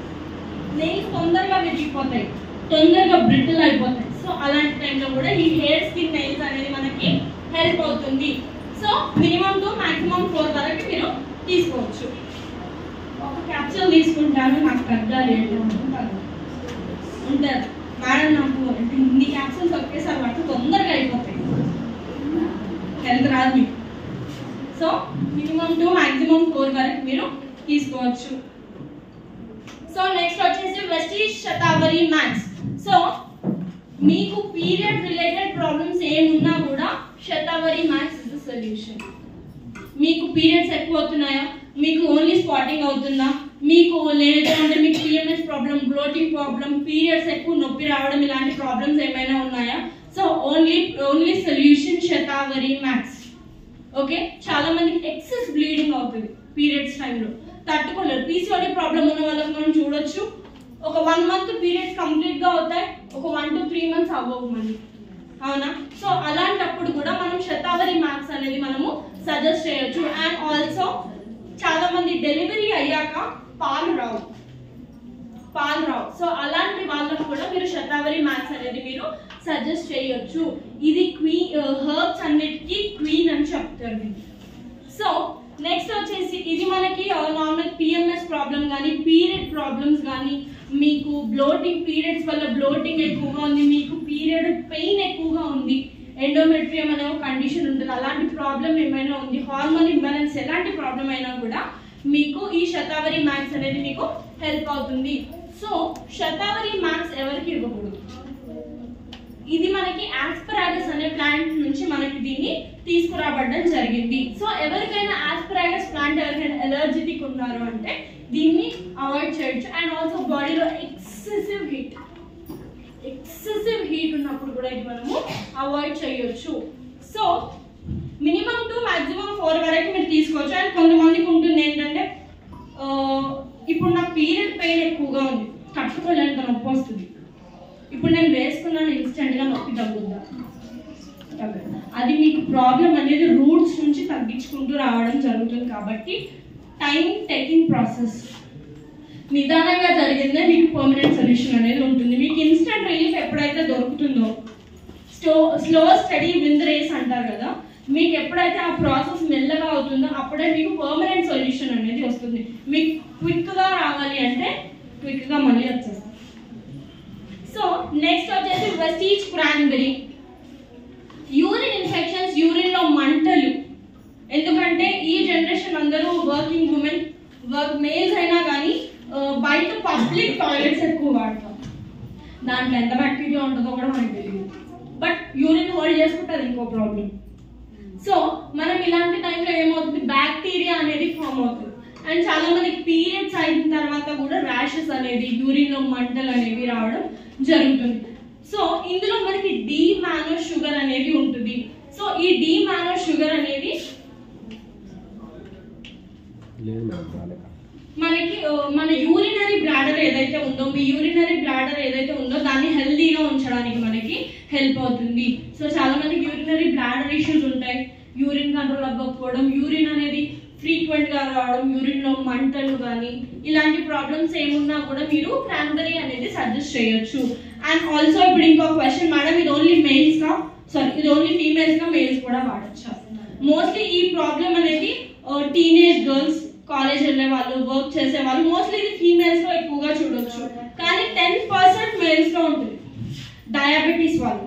నెయిల్స్ తొందరగా విరిగిపోతాయి, తొందరగా బ్రిటిల్ అయిపోతాయి. సో అలాంటి టైంలో కూడా ఈ హెయిర్ స్కిన్ నెయిల్స్ అనేది మనకి హెల్ప్ అవుతుంది. సో మినిమం 2 maximum 4 వరకు మీరు తీసుకోవచ్చు. ఒక క్యాప్సూల్ తీసుకుంటాను, నాకు పెద్ద రేట్ ఉంటారు మేడం, నాకు అంటే ఇన్ని క్యాప్సూల్స్ ఒకేసారి పడితే తొందరగా అయిపోతాయి, హెల్త్ రాదు మీకు. సో మినిమం 2 maximum 4 వరకు మీరు తీసుకోవచ్చు. సో నెక్స్ట్ వచ్చేసి వెస్టీజ్ శతావరి మ్యాక్స్. సో మీకు పీరియడ్ రిలేటెడ్ ప్రాబ్లమ్స్ ఏమున్నా కూడా shatavari max is the solution. మీకు పీరియడ్స్ ఎక్కువ అవుతున్నాయా, మీకు ఓన్లీ స్పాటింగ్ అవుతుందా, మీకు లేదు అంటే మీకు PMS problem, bloating problem, periods ఎక్కువ నొప్పి రావడం, ఇలాంటి ప్రాబ్లమ్స్ ఏమైనా ఉన్నాయా, so only solution shatavari max. Okay, చాలా మందికి ఎక్సెస్ బ్లీడింగ్ అవుతుంది పీరియడ్స్ టైంలో, తట్టుకోలేరు. పీసీఓడి ప్రాబ్లం ఉన్న వాళ్ళకి మనం చూడొచ్చు, ఒక 1 month పీరియడ్స్ కంప్లీట్ గా అవుతాయి, ఒక 1 to 3 months అవ్వవు మళ్ళీ, అవునా. సో అలాంటప్పుడు కూడా మనం శతావరి మ్యాక్స్ అనేది మనము సజెస్ట్ చేయొచ్చు. అండ్ ఆల్సో చాలా మంది డెలివరీ అయ్యాక పాలు రావు. సో అలాంటి వాళ్ళకు కూడా మీరు శతావరి మ్యాక్స్ అనేది మీరు సజెస్ట్ చేయొచ్చు. ఇది హెర్బ్స్ అన్నిటికీ క్వీన్ అని చెప్తారు. సో నెక్స్ట్ వచ్చేసి ఇది మనకి నార్మల్ పిఎంఎస్ ప్రాబ్లం కానీ, పీరియడ్ ప్రాబ్లమ్స్ కానీ, మీకు బ్లోటింగ్, పీరియడ్స్ వల్ల బ్లోటింగ్ ఎక్కువగా ఉంది, మీకు పీరియడ్ పెయిన్ ఎక్కువగా ఉంది, ఎండోమెట్రియం అనే ఒక కండిషన్ ఉంటుంది, అలాంటి ప్రాబ్లం ఏమైనా ఉంది, హార్మోన్ ఇంబ్యాలెన్స్ ఎలాంటి ప్రాబ్లం అయినా కూడా మీకు ఈ శతావరి మ్యాక్స్ అనేది మీకు హెల్ప్ అవుతుంది. సో శతావరి మ్యాక్స్ ఎవరికి ఇవ్వకూడదు, ఇది మనకి ఆస్పరాగస్ అనే ప్లాంట్ నుంచి మనకి దీన్ని తీసుకురాబడడం జరిగింది. సో ఎవరికైనా ఆస్పరాగస్ ప్లాంట్ ఎవరికైనా ఎలర్జెటిక్ ఉన్నారు అంటే దీన్ని అవాయిడ్ చేయొచ్చు. అండ్ ఆల్సో బాడీలో ఎక్సెసివ్ హీట్ ఉన్నప్పుడు కూడా ఇది మనము అవాయిడ్ చేయొచ్చు. సో మినిమం 2 maximum 4 వరకు మీరు తీసుకోవచ్చు. అండ్ కొంతమందికి ఉంటుంది ఏంటంటే ఇప్పుడు నాకు పీరియడ్ పెయిన్ ఎక్కువగా ఉంది, తట్టుకోలేనంత నొప్పి వస్తుంది, ఇప్పుడు నేను వేసుకున్నాను ఇన్స్టెంట్గా నొప్పి తగ్గుద్దా, అది మీకు ప్రాబ్లం అనేది రూట్స్ నుంచి తగ్గించుకుంటూ రావడం జరుగుతుంది. కాబట్టి టైం టేకింగ్ ప్రాసెస్, నిదానంగా జరిగిందే మీకు పర్మనెంట్ సొల్యూషన్ అనేది ఉంటుంది. మీకు ఇన్స్టెంట్ రిలీఫ్ ఎప్పుడైతే దొరుకుతుందో, slow steady win the race అంటారు కదా, మీకు ఎప్పుడైతే ఆ ప్రాసెస్ మెల్లగా అవుతుందో అప్పుడే మీకు పర్మనెంట్ సొల్యూషన్ అనేది వస్తుంది. మీకు క్విక్గా రావాలి అంటే క్విక్గా మళ్ళీ వచ్చేస్తుంది. సో నెక్స్ట్ వచ్చేసి వెస్టీజ్ క్రాన్బెరీ. యూరిన్ ఇన్ఫెక్షన్స్, యూరిన్లో మంటలు, ఎందుకంటే ఈ జనరేషన్ అందరూ వర్కింగ్ ఉమెన్, మేల్స్ అయినా కానీ బయట పబ్లిక్ టాయిలెట్స్ ఎక్కువ వాడతాం, దాంట్లో ఎంత బ్యాక్టీరియా ఉంటుందో కూడా మనకు తెలియదు, బట్ యూరిన్ హోల్డ్ చేసుకుంటుంది ఇంకో ప్రాబ్లం. సో మనం ఇలాంటి టైంలో ఏమవుతుంది, బ్యాక్టీరియా అనేది ఫామ్ అవుతుంది. అండ్ చాలా మందికి పీరియడ్స్ అయిన తర్వాత కూడా ర్యాషెస్ అనేది, యూరిన్లో మంటలు అనేవి రావడం జరుగుతుంది. సో ఇందులో మనకి డి మానో షుగర్ అనేది ఉంటుంది. సో ఈ డి మానో షుగర్ అనేది మనకి మన యూరినరీ బ్లాడర్ ఏదైతే ఉందో, మీ యూరినరీ బ్లాడర్ ఏదైతే ఉందో దాన్ని హెల్దీగా ఉంచడానికి మనకి హెల్ప్ అవుతుంది. సో చాలా మందికి యూరినరీ బ్లాడర్ ఇష్యూస్ ఉంటాయి, యూరిన్ కంట్రోల్ అవ్వకపోవడం, యూరిన్ అనేది ఫ్రీక్వెంట్ గా రావడం, యూరిన్ లో మంటలు కానీ ఇలాంటి ప్రాబ్లమ్స్ ఏమున్నా కూడా మీరు క్రాన్బెరీ అనేది సజెస్ట్ చేయొచ్చు. అండ్ ఆల్సో ఇప్పుడు ఇంకో క్వశ్చన్, మేడం ఇది ఓన్లీ మేల్స్ గా, సారీ ఇది ఓన్లీ ఫీమేల్స్ గా, మేల్స్ కూడా వాడచ్చు? మోస్ట్లీ ఈ ప్రాబ్లం అనేది టీనేజ్ గర్ల్స్, కాలేజ్ వెళ్ళే వాళ్ళు, వర్క్ చేసే వాళ్ళు, మోస్ట్లీ ఇది ఫీమేల్స్ లో ఎక్కువగా చూడొచ్చు. కానీ 10% మేల్స్ లో ఉంటుంది. డయాబెటీస్ వాళ్ళు,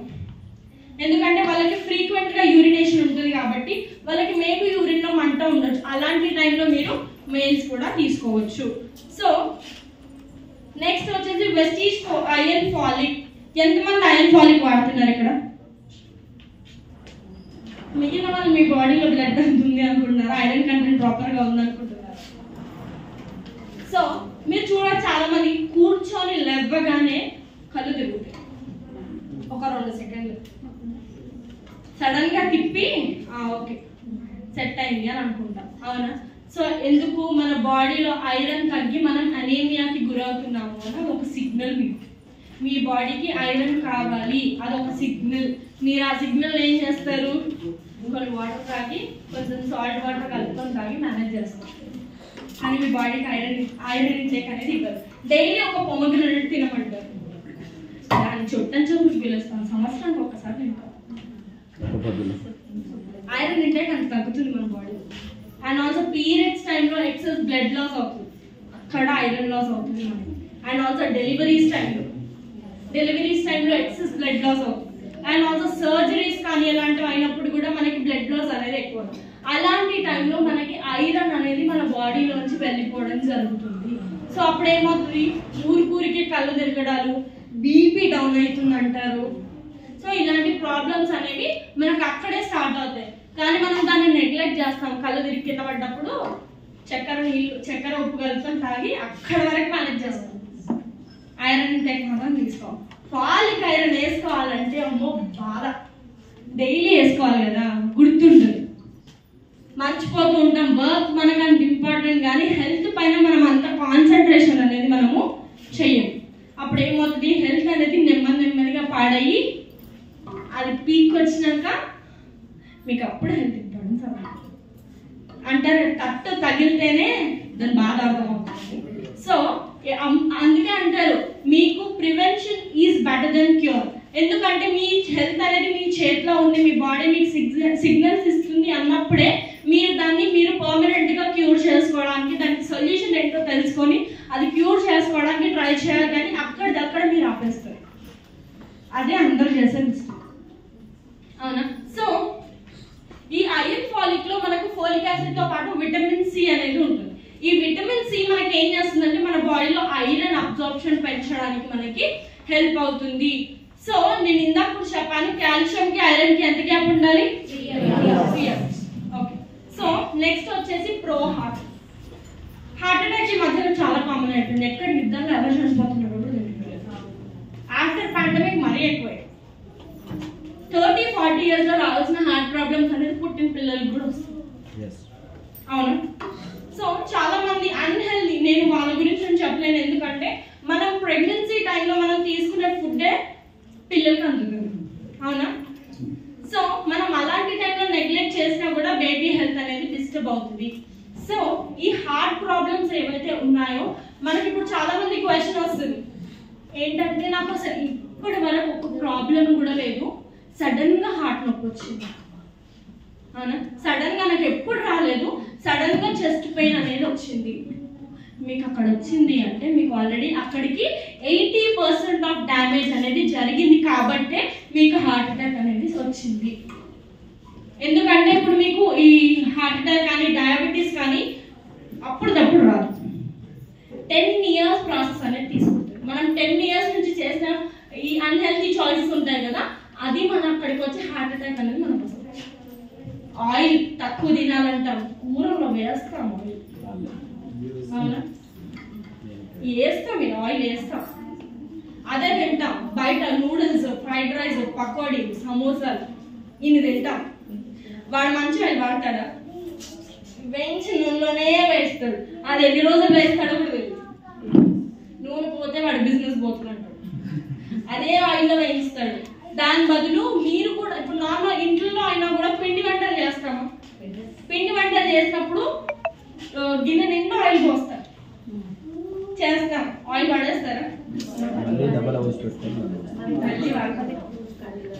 ఎందుకంటే వాళ్ళకి ఫ్రీక్వెంట్ గా యూరినేషన్ ఉంటుంది కాబట్టి వాళ్ళకి మేబీ యూరిన్ లో మంట ఉండొచ్చు, అలాంటి టైంలో మీరు మేల్స్ కూడా తీసుకోవచ్చు. సో నెక్స్ట్ వచ్చేసి వెస్టీజ్ ఐరన్ ఫాలిక్. ఎంతమంది ఐరన్ ఫాలిక్ వాడుతున్నారు ఇక్కడ? మిగిలిన వాళ్ళు మీ బాడీలో బ్లడ్ ఉంటుంది అనుకుంటున్నారు, ఐరన్ కంటెంట్ ప్రాపర్ గా ఉంది అనుకుంటున్నారు. సో మీరు చూడండి, చాలా మంది కూర్చొని లేవగానే కళ్ళు తిరుగుతాయి, ఒక 2 సెకండ్లు సడన్ గా తిప్పి ఓకే సెట్ అయింది అని అనుకుంటాం, అవునా? సో ఎందుకు, మన బాడీలో ఐరన్ తగ్గి మనం అనీమియాకి గురవుతున్నాము అని ఒక సిగ్నల్ మీకు. మీ బాడీకి ఐరన్ కావాలి, అదొక సిగ్నల్. మీరు ఆ సిగ్నల్ ఏం చేస్తారు, కొన్ని వాటర్ తాగి కొంచెం సాల్ట్ వాటర్ కలుపుకొని తాగి మేనేజ్ చేస్తారు. కానీ మీ బాడీకి ఐరన్ ఇంటేక్ అనేది ఇవ్వరు. డైలీ ఒక పొమగ్రనేట్ తినమంటారు, దాన్ని చుట్టం చూపు పిలుస్తాను, సంవత్సరానికి ఒకసారి తింటాం. ఐరన్ ఇంటేక్ అంత తగ్గుతుంది మన బాడీ. అండ్ ఆల్సో పీరియడ్స్ టైంలో ఎక్సెస్ బ్లడ్ లాస్ అవుతుంది, అక్కడ ఐరన్ లాస్ అవుతుంది మనకి. అండ్ ఆల్సో డెలివరీస్ టైంలో ఎక్సెస్ బ్లడ్ లాస్ అవుతుంది. అండ్ ఆల్సో సర్జరీస్ కానీ అలాంటివి అయినప్పుడు కూడా మనకి బ్లడ్ లాస్ అనేది ఎక్కువ. అలాంటి టైంలో మనకి ఐరన్ అనేది మన బాడీలోంచి వెళ్ళిపోవడం జరుగుతుంది. సో అప్పుడు ఏమవుతుంది, ఊరికి కళ్ళు తిరగడాలు, బీపీ డౌన్ అవుతుంది అంటారు. సో ఇలాంటి ప్రాబ్లమ్స్ అనేవి మనకు అక్కడే స్టార్ట్ అవుతాయి. కానీ మనం దాన్ని నెగ్లెక్ట్ చేస్తాం. కళ్ళు తిరిగి కింద పడ్డప్పుడు చక్కెర ఉప్పు కలుపుకొని తాగి అక్కడ వరకు మేనేజ్ చేస్తాం. ఐరన్ ఇంటేక్ మాత్రం తీసుకోవాలి. ఫాలిక్ ఐరన్ వేసుకోవాలంటే అమ్మో బాధ, డైలీ వేసుకోవాలి కదా, గుర్తుంటుంది. మర్చిపోతూ ఉంటాం. వర్క్ మనకు అంత ఇంపార్టెంట్, కానీ హెల్త్ పైన మనం అంత కాన్సన్ట్రేషన్ అనేది మనము చెయ్యం. అప్పుడు ఏమవుతుంది, హెల్త్ అనేది నెమ్మదిగా పాడయ్యి అది పీక్ వచ్చినాక మీకు అప్పుడు హెల్త్ ఇంపార్టెన్స్ అంటారు. తట్టు తగిలితేనే దాని బాధ అర్థమవుతుంది. సో అందుకే అంటారు మీకు prevention is better than cure. ఎందుకంటే మీ హెల్త్ అనేది మీ చేతిలో ఉంది, మీ బాడీ మీకు సిగ్నల్స్ ఇస్తుంది అన్నప్పుడే మీరు పర్మనెంట్ గా క్యూర్ చేసుకోవడానికి, దానికి సొల్యూషన్ ఏంటో తెలుసుకొని అది క్యూర్ చేసుకోవడానికి ట్రై చేయాలి. కానీ అక్కడిదక్కడ మీరు ఆపేస్తారు. అదే అందరూ చేసే మిస్టేక్, అవునా? సో ఈ ఐరన్ ఫాలిక్ లో మనకు ఫోలిక్ యాసిడ్ తో పాటు విటమిన్ సి అనేది ఉంటుంది. ఈ విటమిన్ సి మనకి ఏం చేస్తుందంటే మన బాడీలో ఐరన్ అబ్జార్ప్షన్ పెంచడానికి మనకి హెల్ప్ అవుతుంది. సో నేను ఇందాక చెప్పాను, కాల్షియం కి ఐరన్ కి ఎంత గ్యాప్ ఉండాలి, 3 years. ఓకే. సో నెక్స్ట్ వచ్చేసి ప్రో హార్ట్ అటాక్. ఈ మధ్యలో చాలా కామన్ అయిపోయింది. ఎక్కడ నిద్రలో ఎవరు చనిపోతున్నారు ఆఫ్టర్ పాండమిక్ మరీ ఎక్కువ. 30-40 years లో రావాల్సిన హార్ట్ ప్రాబ్లమ్స్ అనేది పుట్టిన పిల్లలకు కూడా వస్తుంది, అవును. సో చాలా మంది అన్హెల్దీ, నేను వాళ్ళ గురించి నేను చెప్పలేను. ఎందుకంటే మనం ప్రెగ్నెన్సీ టైంలో మనం తీసుకునే ఫుడ్డే పిల్లలకి అందుతుంది, అవునా? సో మనం అలాంటి టైంలో నెగ్లెక్ట్ చేసినా కూడా బేబీ హెల్త్ అనేది డిస్టర్బ్ అవుతుంది. సో ఈ హార్ట్ ప్రాబ్లమ్స్ ఏవైతే ఉన్నాయో మనకి ఇప్పుడు చాలా మంది క్వశ్చన్ వస్తుంది ఏంటంటే, నాకు అసలు ఇప్పటి వరకు ఒక ప్రాబ్లం కూడా లేదు, సడన్ గా హార్ట్ నొప్పి వచ్చింది, అవునా? సడన్ గా నాకు ఎప్పుడు రాలేదు, సడన్ గా చెస్ట్ పెయిన్ అనేది వచ్చింది. మీకు అక్కడ వచ్చింది అంటే మీకు ఆల్రెడీ అక్కడికి 80% ఆఫ్ డ్యామేజ్ అనేది జరిగింది కాబట్టే మీకు హార్ట్ అటాక్ అనేది వచ్చింది. ఎందుకంటే ఇప్పుడు మీకు ఈ హార్ట్ అటాక్ కానీ డయాబెటీస్ కానీ అప్పుడప్పుడు రాదు, 10 years ప్రాసెస్ అనేది తీసుకుంటుంది. మనం 10 years నుంచి చేసిన ఈ అన్హెల్తీ చాయిసెస్ ఉంటాయి కదా, అది మనం అక్కడికి వచ్చి హార్ట్ అటాక్ అనేది మనకు వస్తుంది. ఆయిల్ తక్కువ తినాలంటాం, కూరలో వేస్తాం ఆయిల్, అవునా? వేస్తాం, మీరు ఆయిల్ వేస్తాం, అదే తింటాం. బయట నూడిల్స్, ఫ్రైడ్ రైస్, పకోడీ, సమోసాలు ఇన్ని తింటాం. వాడు మంచి ఆయిల్ వాడతాడా, వేయించి నూనెలోనే వేస్తాడు. అది ఎన్ని రోజులు వేస్తాడో కూడా తెలియదు. నూనె పోతే వాడు బిజినెస్ పోతున్నట్టు అదే ఆయిల్లో వేయిస్తాడు. దాని బదులు మీరు కూడా ఇప్పుడు నార్మల్ ఇంట్లో అయినా కూడా పిండి వంటలు చేస్తాము. పిండి వంటలు చేసినప్పుడు గిన్నె నిండా ఆయిల్ పోస్తారు, చేస్తాం, ఆయిల్ పడేస్తారా,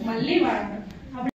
మళ్ళీ వాడతారు.